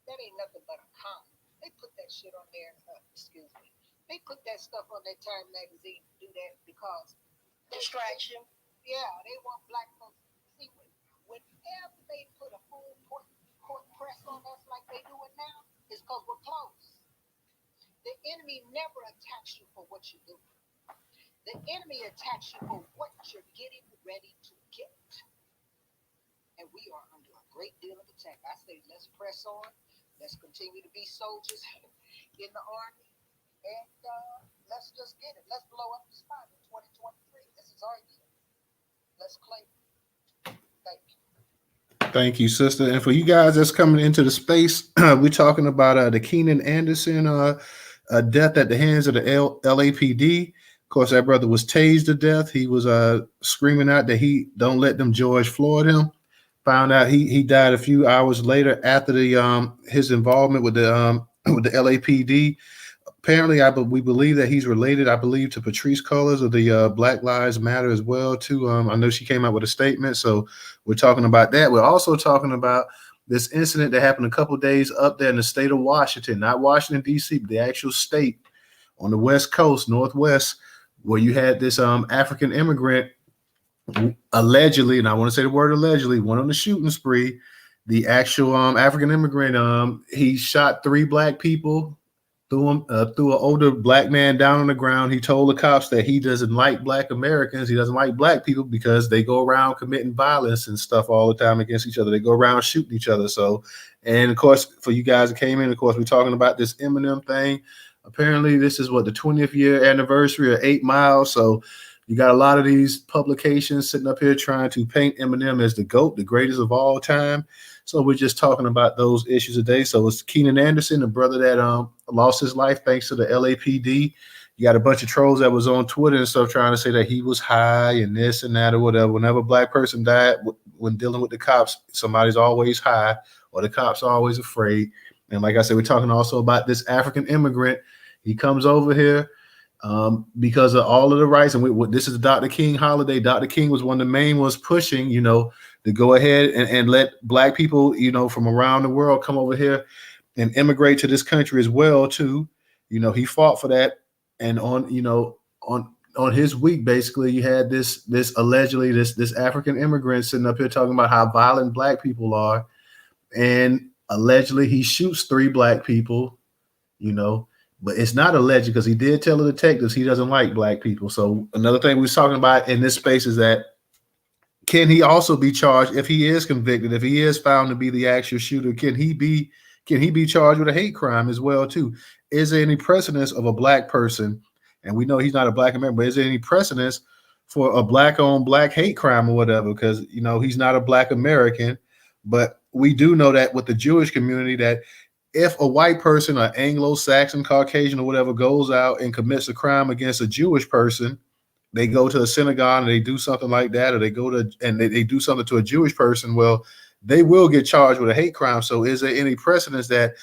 That ain't nothing but a con. They put that shit on there. They put that stuff on their Time magazine to do that because Distraction. they want black folks. See, whenever they put a full court press on us like they do it now, it's because we're close. The enemy never attacks you for what you do. The enemy attacks you for what you're getting ready to get. And we are under a great deal of attack. I say let's press on. Let's continue to be soldiers in the army. And let's just get it. Let's blow up the spot in 2023. This is our year. Let's claim it. Thank you. Thank you, sister. And for you guys that's coming into the space, we're talking about the Keenan Anderson death at the hands of the LAPD. Of course, that brother was tased to death. He was screaming out that he don't let them George Floyd him. Found out he died a few hours later after the his involvement with the with the LAPD. Apparently, we believe that he's related, I believe, to Patrice Cullors of the Black Lives Matter as well too. I know she came out with a statement, so we're talking about that. We're also talking about this incident that happened a couple of days up there in the state of Washington, not Washington D.C., but the actual state on the West Coast, Northwest, where you had this African immigrant allegedly, and I want to say the word allegedly, went on the shooting spree. The actual African immigrant, he shot 3 black people, threw an older black man down on the ground. He told the cops that he doesn't like black Americans. He doesn't like black people because they go around committing violence and stuff all the time against each other. They go around shooting each other. So, and of course, for you guys that came in, of course, we're talking about this Eminem thing. Apparently, this is what the 20th year anniversary of 8 Mile. So, you got a lot of these publications sitting up here trying to paint Eminem as the GOAT, the greatest of all time. So we're just talking about those issues today. So it's Keenan Anderson, the brother that lost his life thanks to the LAPD. You got a bunch of trolls that was on Twitter and stuff trying to say that he was high and this and that or whatever. Whenever a black person died, when dealing with the cops, somebody's always high or the cops are always afraid. And like I said, we're talking also about this African immigrant. He comes over here because of all of the rights. And this is the Dr. King holiday. Dr. King was one of the main ones pushing, to go ahead and let black people, from around the world come over here and immigrate to this country as well, too. He fought for that. And on his week, basically, you had this allegedly this African immigrant sitting up here talking about how violent black people are. And allegedly he shoots 3 black people, but it's not alleged because he did tell the detectives he doesn't like black people. So another thing we was talking about in this space is that can he also be charged if he is convicted, if he is found to be the actual shooter? Can he be charged with a hate crime as well too? Is there any precedence of a black person? And we know he's not a black American, but is there any precedence for a black on black hate crime or whatever? Because he's not a black American, but we do know that with the Jewish community that if a white person, an Anglo-Saxon, Caucasian, or whatever, goes out and commits a crime against a Jewish person, they go to a synagogue and they do something like that, or they go to and they do something to a Jewish person, well, they will get charged with a hate crime. So is there any precedence that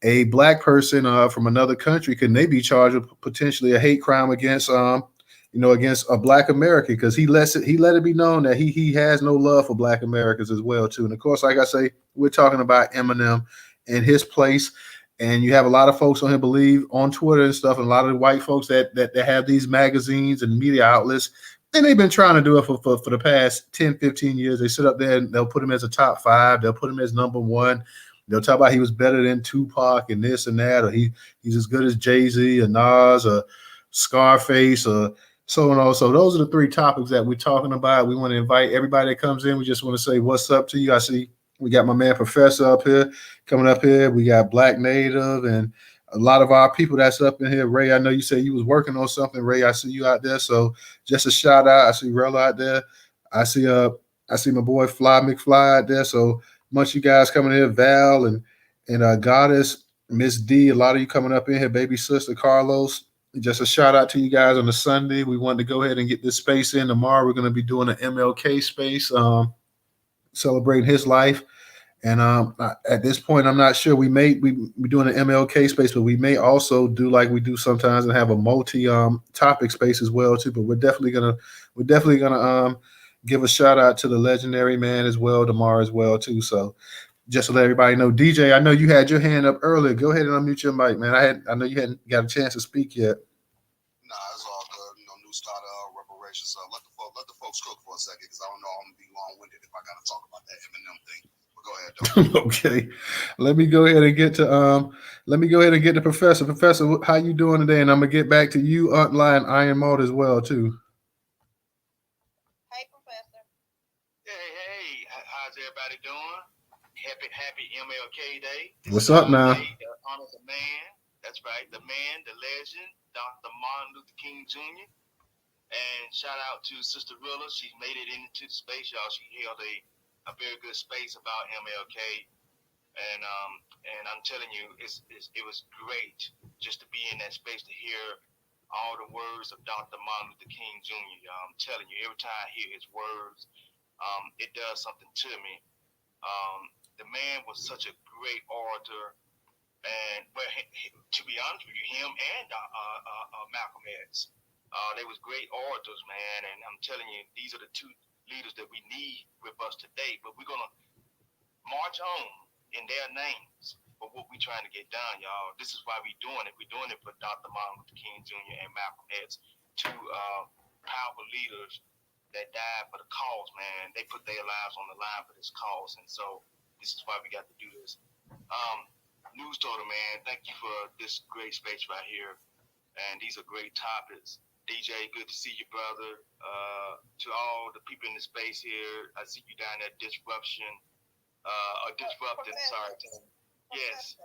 a black person from another country, can they be charged with potentially a hate crime against against a black American? Because he let it be known that he has no love for black Americans as well too. And of course, like I say, we're talking about Eminem and his place. And you have a lot of folks on here believe on Twitter and stuff, and a lot of the white folks that have these magazines and media outlets, and they've been trying to do it for the past 10, 15 years. They sit up there and they'll put him as a top 5. They'll put him as number 1. They'll talk about he was better than Tupac and this and that, or he's as good as Jay-Z or Nas or Scarface or so and on. So those are the 3 topics that we're talking about. We want to invite everybody that comes in. We just want to say what's up to you. I see we got my man Professor up here, coming up here. We got Black Native and a lot of our people that's up in here. Ray, I know you said you was working on something. Ray, I see you out there. So just a shout out. I see Rella out there. I see my boy Fly McFly out there. So much you guys coming here, Val and Goddess, Miss D, a lot of you coming up in here, baby sister Carlos. Just a shout out to you guys on the Sunday. We wanted to go ahead and get this space in. Tomorrow we're going to be doing an MLK space, celebrating his life. And at this point, I'm not sure. We're doing an MLK space, but we may also do like we do sometimes and have a multi topic space as well too. But we're definitely gonna give a shout out to the legendary man as well tomorrow as well too. So just to let everybody know, DJ, I know you had your hand up earlier. Go ahead and unmute your mic, man. I know you hadn't got a chance to speak yet. Nah, it's all good. Newstoter reparations. So let the folks cook for a second, because I don't know I'm gonna be long-winded if I gotta talk about that Eminem thing. But go ahead, though. Okay, let me go ahead and get to Professor. Professor, how you doing today? And I'm gonna get back to you, Aunt Lion, Iron Malt as well too. Hey, Professor. Hey, how's everybody doing? Happy MLK Day. What's up now? Honor the man. That's right, the man, the legend, Dr. Martin Luther King Jr. And shout out to Sister Rilla. She made it into the space, y'all. She held a very good space about MLK. And I'm telling you, it was great just to be in that space to hear all the words of Dr. Martin Luther King Jr. Y'all. I'm telling you, every time I hear his words, it does something to me. The man was such a great orator, and to be honest with you, him and Malcolm X, they was great orators, man. And I'm telling you, these are the two leaders that we need with us today. But we're gonna march on in their names for what we're trying to get done, y'all. This is why we're doing it. We're doing it for Dr. Martin Luther King Jr. and Malcolm X, two powerful leaders that died for the cause, man. They put their lives on the line for this cause, and so this is why we got to do this. Newstoter, man, thank you for this great space right here, and these are great topics. DJ, good to see you, brother. To all the people in the space here, I see you down there. Disruption, or disrupting. Sorry. Yes.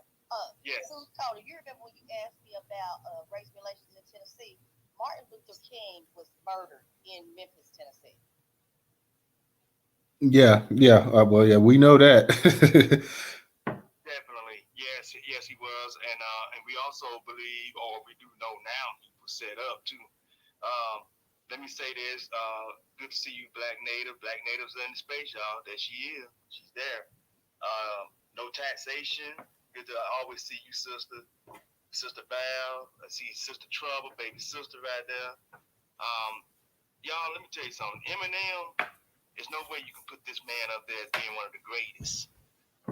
Yes. Newstoter, you remember when you asked me about race relations in Tennessee? Martin Luther King was murdered in Memphis, Tennessee. Yeah. Well, yeah, we know that. Definitely, yes, he was, and we also believe, or we do know now, he was set up too. Let me say this: good to see you, Black Natives in the space, y'all. There she is, she's there. No taxation. Good to always see you, Sister Val. I see Sister Trouble, baby sister right there. Y'all, let me tell you something. Eminem, there's no way you can put this man up there as being one of the greatest.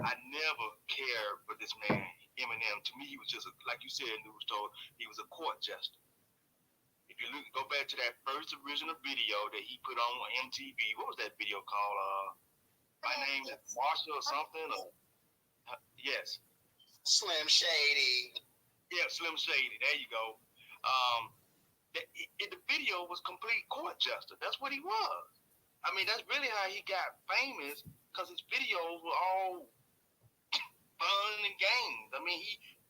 I never cared for this man, Eminem. To me, he was just, like you said, Newstoter, he was a court jester. If you go back to that first original video that he put on MTV, what was that video called? My name is Marshall or something? Yes. Slim Shady. Yeah, Slim Shady. There you go. The video was complete court jester. That's what he was. I mean, that's really how he got famous, because his videos were all fun and games. I mean,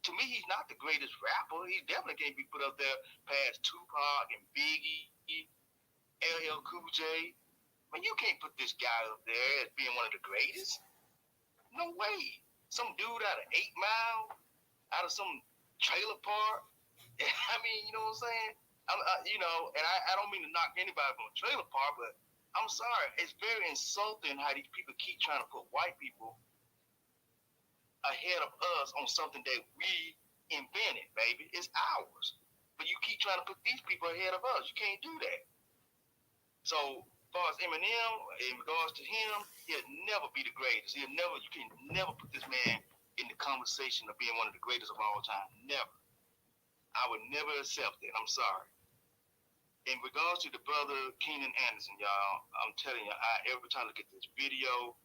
to me, he's not the greatest rapper. He definitely can't be put up there past Tupac and Biggie, LL Cool J. I mean, you can't put this guy up there as being one of the greatest. No way. Some dude out of 8 Mile, out of some trailer park. I mean, you know what I'm saying? And I don't mean to knock anybody from a trailer park, but I'm sorry. It's very insulting how these people keep trying to put white people ahead of us on something that we invented, baby. It's ours. But you keep trying to put these people ahead of us. You can't do that. So, as far as Eminem, in regards to him, he'll never be the greatest. You can never put this man in the conversation of being one of the greatest of all time. Never. I would never accept it. I'm sorry. In regards to the brother Keenan Anderson, y'all, I'm telling you, every time I look at this video,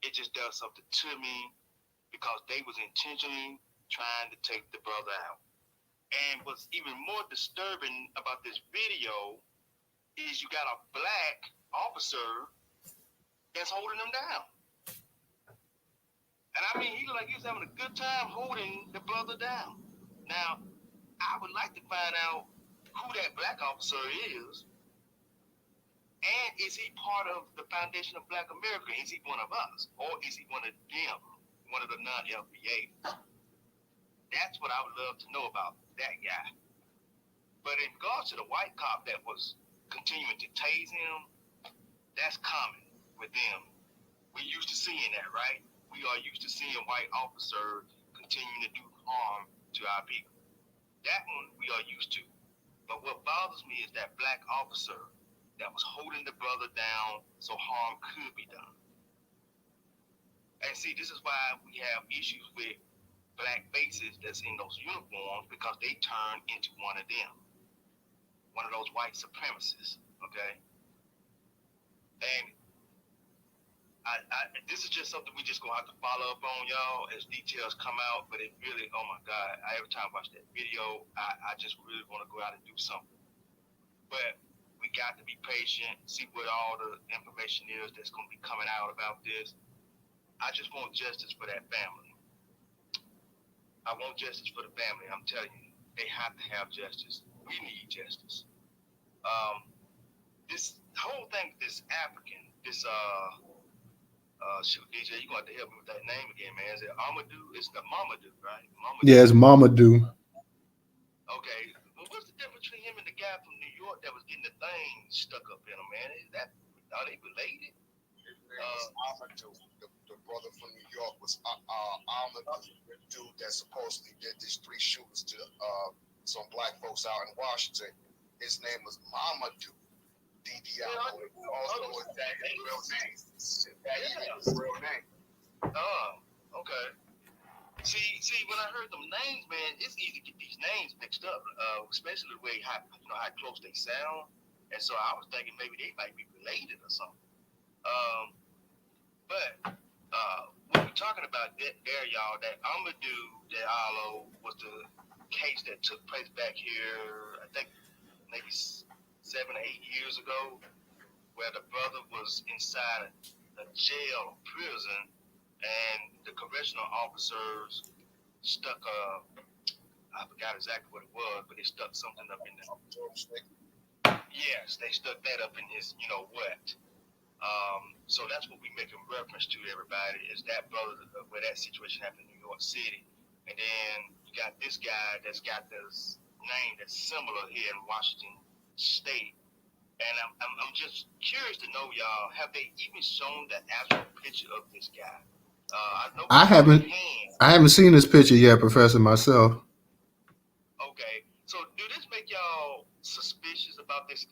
it just does something to me, because they was intentionally trying to take the brother out. And what's even more disturbing about this video is you got a black officer that's holding him down. And I mean, he looked like he was having a good time holding the brother down. Now, I would like to find out who that black officer is, and is he part of the Foundation of Black America? Is he one of us, or is he one of them, one of the non-FBAs? That's what I would love to know about that guy. But in regards to the white cop that was continuing to tase him, that's common with them. We're used to seeing that, right? We are used to seeing white officers continuing to do harm to our people. That one we are used to. But what bothers me is that black officer that was holding the brother down so harm could be done. And see, this is why we have issues with black faces that's in those uniforms, because they turn into one of them, one of those white supremacists, okay? And this is just something we just gonna have to follow up on, y'all, as details come out. But it really, oh my God, every time I watch that video, I just really want to go out and do something. But we got to be patient, see what all the information is that's gonna be coming out about this. I just want justice for that family. I want justice for the family. I'm telling you, they have to have justice. We need justice. This whole thing, this African, this shoot, DJ, you gonna have to help me with that name again, man. Is it Amadou? It's the Mamadou, right? Mamadou. Yeah, it's Mamadou. Okay, what's the difference between him and the guy from New York that was getting the thing stuck up in him, man? Are they related? Amadou, the brother from New York was Amadou, the dude that supposedly did these 3 shootings to some black folks out in Washington. His name was Mamadou Diallo. Also, that his real name. That is his real name. Oh, okay. See, when I heard them names, man, it's easy to get these names mixed up, especially the way how close they sound. And so I was thinking maybe they might be related or something. But when we're talking about that there, y'all, that Amadou Diallo was the case that took place back here, I think maybe 7 or 8 years ago, where the brother was inside a jail, prison, and the correctional officers stuck I forgot exactly what it was, but they stuck something up in there. Yes, they stuck that up in his, you know what. So that's what we making reference to, everybody, is that brother where that situation happened in New York City. And then you got this guy that's got this name that's similar here in Washington State. And I'm just curious to know, y'all, have they even shown the actual picture of this guy? I haven't seen this picture yet, Professor, myself. Okay, so do this make y'all suspicious about this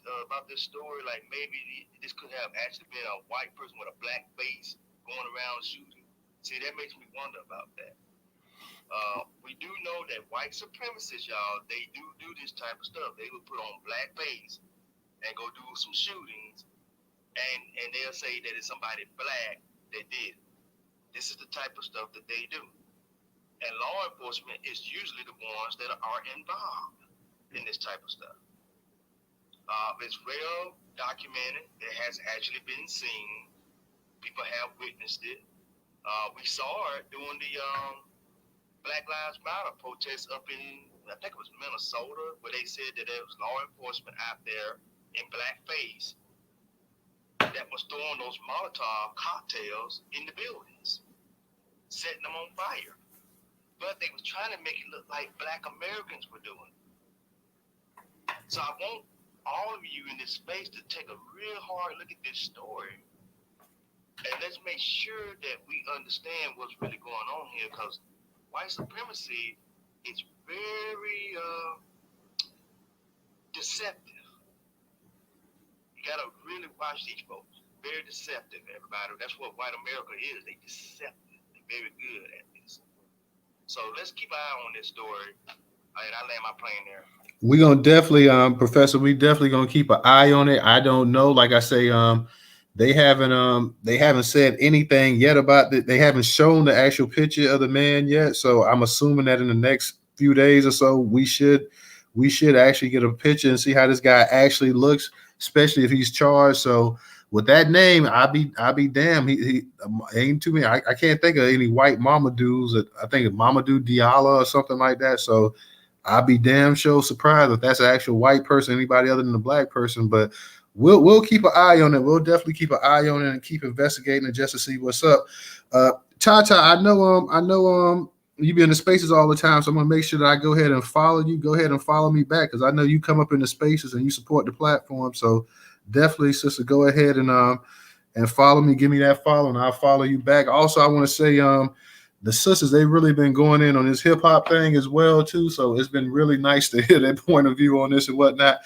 story? Like maybe this could have actually been a white person with a black face going around shooting. See, that makes me wonder about that. We do know that white supremacists, y'all, they do this type of stuff. They would put on black face and go do some shootings, and they'll say that it's somebody black that did it. This is the type of stuff that they do. And law enforcement is usually the ones that are involved in this type of stuff. It's real, documented. It has actually been seen. People have witnessed it. We saw it during the Black Lives Matter protests up in, I think it was Minnesota, where they said that there was law enforcement out there in blackface that was throwing those Molotov cocktails in the buildings, setting them on fire. But they was trying to make it look like black Americans were doing it. So I want all of you in this space to take a real hard look at this story. And let's make sure that we understand what's really going on here, because white supremacy is very deceptive. You gotta really watch these folks. Very deceptive, everybody. That's what white America is. They deceptive. They're very good at this. So let's keep an eye on this story. And I land my plane there. We're gonna definitely, Professor. We definitely gonna keep an eye on it. I don't know, like I say, they haven't said anything yet about it. They haven't shown the actual picture of the man yet. So I'm assuming that in the next few days or so, we should actually get a picture and see how this guy actually looks, especially if he's charged. So with that name, I'll be damned. He ain't too many. I can't think of any white Mamadou's. I think it's Mamadou Diallo or something like that. So I'll be damn sure surprised if that's an actual white person, anybody other than a black person. But we'll keep an eye on it. We'll definitely keep an eye on it and keep investigating it just to see what's up. Tata, I know you be in the spaces all the time, so I'm gonna make sure that I go ahead and follow you. Go ahead and follow me back, because I know you come up in the spaces and you support the platform. So definitely, sister, go ahead and follow me. Give me that follow, and I'll follow you back. Also, I want to say the sisters, they've really been going in on this hip hop thing as well too. So it's been really nice to hear their point of view on this and whatnot.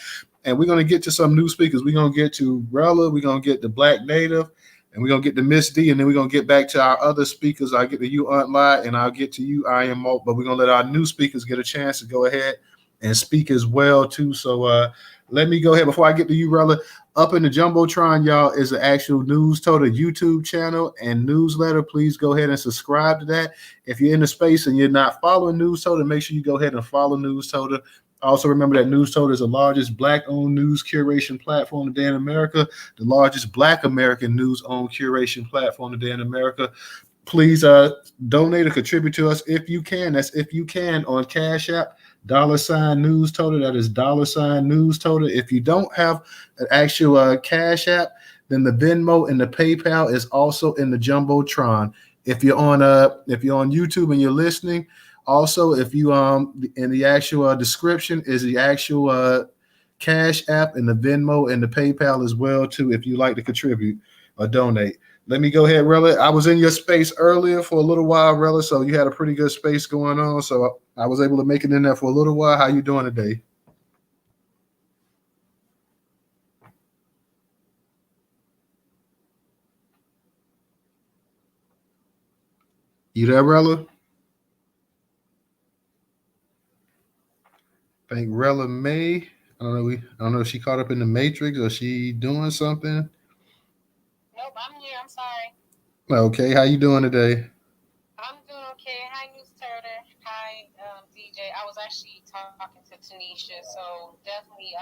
And we're gonna get to some new speakers. We're gonna get to Rella. We're gonna get the Black Native, and we're gonna get to Miss D, and then we're gonna get back to our other speakers. I'll get to you, Aunt Lai, and I'll get to you, I Am Mo. But we're gonna let our new speakers get a chance to go ahead and speak as well too. So let me go ahead before I get to you, Rella. Up in the Jumbotron, y'all, is the actual Newstoter YouTube channel and newsletter. Please go ahead and subscribe to that. If you're in the space and you're not following Newstoter, make sure you go ahead and follow Newstoter. Also, remember that Newstoter is the largest Black-owned news curation platform today in America, the largest Black American news-owned curation platform today in America. Please donate or contribute to us if you can. That's if you can on Cash App. $Newstoter. That is $Newstoter. If you don't have an actual Cash App, then the Venmo and the PayPal is also in the Jumbotron. If you're on YouTube and you're listening, Also, if you in the actual description is the actual Cash App and the Venmo and the PayPal as well too. If you like to contribute or donate, let me go ahead, Rella. I was in your space earlier for a little while, Rella, so you had a pretty good space going on. So I was able to make it in there for a little while. How you doing today? You there, Rella? I think Rella May. I don't know. I don't know if she caught up in the Matrix or she doing something. Nope, I'm here. I'm sorry. Okay, how you doing today? I'm doing okay. Hi, Newstoter. Hi, DJ. I was actually talking to Tanisha, so definitely,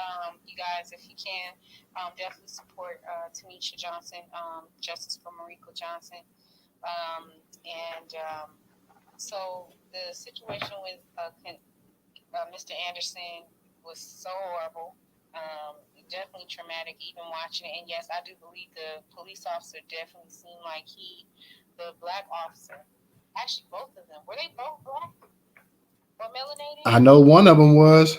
you guys, if you can, definitely support Tanisha Johnson, Justice for Mariko Johnson. And so the situation with Mr. Anderson was so horrible. Definitely traumatic, even watching it. And yes, I do believe the police officer definitely seemed like the black officer. Actually, both of them. Were they both black or melanated? I know one of them was.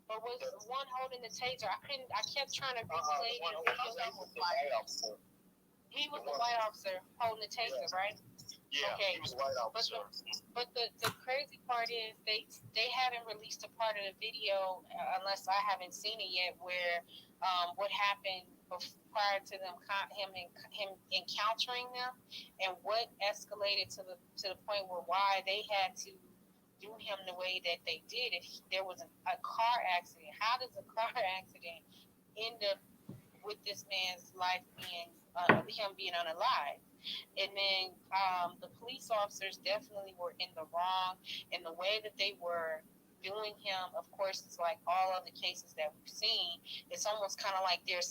Or was one holding the taser? I kept trying to replay the video. He was the white officer holding the taser, right? Yeah, Okay. he was a white officer. But the crazy part is they haven't released a part of the video unless I haven't seen it yet, where what happened prior to him encountering them, and what escalated to the point where why they had to do him the way that they did. If there was a car accident, how does a car accident end up with this man's life being him being unalive? And then the police officers definitely were in the wrong in the way that they were doing him. Of course, it's like all of the cases that we've seen. It's almost kind of like there's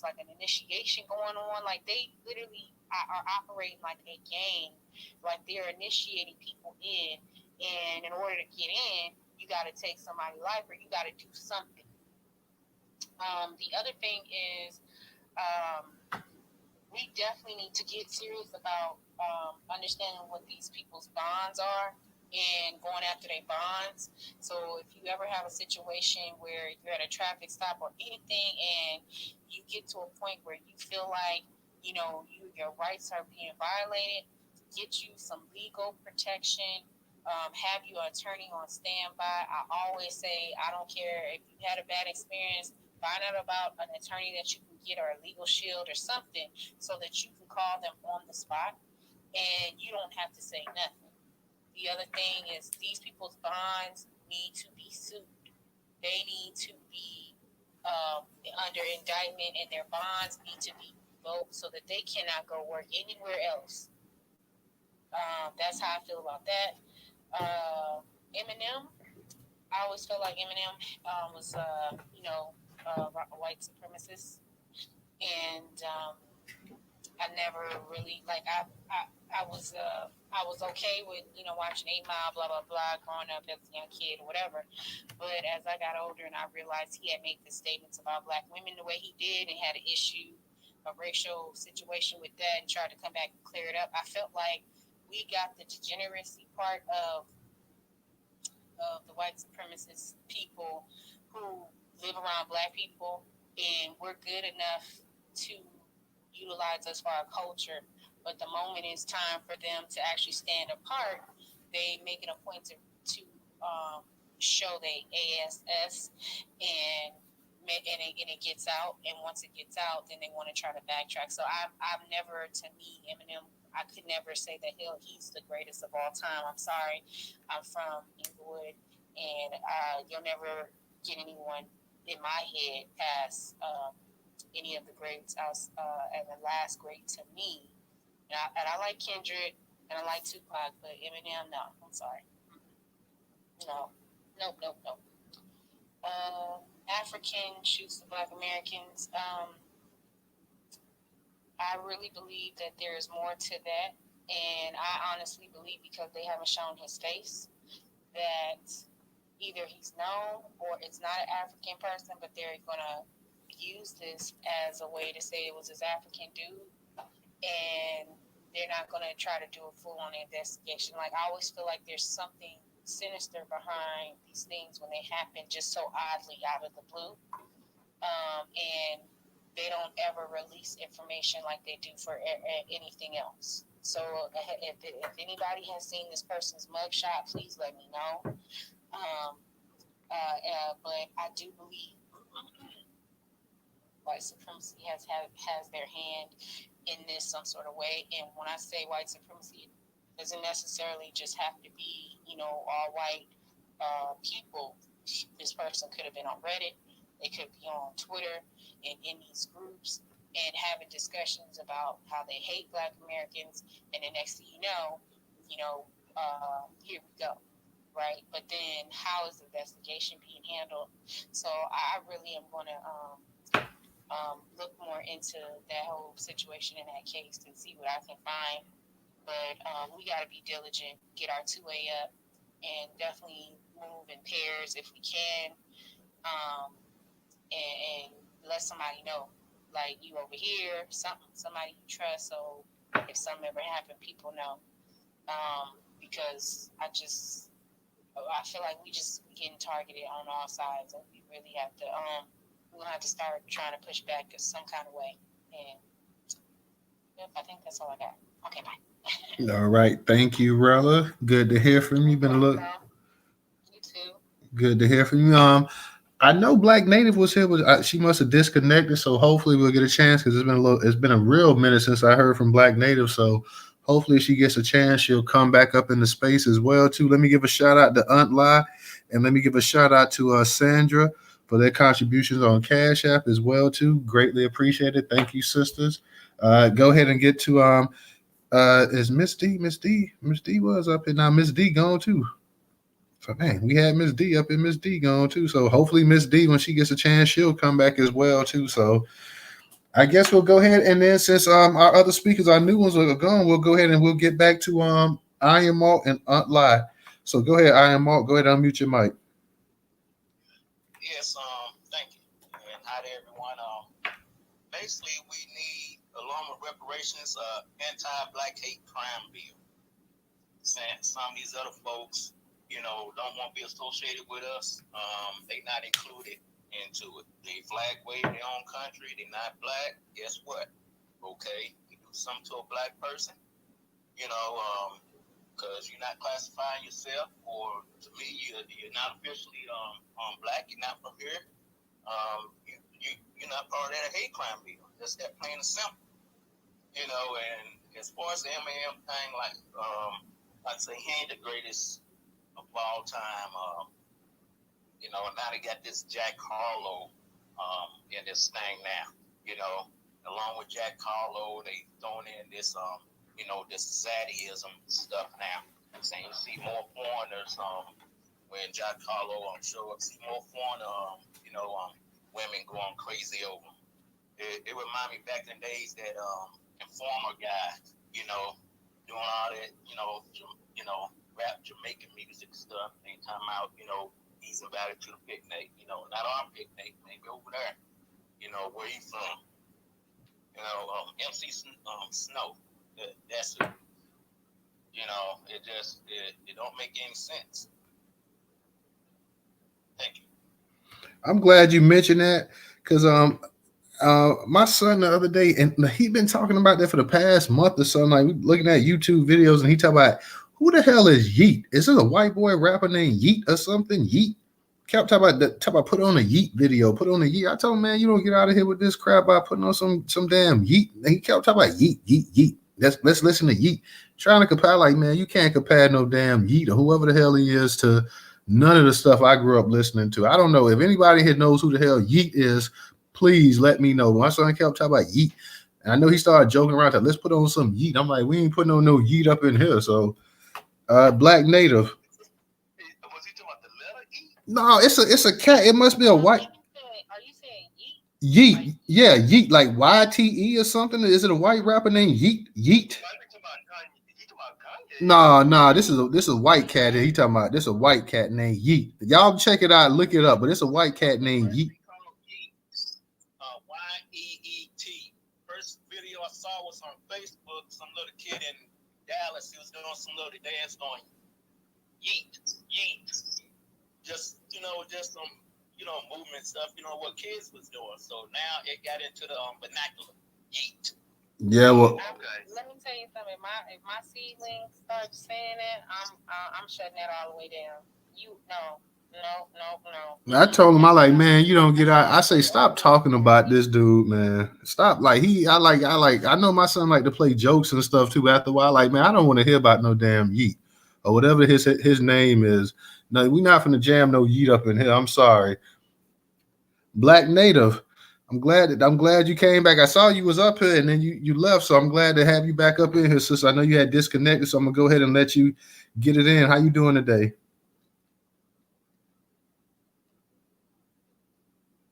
like an initiation going on. Like they literally are operating like a game. Like they're initiating people in, and in order to get in, you got to take somebody's life or you got to do something. The other thing is. We definitely need to get serious about understanding what these people's bonds are and going after their bonds. So if you ever have a situation where you're at a traffic stop or anything and you get to a point where you feel like, your rights are being violated, get you some legal protection, have your attorney on standby. I always say, I don't care if you had a bad experience, find out about an attorney that you can get or a legal shield or something so that you can call them on the spot and you don't have to say nothing. The other thing is these people's bonds need to be sued. They need to be under indictment and their bonds need to be revoked so that they cannot go work anywhere else. That's how I feel about that. Eminem, I always felt like Eminem was, a white supremacist, and I never really I was okay with watching 8 Mile, blah blah blah, growing up as a young kid or whatever. But as I got older and I realized he had made the statements about black women the way he did and had an issue, a racial situation with that, and tried to come back and clear it up, I felt like we got the degeneracy part of the white supremacist people who live around black people, and we're good enough to utilize us for our culture. But the moment it's time for them to actually stand apart, they make it a point to show they ASS and it gets out, and once it gets out, then they want to try to backtrack. So I've never, to me, Eminem, I could never say that he's the greatest of all time. I'm sorry, I'm from Inglewood, and you'll never get anyone in my head past any of the greats as the last great to me. And I like Kendrick and I like Tupac, but Eminem, no, I'm sorry, no, nope. African shoots the Black Americans. I really believe that there is more to that, and I honestly believe because they haven't shown his face that either he's known or it's not an African person, but they're gonna use this as a way to say it was this African dude, and they're not going to try to do a full-on investigation. Like, I always feel like there's something sinister behind these things when they happen just so oddly out of the blue. And they don't ever release information like they do for anything else. So if anybody has seen this person's mugshot, please let me know. But I do believe white supremacy has their hand in this some sort of way. And when I say white supremacy, it doesn't necessarily just have to be, all white people. This person could have been on Reddit. They could be on Twitter and in these groups and having discussions about how they hate Black Americans. And the next thing you know, here we go. Right. But then how is the investigation being handled? So I really am going to look more into that whole situation in that case and see what I can find. But we got to be diligent, get our 2A up, and definitely move in pairs if we can, and let somebody know, like, you over here, somebody you trust. So if something ever happened, people know. Because I feel like we getting targeted on all sides, and we really have to. We're gonna have to start trying to push back some kind of way. And yep, I think that's all I got. Okay, bye. All right, thank you, Rella. Good to hear from you. Been a little. You too. Good to hear from you. I know Black Native was here, but she must have disconnected. So hopefully we'll get a chance because it's been a real minute since I heard from Black Native. So hopefully she gets a chance, she'll come back up in the space as well too. Let me give a shout out to Aunt Lai, and let me give a shout out to Sandra for their contributions on Cash App as well too. Greatly appreciated. Thank you, sisters. Go ahead and get to is Miss D was up and now Miss D gone too. So man, we had Miss D up and Miss D gone too. So hopefully Miss D, when she gets a chance, she'll come back as well too. So I guess we'll go ahead and then since our other speakers, our new ones are gone, we'll go ahead and we'll get back to Iron Malt and Aunt Lai. So go ahead, Iron Malt, go ahead and unmute your mic. Yes, thank you. And hi to everyone. Basically we need, along with reparations, anti-Black hate crime bill. Some of these other folks, don't want to be associated with us. They not included into it. They flag wave their own country. They not Black. Guess what? Okay, you do something to a Black person, because you're not classifying yourself, or to me, you're not officially Black. You're not from here. You're not part of that hate crime bill. Just that plain and simple. And as far as the Eminem thing, I'd say he ain't the greatest of all time. Now they got this Jack Harlow in this thing now. Along with Jack Harlow, they throwing in this this Zaddyism stuff now. Saying you see more foreigners when Jack Harlow show up, see more foreigner women going crazy over. It remind me back in the days that Informer guy, doing all that, rap Jamaican music stuff. They time out, he's invited to the picnic, not our picnic, maybe over there, where he's from. MC Snow. That's it. It don't make any sense. Thank you. I'm glad you mentioned that because my son the other day, and he been talking about that for the past month or so. Like, we looking at YouTube videos, and he talking about, who the hell is Yeet? Is it a white boy rapper named Yeet or something? Yeet. Kept talking about put on a Yeet video, put on a Yeet. I told him, man, you don't get out of here with this crap by putting on some damn Yeet. And he kept talking about Yeet. Let's listen to Yeet. Trying to compare, like, man, you can't compare no damn Yeet or whoever the hell he is to none of the stuff I grew up listening to. I don't know if anybody here knows who the hell Yeet is. Please let me know. My son kept talking about Yeet, and I know he started joking around. Let's put on some Yeet. I'm like, we ain't putting on no Yeet up in here. So, Black Native. Was he talking about the letter E? No, it's a cat. It must be a white. Are you saying Yeet? Yeet. Yeah, Yeet, like YTE or something. Is it a white rapper named Yeet? Yeet. Nah. This is a white cat. He talking about this a white cat named Yeet. Y'all check it out, look it up. But it's a white cat named Yeet. Y-E-E-T. First video I saw was on Facebook some little kid in Dallas. He was doing some little dance going yeet, yeet. Just just some movement stuff. What kids was doing. So now it got into the vernacular. Yeet. Yeah, well, Let me tell you something. If my seedlings start saying that, I'm shutting that all the way down. You no, no, no, no. I told him, I like, man, you don't get out. I say, stop talking about this dude, man. Stop. Like I know my son like to play jokes and stuff too. After a while, like, man, I don't want to hear about no damn yeet or whatever his name is. No, we not finna jam no yeet up in here. I'm sorry, Black Native. I'm glad you came back. I saw you was up here and then you left, so I'm glad to have you back up in here, sister. I know you had disconnected, so I'm gonna go ahead and let you get it in. How you doing today?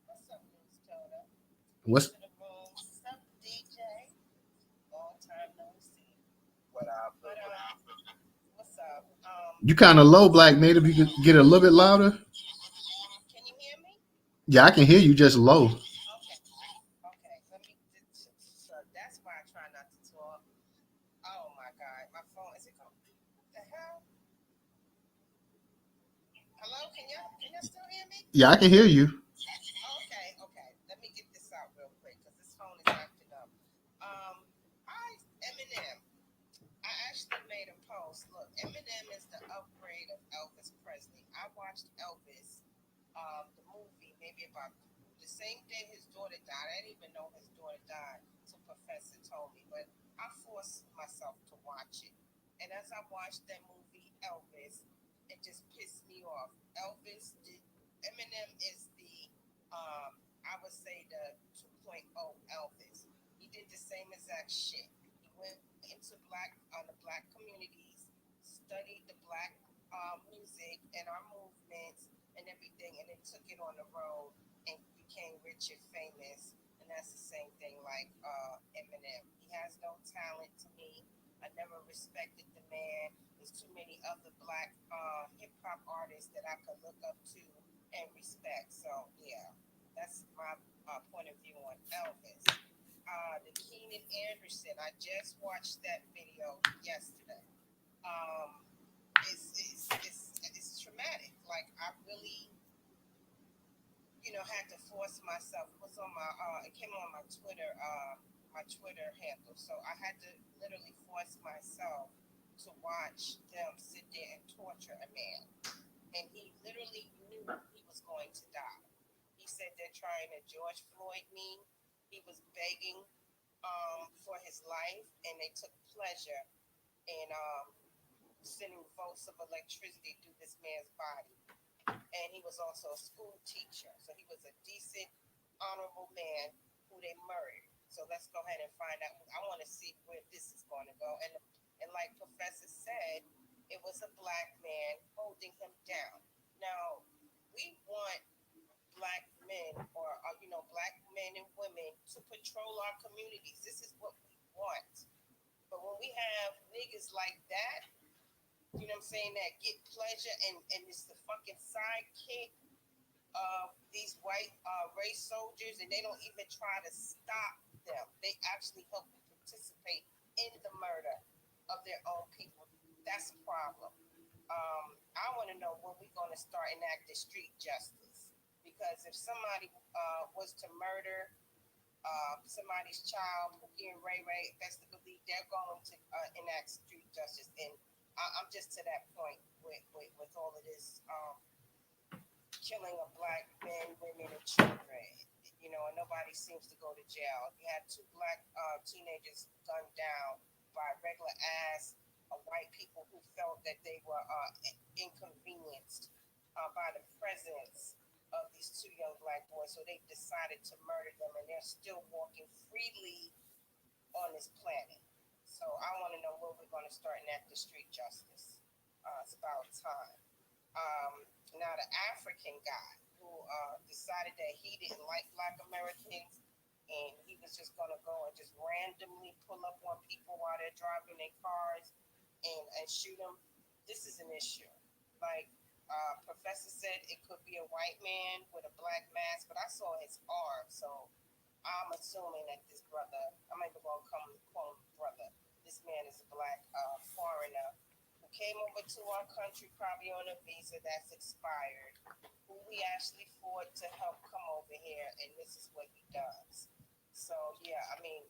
What's up, Newstoter? What's What's up, DJ? Long time no see. What up? But what's up? you kind of low, Black Native? You could get a little bit louder. Can you hear me? Yeah, I can hear you just low. Okay. Okay. So that's why I try not to talk. Oh my God, my phone is it going? What the hell? Hello, can y'all still hear me? Yeah, I can hear you. Okay, okay. Let me get this out real quick because this phone is acting up. Eminem. I actually made a post. Look, Eminem is the upgrade of Elvis Presley. I watched Elvis, the movie, maybe about the same day his daughter died. I didn't even know his daughter died. So Professor told me, but I forced myself to watch it. And as I watched that movie, Elvis, it just pissed me off. Eminem is the, I would say the 2.0 Elvis. He did the same exact shit. He went into the black communities, studied the black music and our movements and everything, and then took it on the road and became rich and famous. And that's the same thing like Eminem. He has no talent to me. I never respected the man. There's too many other black hip hop artists that I could look up to and respect. So yeah, that's my point of view on Elvis. The Keenan Anderson. I just watched that video yesterday. Um, it's traumatic. Like I really, had to force myself. It was on my it came on my Twitter handle. So I had to literally force myself to watch them sit there and torture a man. And he literally knew he was going to die. He said they're trying to George Floyd me. He was begging for his life, and they took pleasure in sending volts of electricity through this man's body. And he was also a school teacher. So he was a decent, honorable man who they murdered. So let's go ahead and find out. I want to see where this is going to go. And like Professor said, it was a black man holding him down. Now, we want black men or, black men and women to control our communities. This is what we want. But when we have niggas like that, you know what I'm saying, that get pleasure and it's the fucking sidekick of these white race soldiers, and they don't even try to stop them. They actually help participate in the murder of their own people. That's a problem. I want to know when we're going to start enacting street justice. Because if somebody was to murder somebody's child, Pookie and Ray Ray, investigate, they're going to enact street justice. And I'm just to that point with all of this killing of black men, women, and children. And nobody seems to go to jail. You had two black teenagers gunned down by regular ass white people who felt that they were inconvenienced by the presence of these two young black boys. So they decided to murder them, and they're still walking freely on this planet. So I want to know when we're going to start enacting street justice. It's about time. Now the African guy who decided that he didn't like black Americans and he was just going to go and just randomly pull up on people while they're driving their cars and shoot them. This is an issue. Like Professor said, it could be a white man with a black mask, but I saw his arm, so I'm assuming that this brother, I'm even going to call him brother. This man is a black foreigner who came over to our country probably on a visa that's expired, who we actually fought to help come over here, and this is what he does. So yeah, I mean,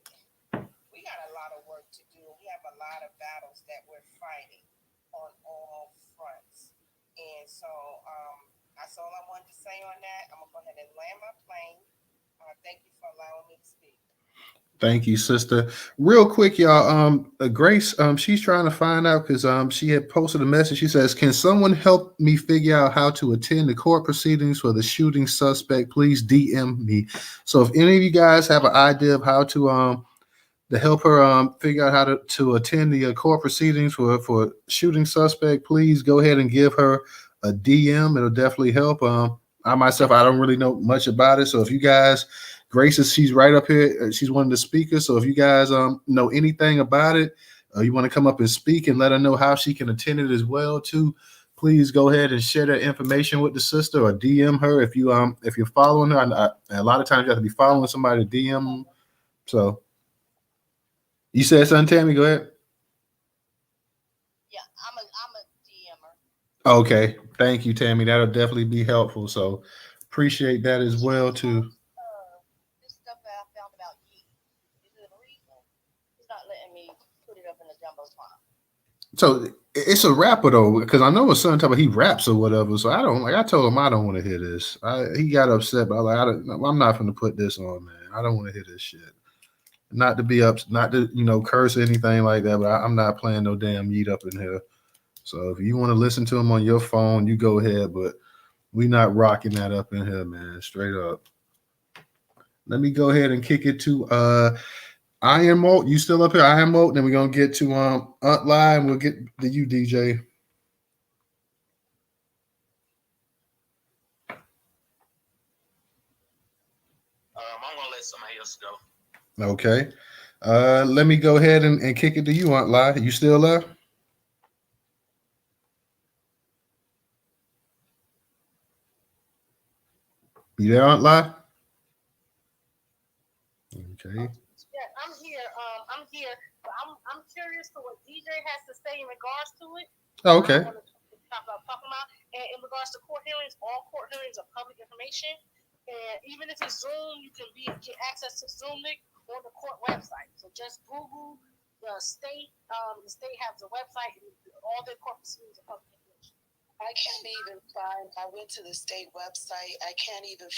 we got a lot of work to do. We have a lot of battles that we're fighting on all fronts. And so that's all I wanted to say on that. I'm gonna go ahead and land my plane. Thank you for allowing me to speak. Thank you, sister. Real quick, y'all. Grace, she's trying to find out because she had posted a message. She says, "Can someone help me figure out how to attend the court proceedings for the shooting suspect? Please DM me." So, if any of you guys have an idea of how to help her figure out how to attend the court proceedings for shooting suspect, please go ahead and give her a DM. It'll definitely help. I myself, I don't really know much about it. So if you guys, Grace she's right up here. She's one of the speakers. So if you guys know anything about it, you want to come up and speak and let her know how she can attend it as well too, please go ahead and share that information with the sister or DM her if you're following her. And a lot of times you have to be following somebody to DM. So you said something, Tammy? Go ahead. Yeah, I'm a DMer. Okay. Thank you, Tammy. That'll definitely be helpful. So appreciate that as well too. This stuff that I found about Yee. Is it a reason? He's not letting me put it up in the jumbotron. So it's a rapper though, because I know a son talking about he raps or whatever. So I don't like. I told him I don't want to hear this. He got upset, but I'm not going to put this on, man. I don't want to hear this shit. Not to be up, not to curse or anything like that, but I'm not playing no damn yeet up in here. So if you want to listen to him on your phone, you go ahead. But we not rocking that up in here, man. Straight up. Let me go ahead and kick it to Iron Malt. You still up here, Iron Malt? Then we're gonna get to Aunt Lie, and we'll get to you, DJ. I'm gonna let somebody else go. Okay. Let me go ahead and kick it to you, Aunt Lie. You still there? You there, Aunt Lie? Okay. Yeah, I'm here. I'm here. But I'm curious to what DJ has to say in regards to it. Oh, okay. I want to talk about. And in regards to court hearings, all court hearings are public information. And even if it's Zoom, you can get access to Zoom link on the court website. So just Google the state. The state has a website, and all their court proceedings are public information. I can't even find. I went to the state website. I can't even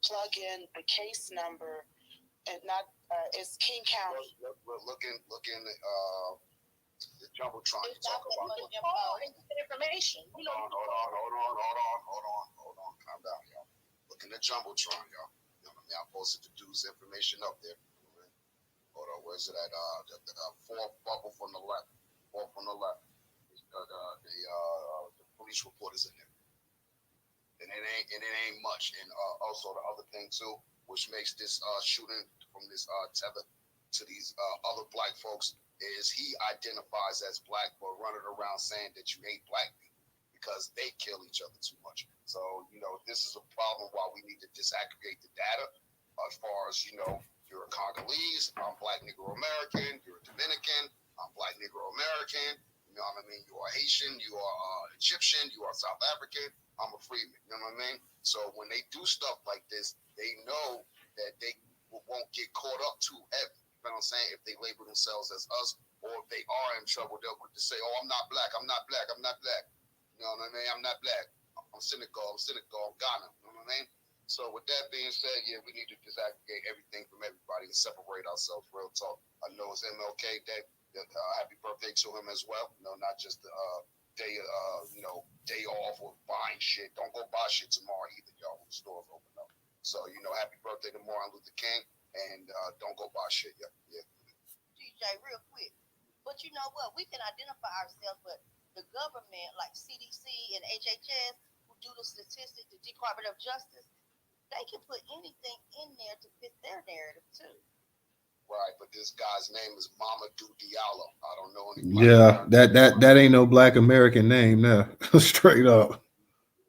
plug in the case number, and not. It's King County. Look in the jumbotron. You It's talk not about. information. You know. Hold on. Calm down, y'all. Look in the jumbotron, y'all. You know what I mean? I posted the dude's information up there. Hold on, where's it at? The fourth bubble from the left. Fourth from the left. The police report is in there. And it ain't much. And also the other thing too, which makes this shooting from this tether to these other black folks, is he identifies as black but running around saying that you hate black people because they kill each other too much. So this is a problem why we need to disaggregate the data as far as you're a Congolese, I'm Black Negro American, you're a Dominican, I'm Black Negro American, you know what I mean? You are Haitian, you are Egyptian, you are South African, I'm a freeman, you know what I mean? So when they do stuff like this, they know that they won't get caught up too heavy. You know what I'm saying? If they label themselves as us, or if they are in trouble, they'll quick to say, "Oh, I'm not black. I'm not black. I'm not black." You know what I mean? I'm not black. I'm Senegal. I'm Ghana. You know what I mean? So with that being said, yeah, we need to disaggregate everything from everybody and separate ourselves. Real talk. I know it's MLK Day. Happy birthday to him as well. Not just the day, day off or buying shit. Don't go buy shit tomorrow either, y'all. When the stores open up. So happy birthday to Martin Luther King, and don't go buy shit. Yeah. DJ, real quick. But you know what? We can identify ourselves, but the government, like CDC and HHS, who do the statistics, the Department of Justice, they can put anything in there to fit their narrative too. Right, but this guy's name is Mamadou Diallo. I don't know anybody. Yeah, that ain't no black American name there. Straight up.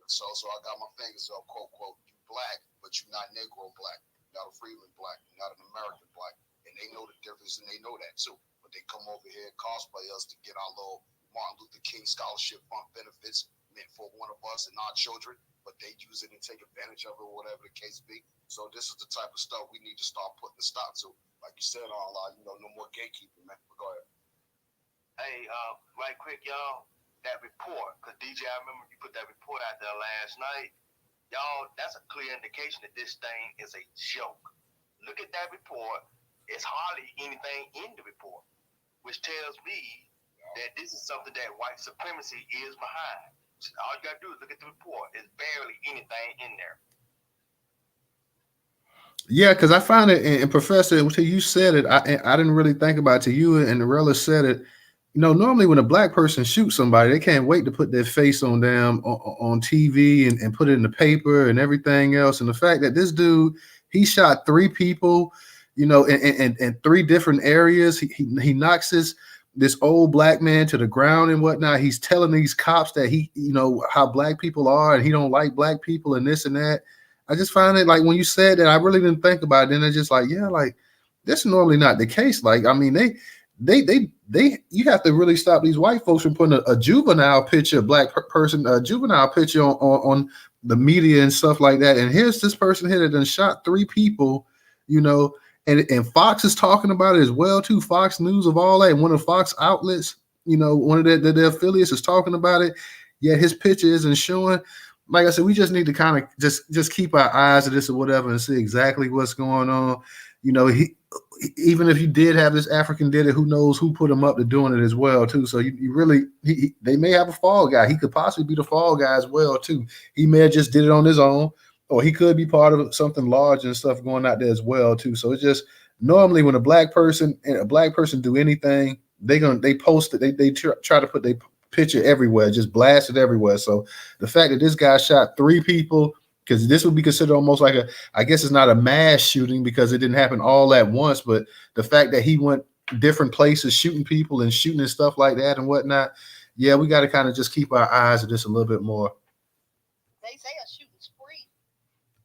So I got my fingers up, quote, you black, but you're not Negro black. You're not a freeman black. You're not an American black. And they know the difference and they know that too. But they come over here and cosplay us to get our little Martin Luther King scholarship fund benefits meant for one of us and our children, but they use it and take advantage of it or whatever the case be. So this is the type of stuff we need to start putting a stop to. Like you said, no more gatekeeping, man. But go ahead. Hey, right quick, y'all, that report, because DJ, I remember you put that report out there last night. Y'all, that's a clear indication that this thing is a joke. Look at that report. It's hardly anything in the report, which tells me that this is something that white supremacy is behind. All you got to do is look at the report. There's barely anything in there. Yeah, because I found it, and Professor, until you said it, I didn't really think about it. Till you and Narella said it. You know, normally when a black person shoots somebody, they can't wait to put their face on them on TV and put it in the paper and everything else. And the fact that this dude, he shot 3 people, you know, in 3 different areas. He knocks this old black man to the ground and whatnot. He's telling these cops that you know, how black people are and he don't like black people and this and that. I just found it, like, when you said that, I really didn't think about it. And it's just like, yeah, like, that's normally not the case. Like, I mean, you have to really stop these white folks from putting a juvenile picture, a juvenile picture on the media and stuff like that. And here's this person here that done shot 3 people, you know, and Fox is talking about it as well too. Fox News of all that, and one of Fox outlets, you know, one of their affiliates is talking about it. Yet his picture isn't showing. Like I said, we just need to kind of just keep our eyes to this or whatever and see exactly what's going on. You know, even if you did have this African did it, who knows who put him up to doing it as well too. So you really, they may have a fall guy. He could possibly be the fall guy as well too. He may have just did it on his own, or he could be part of something large and stuff going out there as well too. So it's just normally when a black person do anything, they post it. They try to put their picture everywhere, just blast it everywhere. So the fact that this guy shot 3 people, because this would be considered almost like I guess it's not a mass shooting because it didn't happen all at once, but the fact that he went different places shooting people and shooting and stuff like that and whatnot, yeah, we got to kind of just keep our eyes on this a little bit more. They say a shooting spree.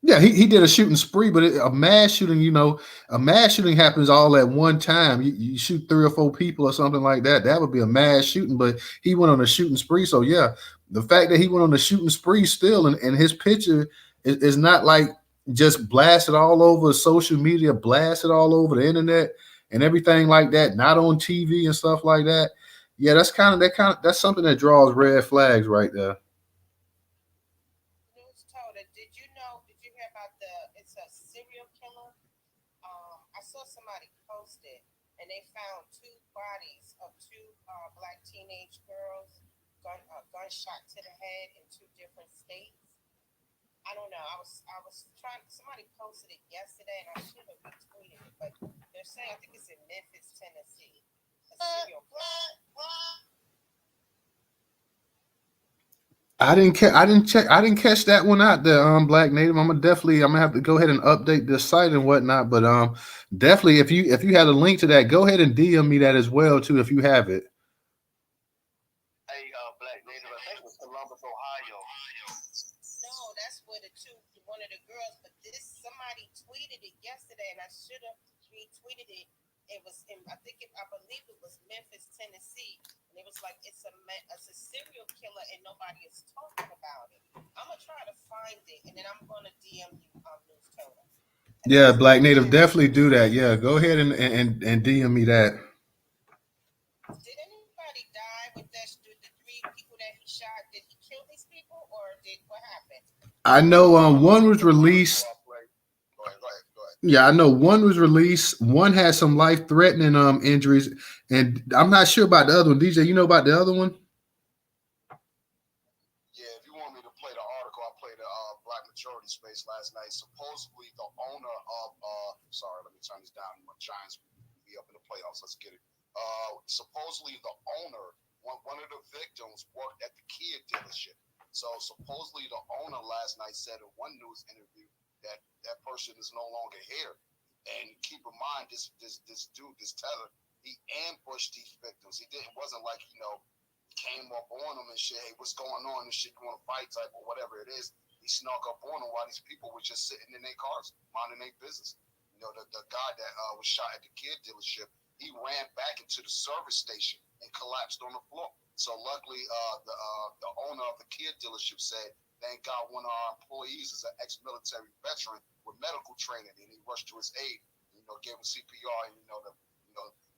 Yeah, he did a shooting spree, but a mass shooting, you know, a mass shooting happens all at one time. You shoot 3 or 4 people or something like that. That would be a mass shooting, but he went on a shooting spree. So yeah, the fact that he went on a shooting spree still, and his picture is not like just blasted all over social media, blasted all over the internet and everything like that, not on TV and stuff like that. Yeah, that's something that draws red flags right there. Newstoter, did you hear about it's a serial killer? I saw somebody post it, and they found 2 bodies of 2 black teenage girls, gunshot to the head in 2 different states. I don't know. I was trying. Somebody posted it yesterday, and I should have retweeted it, but they're saying I think it's in Memphis, Tennessee. A serial killer. I didn't catch that one out there, Black Native. I'm gonna have to go ahead and update this site and whatnot. But definitely if you had a link to that, go ahead and DM me that as well too if you have it. Hey, Black Native, I think it was Columbus, Ohio. No, that's where one of the girls. But somebody tweeted it yesterday, and I should have retweeted it. It was I believe it was Memphis, Tennessee, and it was like it's a serial killer, and nobody is talking about it. I'm gonna try to find it, and then I'm gonna DM you Newstoter. Yeah, Black Native, definitely do that. Yeah, go ahead and DM me that. Did anybody die with the 3 people that he shot? Did he kill these people, or what happened? I know one was released. Go ahead. Yeah, I know one was released. One had some life-threatening injuries, and I'm not sure about the other one. DJ, you know about the other one? Yeah, if you want me to play the article, I played the Black Majority Space last night. Supposedly, the owner of sorry, let me turn this down. My Giants be up in the playoffs. Let's get it. Supposedly, the owner, one of the victims, worked at the Kia dealership. So supposedly, the owner last night said in one news interview that person is no longer here. And keep in mind, this dude, this teller, he ambushed these victims. It wasn't like, came up on them and shit, hey, what's going on and shit, you want to fight type or whatever it is. He snuck up on them while these people were just sitting in their cars, minding their business. You know, the guy that was shot at the kid dealership, he ran back into the service station and collapsed on the floor. So luckily, the owner of the kid dealership said, "Thank God, one of our employees is an ex-military veteran with medical training, and he rushed to his aid. You know, gave him CPR, and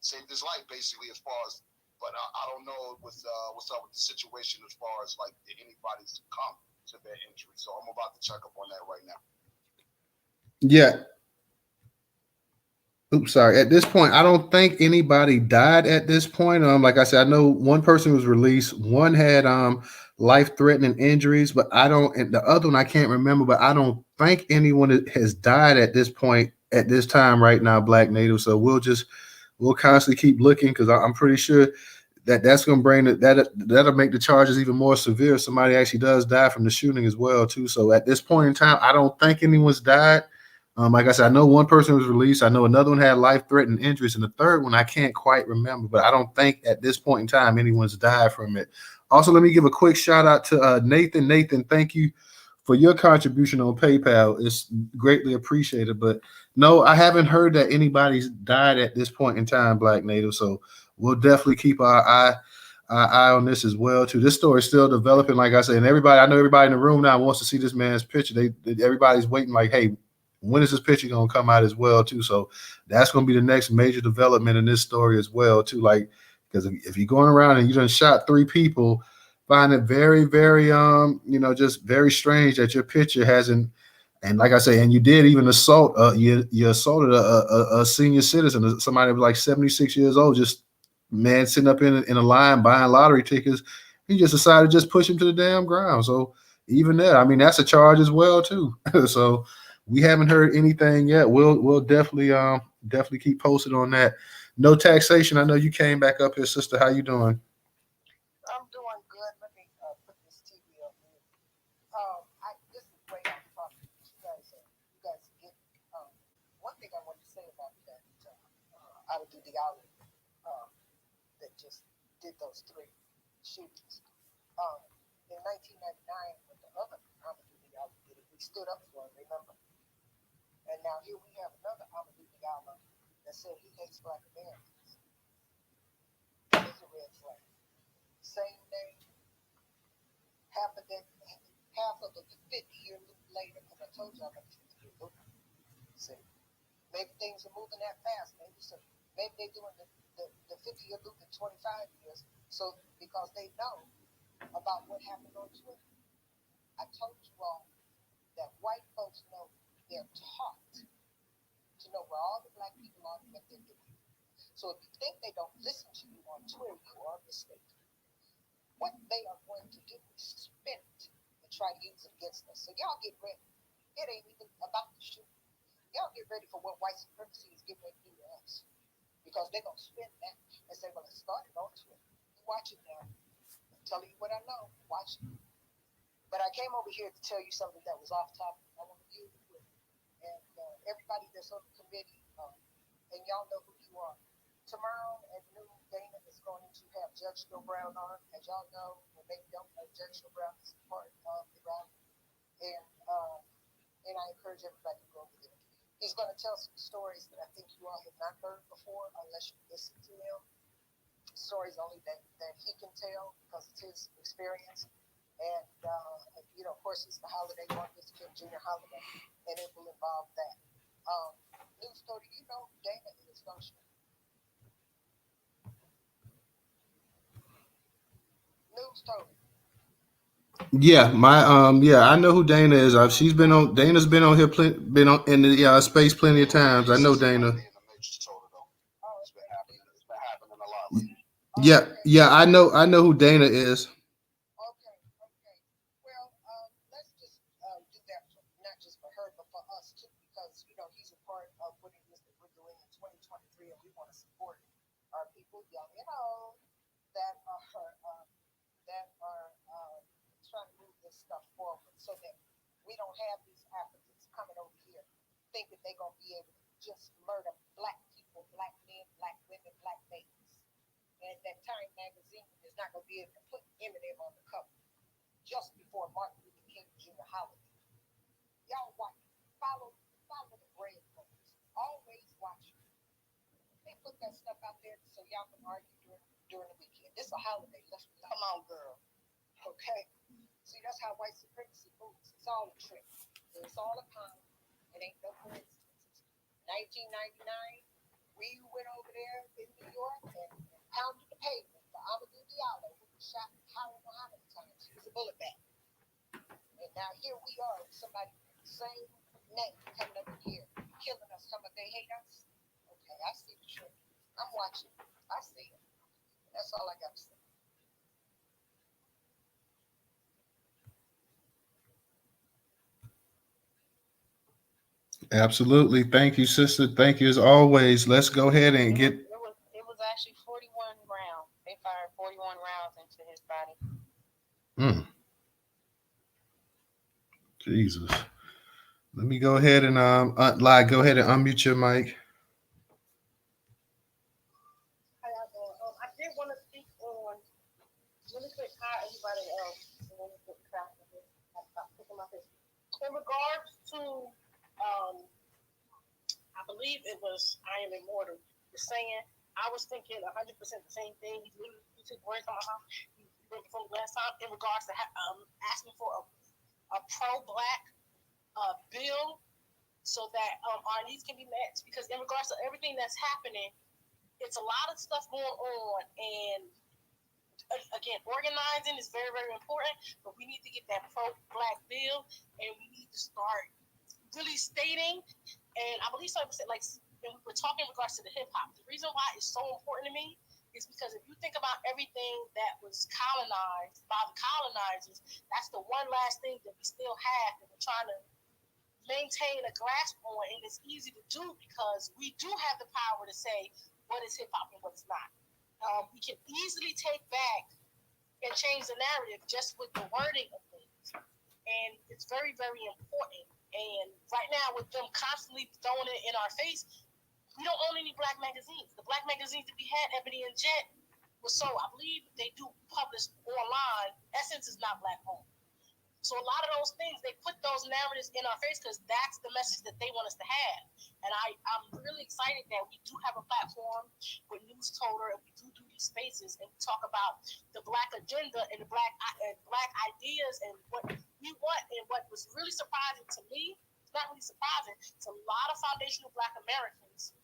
saved his life basically. As far as, but I don't know what's up with the situation as far as like did anybody succumb to their injury. So I'm about to check up on that right now." Yeah. Oops, sorry. At this point, I don't think anybody died at this point. Like I said, I know one person was released. One had life-threatening injuries, but I don't. And the other one I can't remember. But I don't think anyone has died at this point at this time right now, Black Native. So we'll constantly keep looking because I'm pretty sure that's going to bring that'll make the charges even more severe if somebody actually does die from the shooting as well too. So at this point in time, I don't think anyone's died. Like I said, I know one person was released. I know another one had life-threatening injuries, and the third one I can't quite remember. But I don't think at this point in time anyone's died from it. Also, let me give a quick shout out to Nathan. Nathan, thank you for your contribution on PayPal. It's greatly appreciated. But no, I haven't heard that anybody's died at this point in time, Black Native. So we'll definitely keep our eye on this as well too. This story is still developing, like I said, and I know everybody in the room now wants to see this man's picture. Everybody's waiting, like, hey, when is this picture gonna come out as well too? So that's gonna be the next major development in this story as well too. Like, because if you're going around and you done shot 3 people, find it very, very just very strange that your picture hasn't. And like I say, and you did even assault. You assaulted a senior citizen, somebody that was like 76 years old, just man sitting up in a line buying lottery tickets. He just decided to just push him to the damn ground. So even there, I mean, that's a charge as well too. So we haven't heard anything yet. We'll definitely keep posted on that. No taxation. I know you came back up here, sister. How you doing? I'm doing good. Let me put this TV on mute. This is way off topic. You guys get. One thing I want to say about that out of the outlet that just did those 3 shootings. In 1999, when the other Amadou outlet did it, we stood up for him. Remember? And now here we have another Amadou outlet that said he hates Black Americans. That is a red flag. Same name, half of the 50-year loop later, because I told you I'm a 50-year loop. See, maybe things are moving that fast. Maybe they're doing the 50-year loop in 25 years. So because they know about what happened on Twitter. I told you all that white folks know they're taught to know where all the Black people are and what they're doing. So if you think they don't listen to you on Twitter, you are mistaken. What they are going to do is spin it and try to use it against us. So y'all get ready. It ain't even about the shooting. Y'all get ready for what white supremacy is getting ready to do to us. Because they're going to spin that and say, well, it started on Twitter. You watch it now. I'm telling you what I know. Watch it. But I came over here to tell you something that was off topic. I want to deal with it. And everybody that's on the committee, and y'all know who you are. Tomorrow at noon, Dana is going to have Judge Joe Brown on. As y'all know, or maybe don't know, Judge Joe Brown is part of the rally. And I encourage everybody to go over there. He's going to tell some stories that I think you all have not heard before unless you listen to him. Stories only that he can tell because it's his experience. And, of course, it's the holiday, Martin Luther King Jr. holiday, and it will involve that. Newstoter, you know who Dana is, don't you? Newstoter. Yeah, I know who Dana is. Dana's been on here, been on in the space plenty of times. I know Dana. It's been happening a lot lately. Yeah, I know who Dana is. Okay. Well, let's just do that not just for her, but for us too, because he's a part of what it is that we're doing in 2023, and we want to support our people, young and old, that are trying to move this stuff forward, so that we don't have these Africans coming over here thinking they're gonna be able to just murder Black people, Black men, Black women, Black babies, and that Time magazine is not gonna be able to put Eminem on the cover just before Martin Luther King Jr. holiday. Y'all watch, follow the breadcrumbs. All put that stuff out there so y'all can argue during the weekend. It's a holiday. Let's relax. Come on, girl. Okay. See, that's how white supremacy moves. It's all a trick. It's all a con. It ain't no coincidence. 1999, we went over there in New York and pounded the pavement for Amadou Diallo, who was shot how and how many times. He was a bullet back. And now here we are, somebody with the same name coming up here, killing us, some of they hate us. Okay, I see the trick. I'm watching. I see it. That's all I got to say. Absolutely. Thank you, sister. Thank you as always. Let's go ahead and get. It was actually 41 rounds. They fired 41 rounds into his body. Jesus. Let me go ahead and go ahead and unmute your mic. I did want to speak on really quick how everybody else in regards to I believe it was I Am Immortal was saying. I was thinking 100% the same thing. He literally took words from my mouth from last time in regards to asking for a pro-black bill so that our needs can be met. Because in regards to everything that's happening, it's a lot of stuff going on, and again, organizing is very, very important. But we need to get that pro-black bill, and we need to start really stating. And I believe somebody said, like, when we're talking in regards to the hip hop, the reason why it's so important to me is because if you think about everything that was colonized by the colonizers, that's the one last thing that we still have that we're trying to maintain a grasp on, and it's easy to do because we do have the power to say what is hip hop and what is not. We can easily take back and change the narrative just with the wording of things, and it's very, very important. And right now, with them constantly throwing it in our face, we don't own any black magazines. The black magazines that we had, Ebony and Jet, was so, I believe they do publish online. Essence is not black owned. So a lot of those things, they put those narratives in our face because that's the message that they want us to have. And I'm really excited that we do have a platform with Newstoter, and we do these spaces, and we talk about the black agenda and the black ideas and what we want. And what was really surprising to me, it's not really surprising, it's a lot of foundational black Americans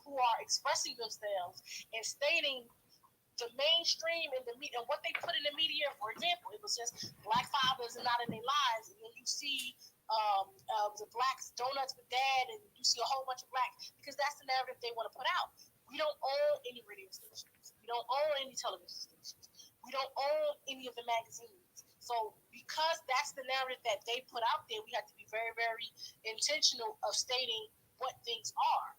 who are expressing themselves and stating the mainstream and the media and what they put in the media. For example, it was just black fathers are not in their lives, and then you see the black donuts with dad, and you see a whole bunch of black, because that's the narrative they want to put out. We don't own any radio stations. We don't own any television stations. We don't own any of the magazines. So because that's the narrative that they put out there, we have to be very, very intentional of stating what things are.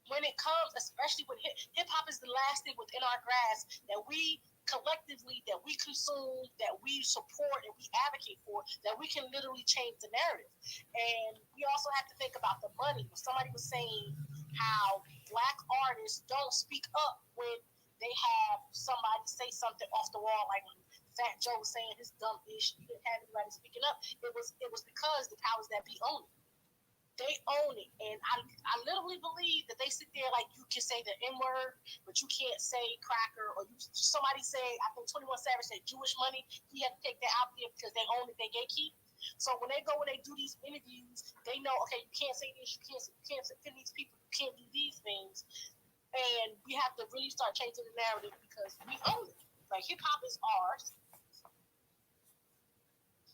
When it comes, especially with hip hop is the last thing within our grasp that we collectively, that we consume, that we support, and we advocate for, that we can literally change the narrative. And we also have to think about the money. Somebody was saying how black artists don't speak up when they have somebody say something off the wall, like when Fat Joe was saying his dumb ish, he didn't have anybody speaking up. It was because the powers that be own it. They own it. And I literally believe that they sit there like, you can say the N-word, but you can't say cracker, or somebody say, I think 21 Savage said Jewish money, he had to take that out there because they own it, they gatekeep. So when they do these interviews, they know, okay, you can't say this, you can't offend these people, you can't do these things. And we have to really start changing the narrative because we own it. Like, hip hop is ours.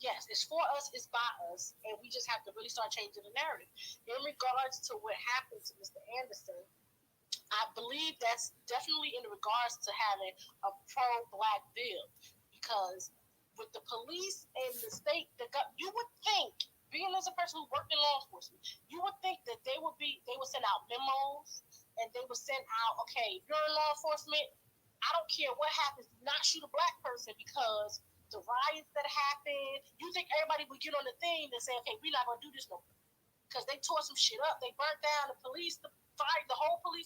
Yes, it's for us, it's by us, and we just have to really start changing the narrative. In regards to what happened to Mr. Anderson, I believe that's definitely in regards to having a pro-black bill, because with the police and the state, you would think, being as a person who worked in law enforcement, you would think that they would send out memos, and they would send out, okay, if you're in law enforcement, I don't care what happens, do not shoot a black person, because the riots that happened, you think everybody would get on the thing and say, okay, we're not going to do this no more. Because they tore some shit up. They burnt down the police, the whole police.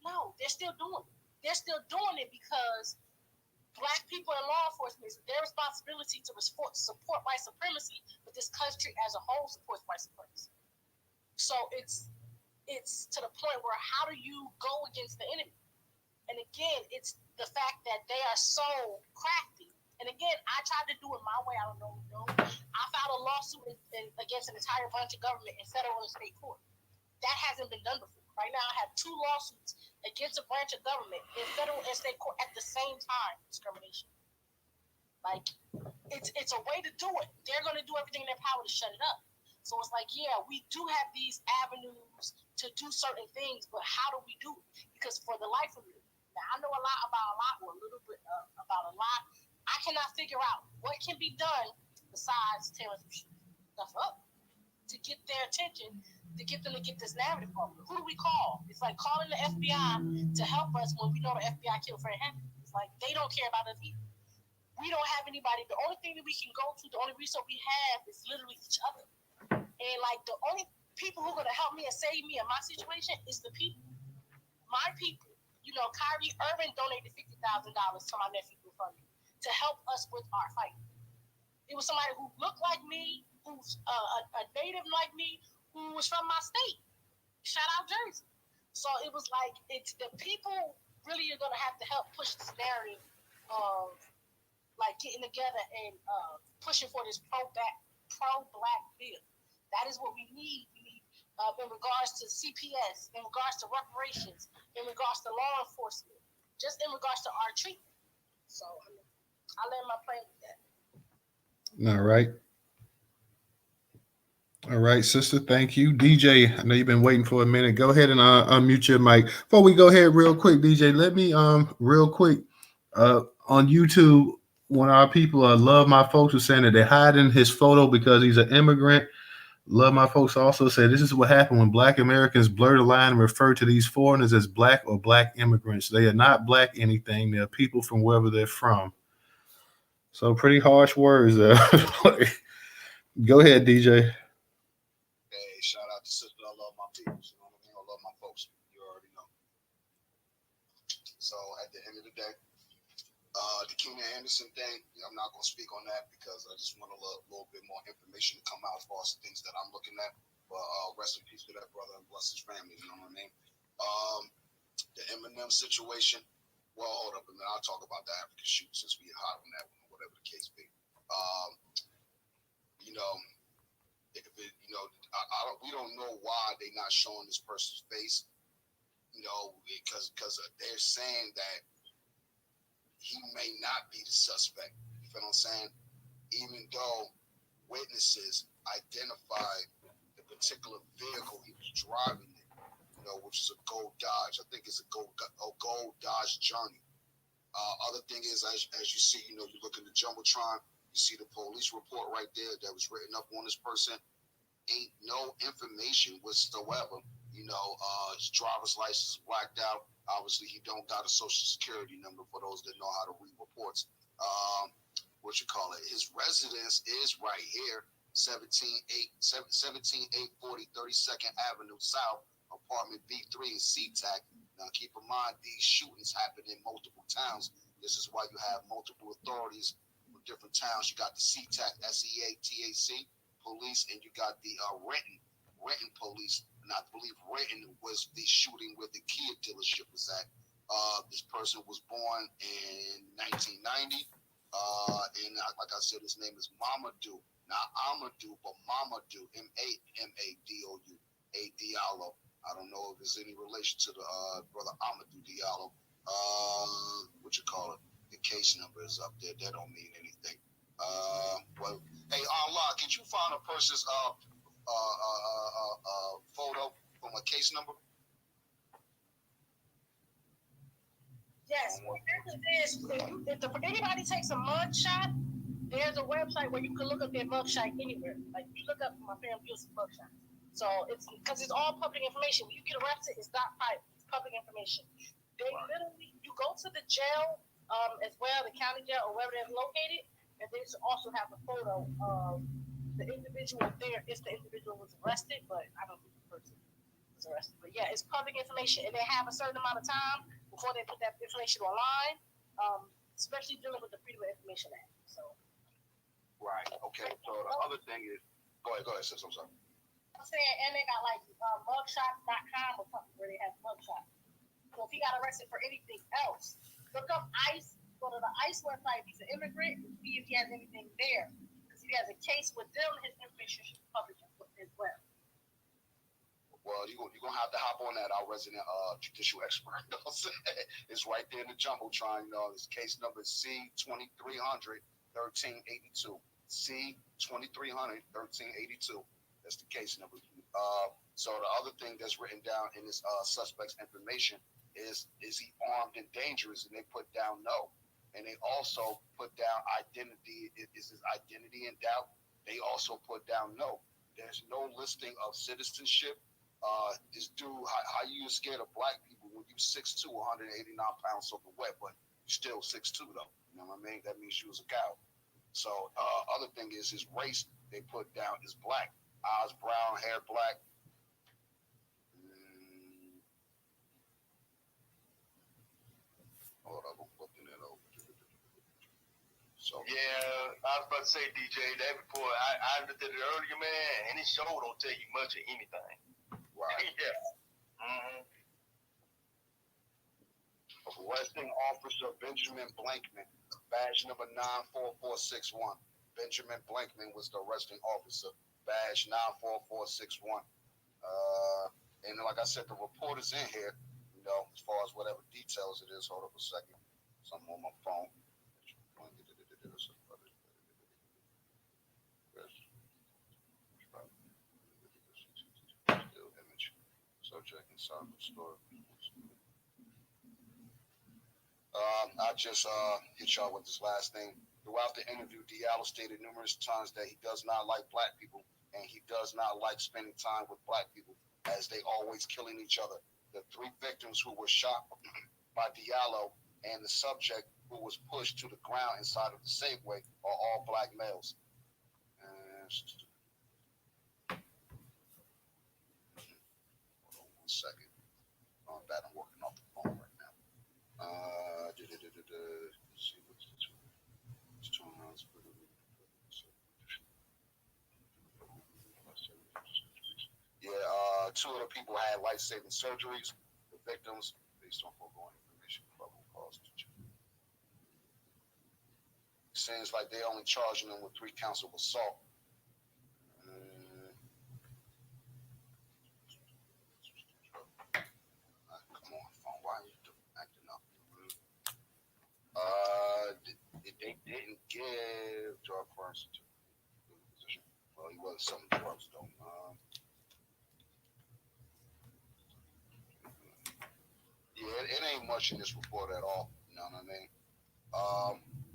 No, they're still doing it. They're still doing it because black people in law enforcement, it's their responsibility to support white supremacy, but this country as a whole supports white supremacy. So it's it's to the point where how do you go against the enemy? And again, it's the fact that they are so crafty. And again, I tried to do it my way. I don't know. I filed a lawsuit against an entire branch of government in federal and state court. That hasn't been done before. Right now, I have 2 lawsuits against a branch of government in federal and state court at the same time. Discrimination. Like, it's a way to do it. They're going to do everything in their power to shut it up. So it's like, yeah, we do have these avenues to do certain things, but how do we do it? Because for the life of me, now I know a lot about a lot, or a little bit about a lot. I cannot figure out what can be done besides tearing some stuff up to get their attention, to get them to get this narrative from. Who do we call? It's like calling the FBI to help us when we know the FBI killed Fred Hampton. It's like they don't care about us either. We don't have anybody. The only thing that we can go to, the only resource we have is literally each other. And like the only people who are gonna help me and save me in my situation is the people. My people. You know, Kyrie Irving donated $50,000 to my nephew GoFundMe to help us with our fight. It was somebody who looked like me, who's a native like me, who was from my state. Shout out Jersey. So it was like, it's the people really are gonna have to help push this narrative of like getting together and pushing for this pro-black bill. That is what we need. We need in regards to CPS, in regards to reparations, in regards to law enforcement, just in regards to our treatment. So I land my plane with that. All right. All right, sister. Thank you. DJ, I know you've been waiting for a minute. Go ahead and unmute your mic. Before we go ahead real quick, DJ, let me real quick on YouTube, one of our people Love My Folks was saying that they're hiding his photo because he's an immigrant. Love My Folks also said this is what happened when Black Americans blur the line and refer to these foreigners as Black or Black immigrants. They are not Black anything. They're people from wherever they're from. So pretty harsh words there. Go ahead, DJ. Hey, shout out to sister. I love my people. You know what I mean? I love my folks. You already know. So at the end of the day, the Keenan Anderson thing, I'm not going to speak on that because I just want a little bit more information to come out as far as things that I'm looking at. But rest in peace to that brother and bless his family. You know what I mean? The Eminem situation. Well, hold up a minute. I'll talk about the African shoot since we hot on that one, or whatever the case be. You know, if it, you know, we don't know why they're not showing this person's face. You know, because they're saying that he may not be the suspect. You feel what I'm saying? Even though witnesses identified the particular vehicle he was driving in, you know, which is a gold Dodge. I think it's a gold Dodge Journey. Other thing is, as you see, you know, you look in the Jumbotron, you see the police report right there that was written up on this person. Ain't no information whatsoever. You know, his driver's license is blacked out. Obviously, he don't got a social security number for those that know how to read reports. His residence is right here, 17840 32nd Avenue South, apartment B3 in SeaTac. Now, keep in mind, these shootings happen in multiple towns. This is why you have multiple authorities from different towns. You got the SeaTac, SEATAC police, and you got the Renton police. And I believe Renton was the shooting where the Kia dealership was at. This person was born in 1990. And like I said, his name is Mamadou. Not Amadou, but Mamadou. Mamadou. A Diallo. I don't know if there's any relation to the brother Amadou Diallo. The case number is up there. That don't mean anything. Well, hey, Allah, could you find a person's photo from a case number? Yes, if anybody takes a mug shot, there's a website where you can look up their mug shot anywhere. Like you look up my family Wilson mug shot. So it's because it's all public information. When you get arrested, it's not private. It's public information. They literally, you go to the jail as well, the county jail or wherever they're located, and they also have a photo of the individual there if the individual was arrested, but I don't think the person was arrested. But yeah, it's public information, and they have a certain amount of time before they put that information online, especially dealing with the Freedom of Information Act. So. Right. Okay. So the other thing is, go ahead, sis. I'm sorry. I'm saying, and they got like mugshots.com or something where they have mugshots. So if he got arrested for anything else, look up ICE, go to the ICE website, he's an immigrant, and see if he has anything there. Because if he has a case with them, his information should be published as well. Well, you're going to have to hop on that, our resident judicial expert. You know what I'm saying? It's right there in the Jumbotron. You know, his case number is C-2300-1382. C-2300-1382. That's the case number. So the other thing that's written down in this suspect's information is he armed and dangerous? And they put down no. And they also put down identity. Is his identity in doubt? They also put down no. There's no listing of citizenship. This dude, how you scared of black people when you 6'2", 189 pounds soaking wet, but you still 6'2" though. You know what I mean? That means you was a cow. So other thing is his race. They put down is black. Eyes brown, hair black. Hold up, I'm looking it over. So Yeah, I was about to say, DJ, that report, I looked at it earlier, man, and it sure don't tell you much of anything. right. Yeah. Mm-hmm. Arresting Officer Benjamin Blankman, badge number 94461. Benjamin Blankman was the arresting officer, badge 94461. And like I said, the report is in here, you know, as far as whatever details it is. Hold up a second. Something on my phone. Still image. Subject inside the story. I just hit y'all with this last thing. Throughout the interview, Diallo stated numerous times that he does not like black people and he does not like spending time with black people as they always killing each other. The three victims who were shot by Diallo and the subject who was pushed to the ground inside of the Safeway are all black males. Hold on 1 second. I'm working off the phone right now. See what's this one. It's 2 rounds. Yeah, 2 of the people had life-saving surgeries. The victims, based on foregoing information, probable cause. Seems like they only charging them with 3 counts of assault. Come on, phone. Why are you acting up? They didn't give drug first to position. Well, he wasn't selling drugs though. Yeah, it ain't much in this report at all. You know what I mean?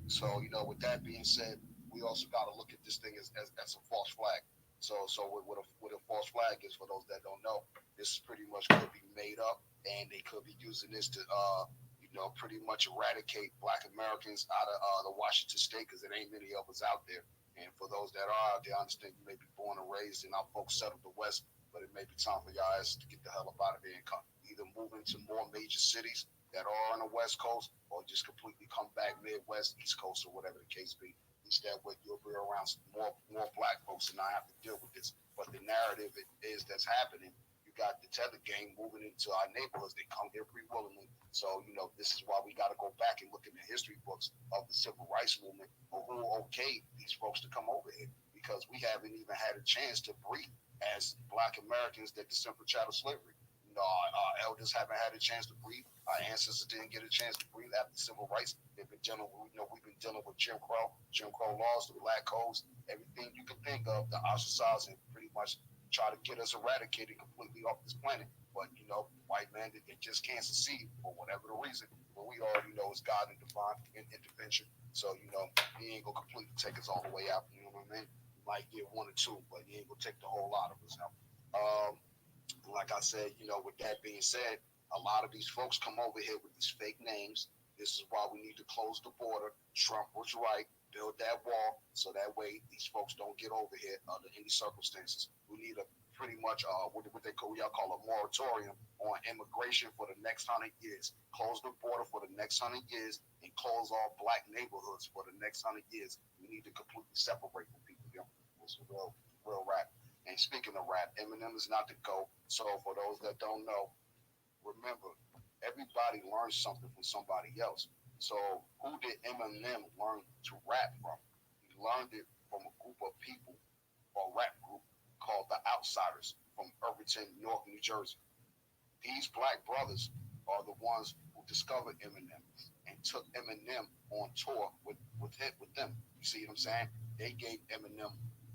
So you know, with that being said, we also got to look at this thing as a false flag. So what a false flag is, for those that don't know, this pretty much could be made up, and they could be using this to you know, pretty much eradicate Black Americans out of the Washington state, because it ain't many of us out there. And for those that are out there, I understand you may be born and raised in our folks settled the West, but it may be time for y'all to get the hell up out of there and come either move into more major cities that are on the West Coast, or just completely come back Midwest, East Coast, or whatever the case be. Instead, what you'll be around more black folks and not have to deal with this. But the narrative is that's happening. You got the tether gang moving into our neighborhoods. They come here pretty willingly. So, you know, this is why we got to go back and look in the history books of the civil rights movement, or who okayed these folks to come over here, because we haven't even had a chance to breathe as Black Americans that descend from chattel slavery. You know, our elders haven't had a chance to breathe. Our ancestors didn't get a chance to breathe after civil rights. They've been dealing with, you know, we've been dealing with Jim Crow laws, the black codes, everything you can think of, the ostracizing, pretty much try to get us eradicated completely off this planet. But, you know, white man, they just can't succeed for whatever the reason. But we already know it's God and divine intervention. So, you know, he ain't going to completely take us all the way out. You know what I mean? He might get 1 or 2, but he ain't going to take the whole lot of us out. Like I said, you know, with that being said, a lot of these folks come over here with these fake names. This is why we need to close the border. Trump was right. Build that wall so that way these folks don't get over here under any circumstances. We need a pretty much what y'all call a moratorium on immigration for the next 100 years. Close the border for the next 100 years and close all black neighborhoods for the next 100 years. We need to completely separate from people. You know, it's a real rap. And speaking of rap, Eminem is not the GOAT. So for those that don't know, remember, everybody learns something from somebody else. So who did Eminem learn to rap from? He learned it from a group of people or rap group called the Outsiders from Irvington, Newark, New Jersey. These black brothers are the ones who discovered Eminem and took Eminem on tour with them. You see what I'm saying? They gave Eminem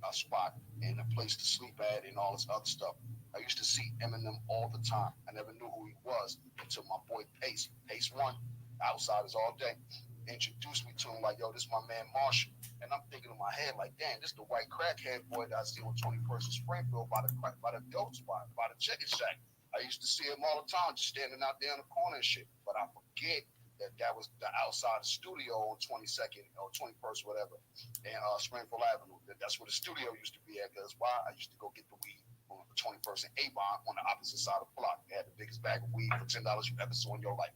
a spot and a place to sleep at and all this other stuff. I used to see Eminem all the time. I never knew who he was until my boy Pace, Pace One, Outsiders all day, introduced me to him like, yo, this is my man Marshall. And I'm thinking in my head like, damn, this is the white crackhead boy that I see on 21st and Springfield by the dope spot, by the chicken shack. I used to see him all the time, just standing out there in the corner and shit. But I forget that was the outside studio on 22nd or 21st, whatever, and Springfield Avenue. That's where the studio used to be at. Because why? I used to go get the weed on the 21st and Avon on the opposite side of the block. They had the biggest bag of weed for $10 you ever saw in your life.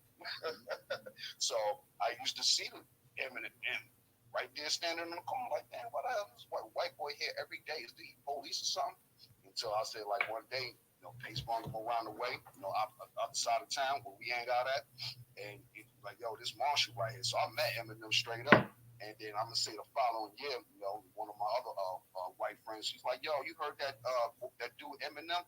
So I used to see them, Eminem, right there standing in the corner, like, man, what the hell is this white boy here every day? Is the police or something? Until I said, like, one day, Pace brought him around the way, outside of town where we hang out at. And he was like, yo, this Marshall right here. So I met Eminem straight up. And then I'm going to say the following year, one of my other white friends, he's like, yo, you heard that dude Eminem?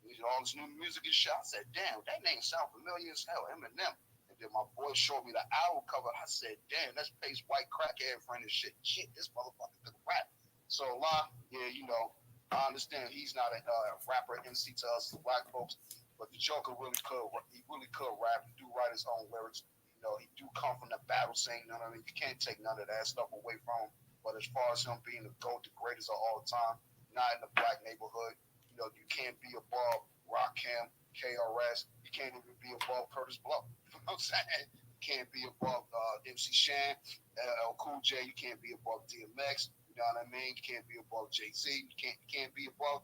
He's all this new music and shit. I said, damn, that name sound familiar as hell, Eminem. And then my boy showed me the album cover. I said, damn, that's Pace white crackhead friend and shit. Shit, this motherfucker could rap. So, yeah, I understand he's not a rapper MC to us as black folks, but the Joker really could. He really could rap. He do write his own lyrics. He do come from the battle scene. I mean, you can't take none of that stuff away from him. But as far as him being the GOAT, the greatest of all time, not in the black neighborhood, you can't be above Rakim, KRS. You can't even be above Curtis Blow. You know what I'm saying? You can't be above MC Shan, Cool J. You can't be above DMX. You know what I mean? You can't be above Jay-Z. You can't be above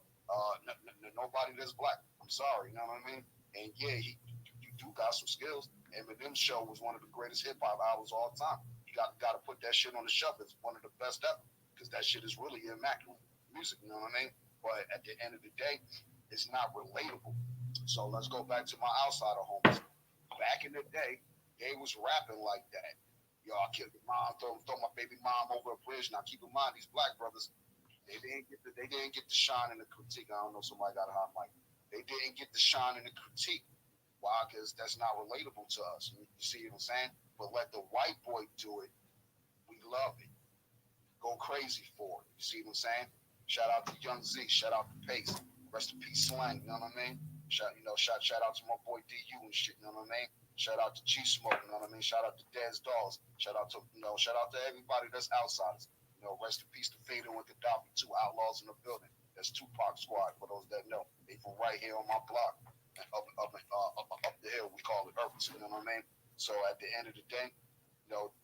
nobody that's black. I'm sorry, you know what I mean? And yeah, you do got some skills. Eminem's show was one of the greatest hip hop albums of all time. You got to put that shit on the shelf. It's one of the best ever because that shit is really immaculate music. You know what I mean? But at the end of the day, it's not relatable. So let's go back to my outsider homies. Back in the day, they was rapping like that. Yo, I killed your mom, throw my baby mom over a bridge. Now keep in mind, these black brothers, they didn't get the shine in the critique. I don't know, somebody got a hot mic. They didn't get the shine in the critique. Why? Because that's not relatable to us. You see what I'm saying? But let the white boy do it. We love it. Go crazy for it. You see what I'm saying? Shout out to Young Z. Shout out to Pace. Rest in peace, Slang. You know what I mean? Shout out to my boy DU and shit. You know what I mean? Shout out to G Smoke. You know what I mean? Shout out to Dez Dolls. Shout out to everybody that's outsiders. Rest in peace to Fader and Gaddafi, two outlaws in the building. That's Tupac Squad for those that know. They from right here on my block, up the hill. We call it Irvington. You know what I mean? So at the end of the day,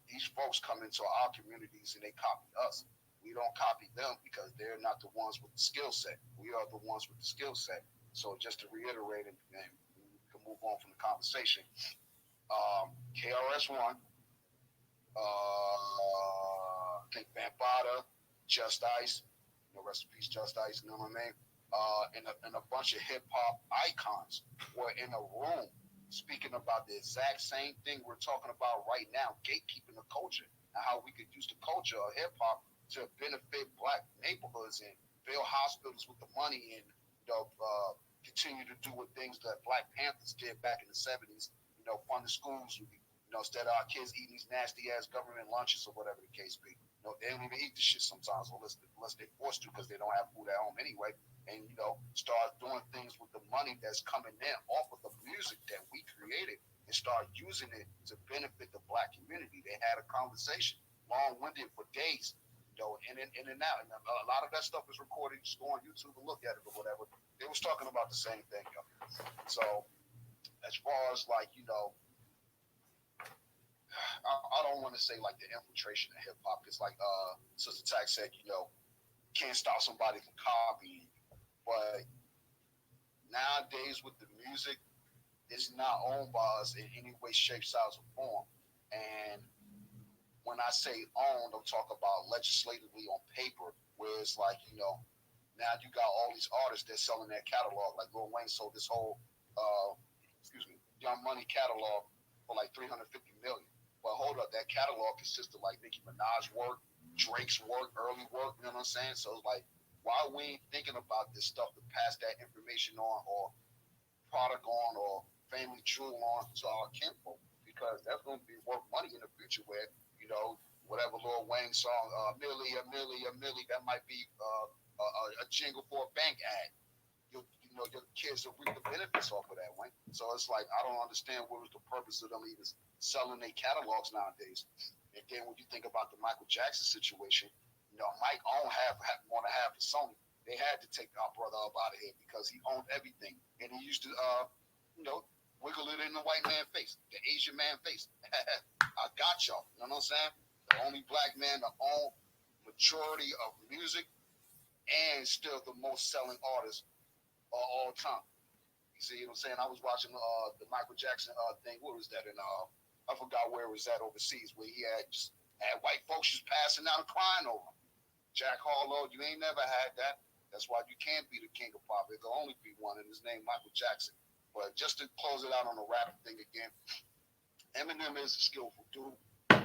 these folks come into our communities and they copy us. We don't copy them because they're not the ones with the skill set. We are the ones with the skill set. So just to reiterate, and we can move on from the conversation. KRS-One, I think Bambaataa, Just Ice, rest in peace, Just Ice, you know what I mean? And a bunch of hip hop icons were in a room speaking about the exact same thing we're talking about right now, gatekeeping the culture and how we could use the culture of hip hop to benefit black neighborhoods and build hospitals with the money and continue to do what things that Black Panthers did back in the 70s, fund the schools, instead of our kids eating these nasty ass government lunches or whatever the case be. They don't even eat the shit sometimes unless they're forced to because they don't have food at home anyway. And, start doing things with the money that's coming in off of the music that we created and start using it to benefit the black community. They had a conversation, long-winded for days, in and out. And a lot of that stuff is recorded. Just go on YouTube and look at it or whatever. They was talking about the same thing. So as far as I don't want to say like the infiltration of hip hop because like Sister Tax said, can't stop somebody from copying. But nowadays with the music, it's not owned by us in any way, shape, size, or form. And when I say owned, I'm talking about legislatively on paper, where it's like, now you got all these artists that selling their catalog. Like Lil Wayne sold this whole, Young Money catalog for like 350 million. But hold up, that catalog consists of like Nicki Minaj work, Drake's work, early work. You know what I'm saying? So it's like, why we ain't thinking about this stuff to pass that information on, or product on, or family jewel on to our kinfolk? Because that's going to be worth money in the future. Where whatever Lil Wayne song, Millie, a Millie, a Millie, that might be a jingle for a bank ad. Your kids will reap the benefits off of that, Wayne. So it's like, I don't understand what was the purpose of them even selling their catalogs nowadays. And then when you think about the Michael Jackson situation, Mike want to have the Sony. They had to take our brother up out of here because he owned everything, and he used to, wiggle it in the white man face, the Asian man face. I got y'all. You know what I'm saying? The only black man to own majority of music and still the most selling artist of all time. You see what I'm saying? I was watching the Michael Jackson thing. What was that in? I forgot where it was at overseas, where he had white folks just passing out and crying over him. Jack Harlow, you ain't never had that. That's why you can't be the king of pop. There can only be one, and his name Michael Jackson. But just to close it out on the rap thing again, Eminem is a skillful dude.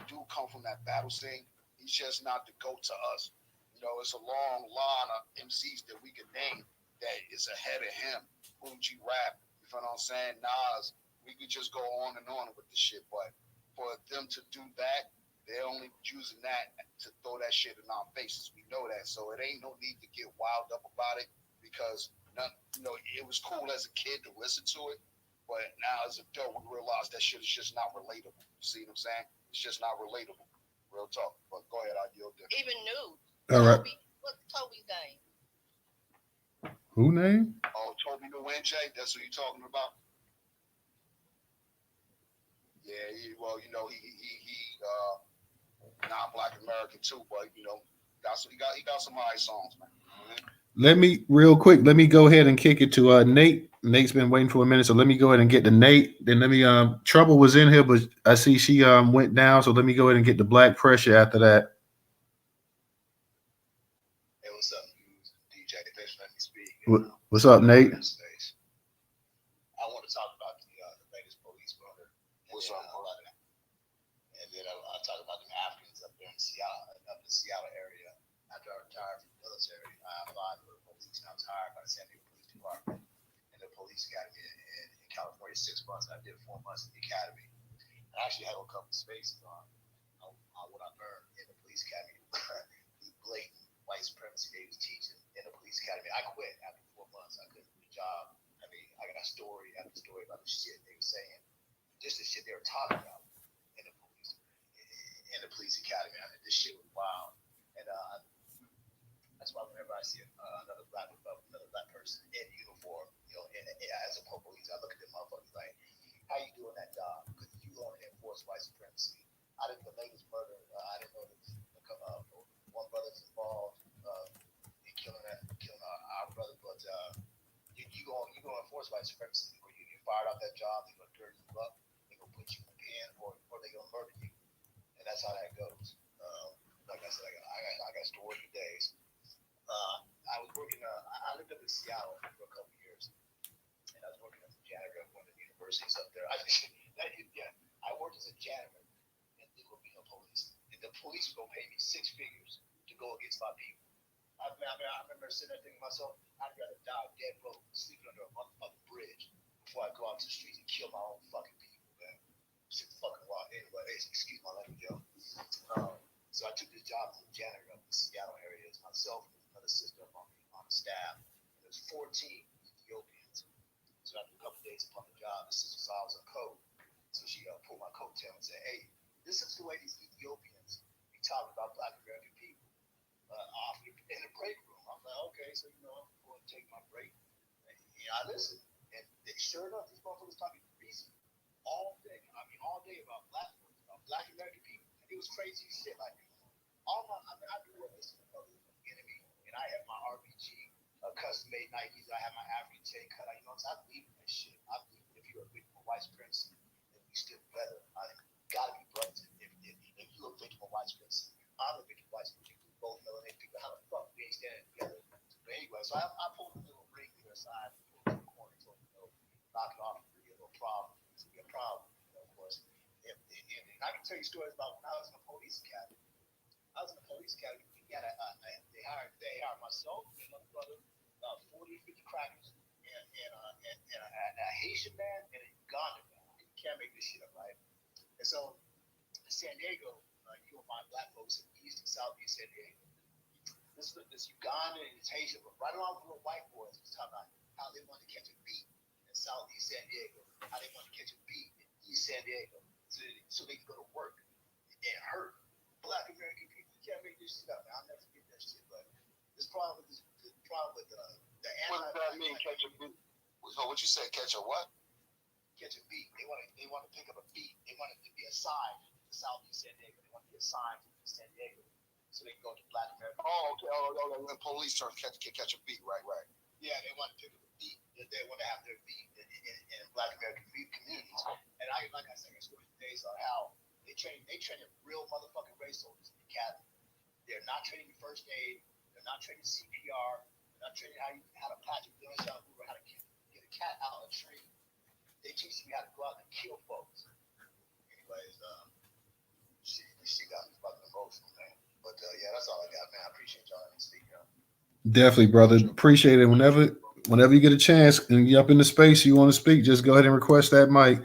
Dude come from that battle scene. He's just not the GOAT to us. It's a long line of MCs that we can name that is ahead of him. Fuji Rap, you know what I'm saying? Nas, we could just go on and on with this shit. But for them to do that, they're only using that to throw that shit in our faces. We know that. So it ain't no need to get wild up about it, because it was cool as a kid to listen to it. But now as a adult, we realize that shit is just not relatable. You see what I'm saying? It's just not relatable. Real talk. But go ahead, I yield there. Even new. All right. What's Toby's name? Who name? Oh, Toby New NJ, that's who you talking about? Yeah, he non-black American too, but he got some high songs, man. Let me go ahead and kick it to Nate. Nate's been waiting for a minute, so let me go ahead and get to Nate. Then let me Trouble was in here, but I see she went down, so let me go ahead and get the Black Pressure after that. Hey, what's up, DJ? Thanks for letting me speak. What's up, Nate? I want to talk about the latest police murder. What's up, bro? And then I'll talk about the Africans up there in the Seattle area. After I retired from the military, I applied for the police, and I was hired by the San Diego Police Department and the police academy in California. 6 months. I did 4 months in the academy. I actually had a couple of spaces on what I learned in the police academy. The blatant white supremacy they was teaching in the police academy. I quit after 4 months. I couldn't do the job. I mean, I got story after story about the shit they were saying, just the shit they were talking about in the police academy. I mean, this shit was wild, and that's why whenever I see another black person in uniform, and as a police, I look at them motherfuckers like, how you doing that job? Because you want to enforce white supremacy. I didn't. The latest murder, I didn't know that one brother's involved in killing our brother, but you gonna enforce white supremacy, or you get fired off that job, they're gonna dirty you up, they're gonna put you in pen, or they're gonna murder you, and that's how that goes. Like I said, I got stories for days. I was working. I lived up in Seattle for a couple of years, and I was working as a janitor at one of the universities up there. I worked as a janitor in the Latino police, and the police were gonna pay me 6 figures to go against my people. I remember sitting there thinking to myself, I'd rather die dead broke, sleeping under a motherfucking bridge before I go out to the streets and kill my own fucking people, man. Shit fucking wild. Anyway, excuse my language, yo. So I took this job as a janitor up in the Seattle area. It's myself and another sister on the staff. And there's 14 Ethiopians. So after a couple of days upon the job, the sister saw I was on code. So she pulled my coattail and said, hey, this is the way these Ethiopians be talking about black American people. In the break room. I'm like, okay, so I'm going to take my break. And I listened. And sure enough, these motherfuckers talking crazy all day. I mean, all day about black American people. And it was crazy shit. Like, I grew up listening to Public Enemy, and I have my RPG, custom made Nikes. I have my African J cut. So I believe in that shit. I believe if you're a victim of white supremacy, then we still better. Gotta be brothers. If you're a victim of white supremacy, I'm a victim of white supremacy. Both melanated people, how the fuck we ain't standing together? But anyway, so tell you stories about when I was in the police academy. I was in the police academy. We got they hired myself and my brother, about 40, 50 crackers, and a Haitian man and a Ugandan man. You can't make this shit up, right? And so, San Diego, you will find black folks in East and Southeast San Diego. This Ugandan and this Haitian, right along with the white boys, was talking about how they wanted to catch a beat in Southeast San Diego, how they wanted to catch a beat in East San Diego, so they can go to work and hurt black American people. You can't make this shit up. I'll never forget that shit. But this problem with the What does that mean, catch a beat? So what you say, catch a what? Catch a beat. They want to pick up a beat. They want it to be a sign to Southeast San Diego. They want to be a sign to San Diego, so they can go to black America. Oh, okay. Oh, when police term catch a beat, right. Yeah, they want to pick up a beat. They want to have their beat in black American communities. And like I said, I stories today on how they train real motherfucking race soldiers in the academy. They're not training you first aid. They're not training CPR. They're not training how to patch a gunshot wound or how to get a cat out of a tree. They teach you how to go out and kill folks. Anyways, she got me fucking emotional, man. But yeah, that's all I got, man. I appreciate y'all having me speak, y'all. Definitely, brother. Appreciate it. Whenever you get a chance and you're up in the space you want to speak, just go ahead and request that mic.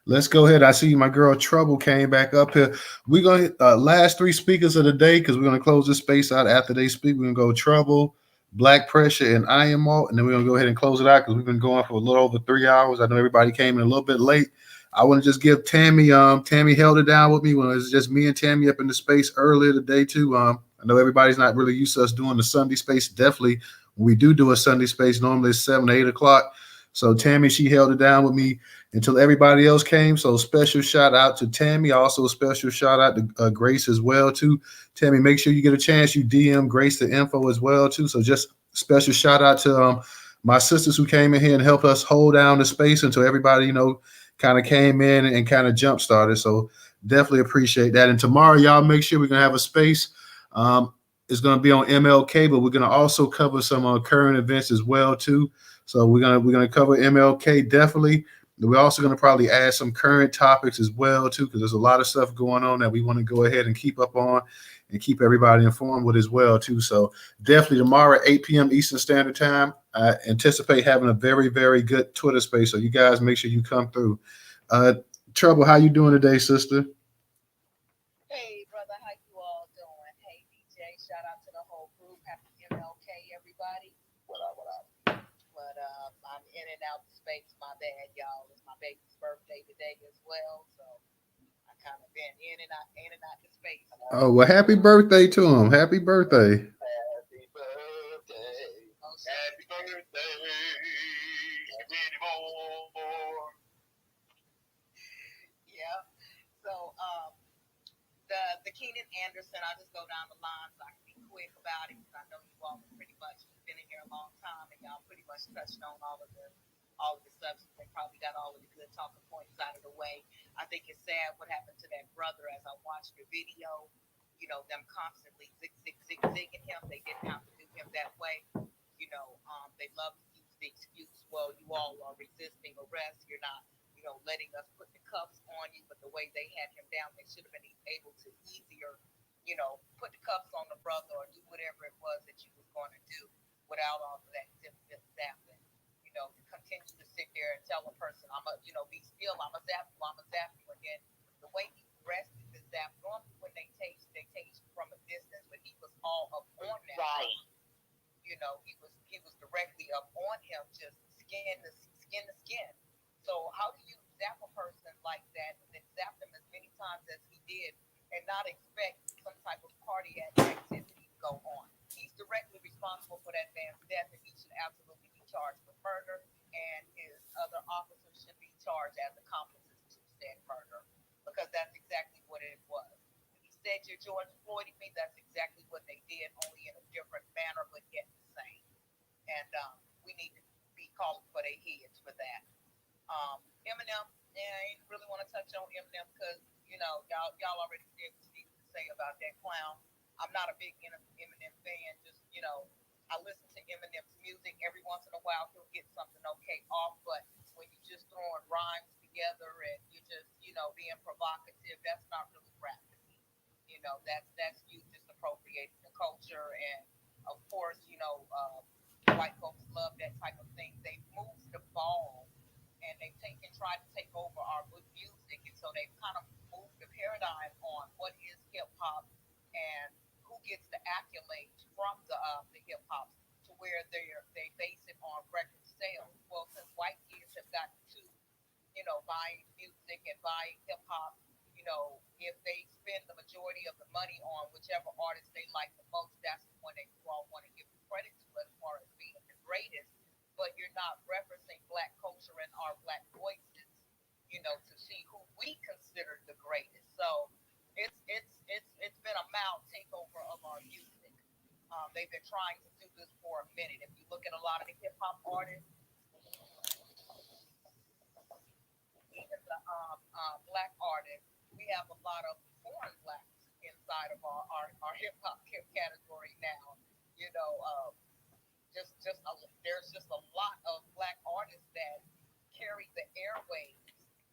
Let's go ahead. I see my girl Trouble came back up here. We're going to last three speakers of the day because we're going to close this space out after they speak. We're going to go Trouble, Black Pressure, and I Am Malt, and then we're going to go ahead and close it out because we've been going for a little over 3 hours. I know everybody came in a little bit late. I want to just give Tammy held it down with me when it was just me and Tammy up in the space earlier today too. I know everybody's not really used to us doing the Sunday space. Definitely when we do a Sunday space, normally it's 7 to 8 o'clock. So Tammy, she held it down with me until everybody else came. So special shout out to Tammy. Also a special shout out to Grace as well too. Tammy, make sure you get a chance. You DM Grace the info as well too. So just special shout out to my sisters who came in here and helped us hold down the space until everybody, kind of came in and kind of jump started. So definitely appreciate that. And tomorrow, y'all make sure we're going to have a space. It's going to be on MLK, but we're going to also cover some current events as well too. So we're gonna cover MLK definitely. We're also going to probably add some current topics as well too, because there's a lot of stuff going on that we want to go ahead and keep up on and keep everybody informed with as well too. So definitely tomorrow at 8 p.m. Eastern Standard Time, I anticipate having a very, very good Twitter space. So you guys make sure you come through. Trouble, how you doing today, sister? Hey, brother, how you all doing? Hey, DJ, shout out to the whole group. Happy MLK, everybody. What up? But I'm in and out the space. My bad, y'all. It's my baby's birthday today as well, so I kind of been in and out the space. Oh, well, happy birthday to him. Happy birthday. Happy birthday. Happy birthday. Many more. Yeah. So the Keenan Anderson, I'll just go down the line so I can be quick about it because I know you all pretty much been in here a long time and y'all pretty much touched on all of the substance. They probably got all of the good talking points out of the way. I think it's sad what happened to that brother as I watched the video. Them constantly zigging him. They didn't have to do him that way. They love to use the excuse, well, you all are resisting arrest. You're not, letting us put the cuffs on you. But the way they had him down, they should have been able to easier, put the cuffs on the brother or do whatever it was that you was going to do without all of that zapping. To continue to sit there and tell a person, be still, I'm a zap you. Again, the way he arrested the zap, normally when they taste from a distance, but he was all up on them. Right. He was directly up on him, just skin to skin. So how do you zap a person like that and then zap them as many times as he did and not expect some type of cardiac activity to go on? He's directly responsible for that man's death, and he should absolutely be charged with murder, and his other officers should be charged as accomplices to said murder, because that's exactly what it was. He said you're George Floyding me, that's exactly what they did, only in a different manner, but yet the same. And we need to be calling for their heads for that. Eminem, I ain't really want to touch on Eminem because, y'all already said what Steve to say about that clown. I'm not a big Eminem fan. Just, I listen to Eminem's music. Every once in a while, he'll get something okay off. But when you just throwing rhymes together and you just, being provocative. That's not really rap to me. That's you just appropriating the culture, and of course, white folks love that type of thing. They've moved the ball, and they've tried to take over our music, and so they've kind of moved the paradigm on what is hip hop and who gets the accolades from the hip hop to where they base it on record sales. Well, since white kids have gotten to buying music and buying hip hop, if they spend the majority of the money on whichever artist they like the most, that's the one that you all want to give the credit to as far as being the greatest. But you're not referencing black culture and our black voices, to see who we consider the greatest. So it's been a mild takeover of our music. They've been trying to do this for a minute. If you look at a lot of the hip hop artists, even the black artists, we have a lot of foreign blacks inside of our hip hop category now. You know, there's just a lot of black artists that carry the airwaves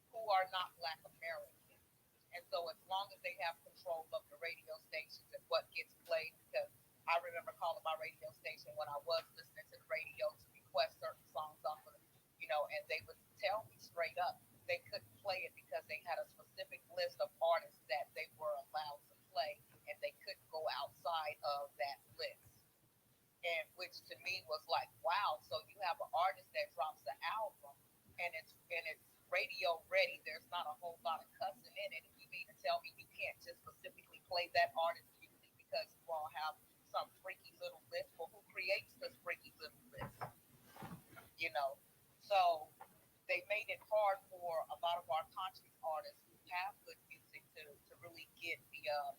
who are not black American. And so as long as they have control of the radio stations and what gets played, because I remember calling my radio station when I was listening to the radio to request certain songs off of, and they would tell me straight up they couldn't play it because they had a specific list of artists that they were allowed to play, and they couldn't go outside of that list. And which to me was like, wow, so you have an artist that drops an album and it's radio ready. There's not a whole lot of cussing in it. And you mean to tell me you can't just specifically play that artist music because you all have some freaky little list? Well, who creates this freaky little list? You know? So they made it hard for a lot of our conscious artists who have good music to really get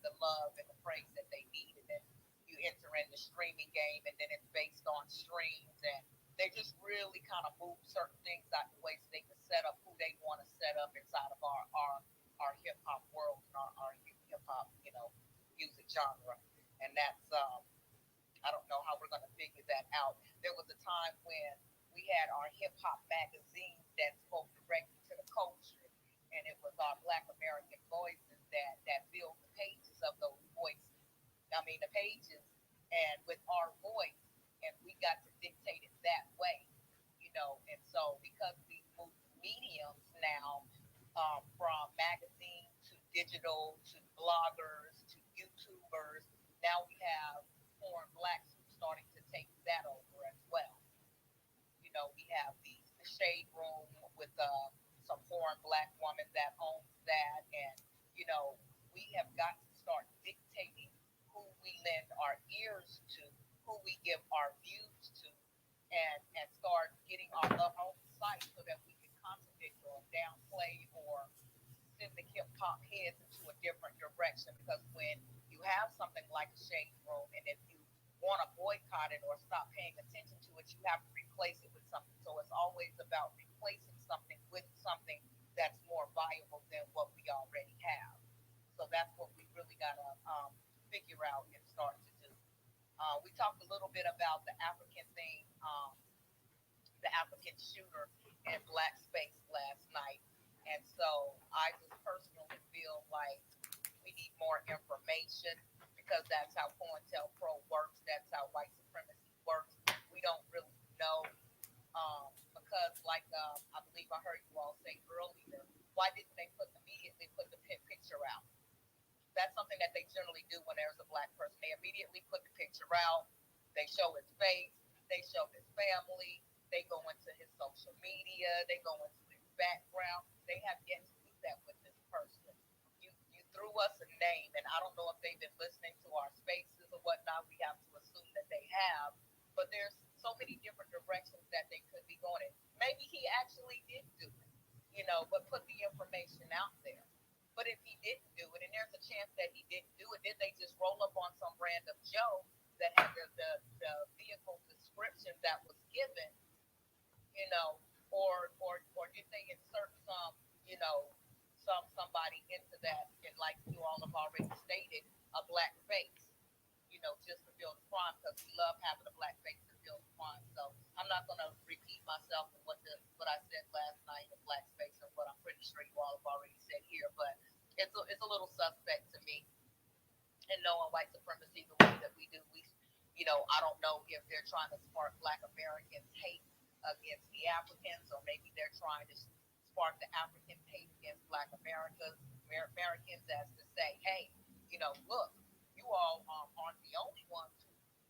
the love and the praise that they need. And then you enter in the streaming game, and then it's based on streams, and they just really kind of move certain things out the way so they can set up who they want to set up inside of our hip hop world and our hip hop music genre. And that's I don't know how we're going to figure that out. There was a time when we had our hip hop magazines that spoke directly to the culture, and it was our Black American voices that filled the pages of those voices. I mean, the pages, and with our voice, and we got to dictate it that way, And so, because we moved mediums now, from magazine to digital to bloggers to YouTubers, now we have foreign blacks who are starting to take that over as well. We have the shade room with some foreign black woman that owns that, and we have got to start dictating who we lend our ears to, who we give our views to, and start getting our own site so that we can contradict or downplay or send the hip hop heads into a different direction. Because when you have something like a shade room, and if you want to boycott it or stop paying attention to it, you have to replace it with something. So it's always about replacing something with something that's more viable than what we already have. So that's what we really got to figure out and start to do. We talked a little bit about the African thing, the African shooter in Black Space last night. And so I just personally feel like we need more information, because that's how COINTELPRO works. That's how white supremacy works. We don't really know, because like I believe I heard you all say earlier, why didn't they immediately put the picture out? That's something that they generally do when there's a black person. They immediately put the picture out. They show his face. They show his family. They go into his social media. They go into his background. They have yet to do that with this person. You threw us a name, and I don't know if they've been listening to our spaces or whatnot. We have to assume that they have. But there's so many different directions that they could be going in. Maybe he actually did do it, but put the information out there. But if he didn't do it, and there's a chance that he didn't do it, did they just roll up on some random Joe that had the vehicle description that was given, or did they insert some, somebody into that, and like you all have already stated, a black face, just to build a crime, because we love having a black face to build a crime. So I'm not going to repeat myself and what I said last night in Black Space, and what I'm pretty sure you all have already said here. and knowing white supremacy the way that we do. I don't know if they're trying to spark Black Americans hate against the Africans, or maybe they're trying to spark the African hate against Black Americans as to say, hey, look, you all aren't the only ones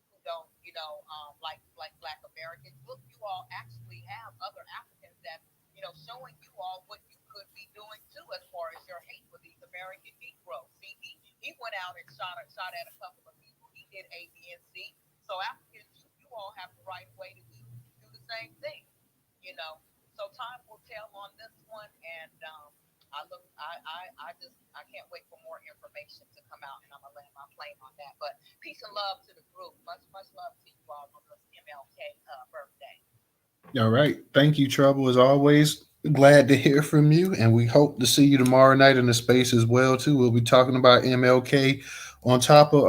who don't, like Black Americans. Look, you all actually have other Africans that, showing you all what you could be doing too, as far as your hate for these American Negroes. See, he went out and shot at a couple of people. He did A, B, and C. So Africans, you all have the right way to do the same thing, So time will tell on this one, and I can't wait for more information to come out, and I'm gonna land my plane on that. But peace and love to the group. Much love to you all on this MLK birthday. All right. Thank you, Trouble, as always. Glad to hear from you, and we hope to see you tomorrow night in the space as well too. We'll be talking about MLK on top of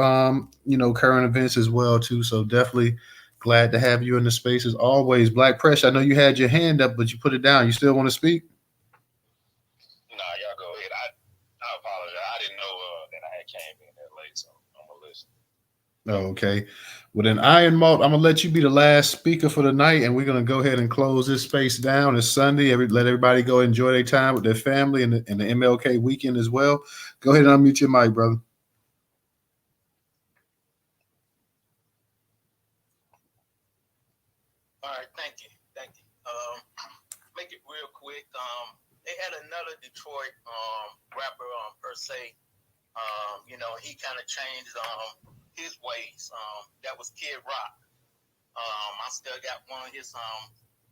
current events as well too. So definitely glad to have you in the space as always. Black Pressure, I know you had your hand up, but you put it down. You still want to speak? Nah, y'all go ahead. I apologize. I didn't know that I had came in that late, so I'm gonna listen. Oh, okay. Well, then, Iron Malt, I'm going to let you be the last speaker for the night, and we're going to go ahead and close this space down. It's Sunday. Let everybody go enjoy their time with their family and the MLK weekend as well. Go ahead and unmute your mic, brother. All right, thank you. Make it real quick. They had another Detroit rapper per se. He kind of changed his ways. That was Kid Rock. I still got one of his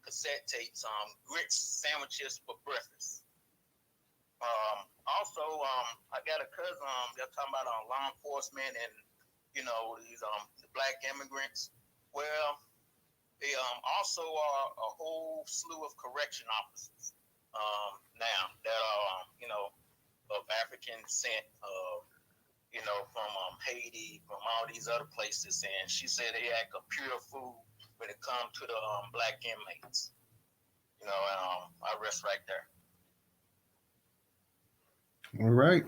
cassette tapes, grits sandwiches for breakfast. Also, I got a cousin. They're talking about law enforcement and these the Black immigrants. Well, they also are a whole slew of correction officers now that are of African descent. From Haiti, from all these other places, and she said they act a pure fool when it comes to the Black inmates. I rest right there. All right.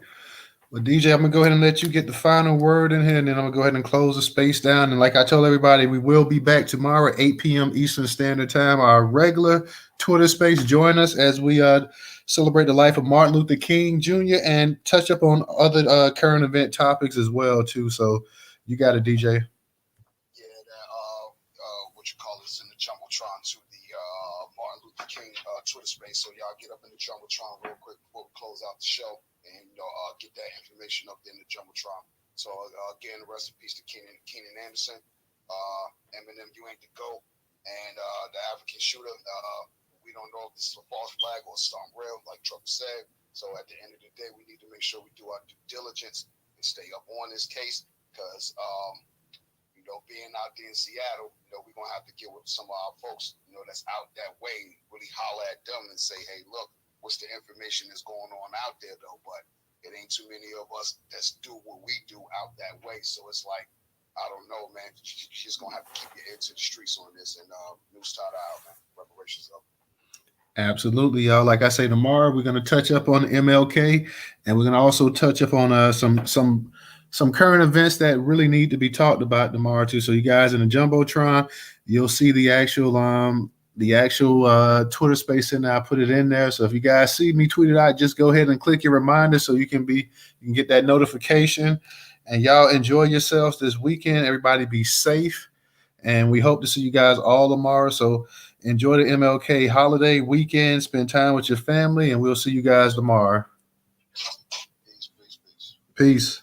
Well, DJ, I'm going to go ahead and let you get the final word in here, and then I'm going to go ahead and close the space down. And like I told everybody, we will be back tomorrow at 8 p.m. Eastern Standard Time, our regular Twitter space. Join us as we celebrate the life of Martin Luther King Jr. and touch up on other current event topics as well, too. So you got it, DJ. Yeah, that what you call this in the Jumbotron to the Martin Luther King Twitter space. So y'all get up in the Jumbotron real quick before we close out the show, and get that information up there in the Jumbotron. So again, rest in peace to Keenan Anderson, Eminem, you ain't the GOAT, and the African shooter. We don't know if this is a false flag or something real, like Trump said. So at the end of the day, we need to make sure we do our due diligence and stay up on this case, because being out there in Seattle, we're gonna have to get with some of our folks, that's out that way, really holler at them and say, hey, look, what's the information that's going on out there though? But it ain't too many of us that's do what we do out that way. So it's like, I don't know, man. She's gonna have to keep your ear to the streets on this, and Newstoter out, man. Reparations up. Absolutely, y'all. Like I say, tomorrow we're going to touch up on MLK, and we're going to also touch up on some current events that really need to be talked about tomorrow too. So you guys in the Jumbotron, you'll see the actual Twitter space in there. I put it in there. So if you guys see me tweet it out, just go ahead and click your reminder so you can get that notification. And y'all enjoy yourselves this weekend. Everybody be safe. And we hope to see you guys all tomorrow. So enjoy the MLK holiday weekend. Spend time with your family, and we'll see you guys tomorrow. Peace. Peace.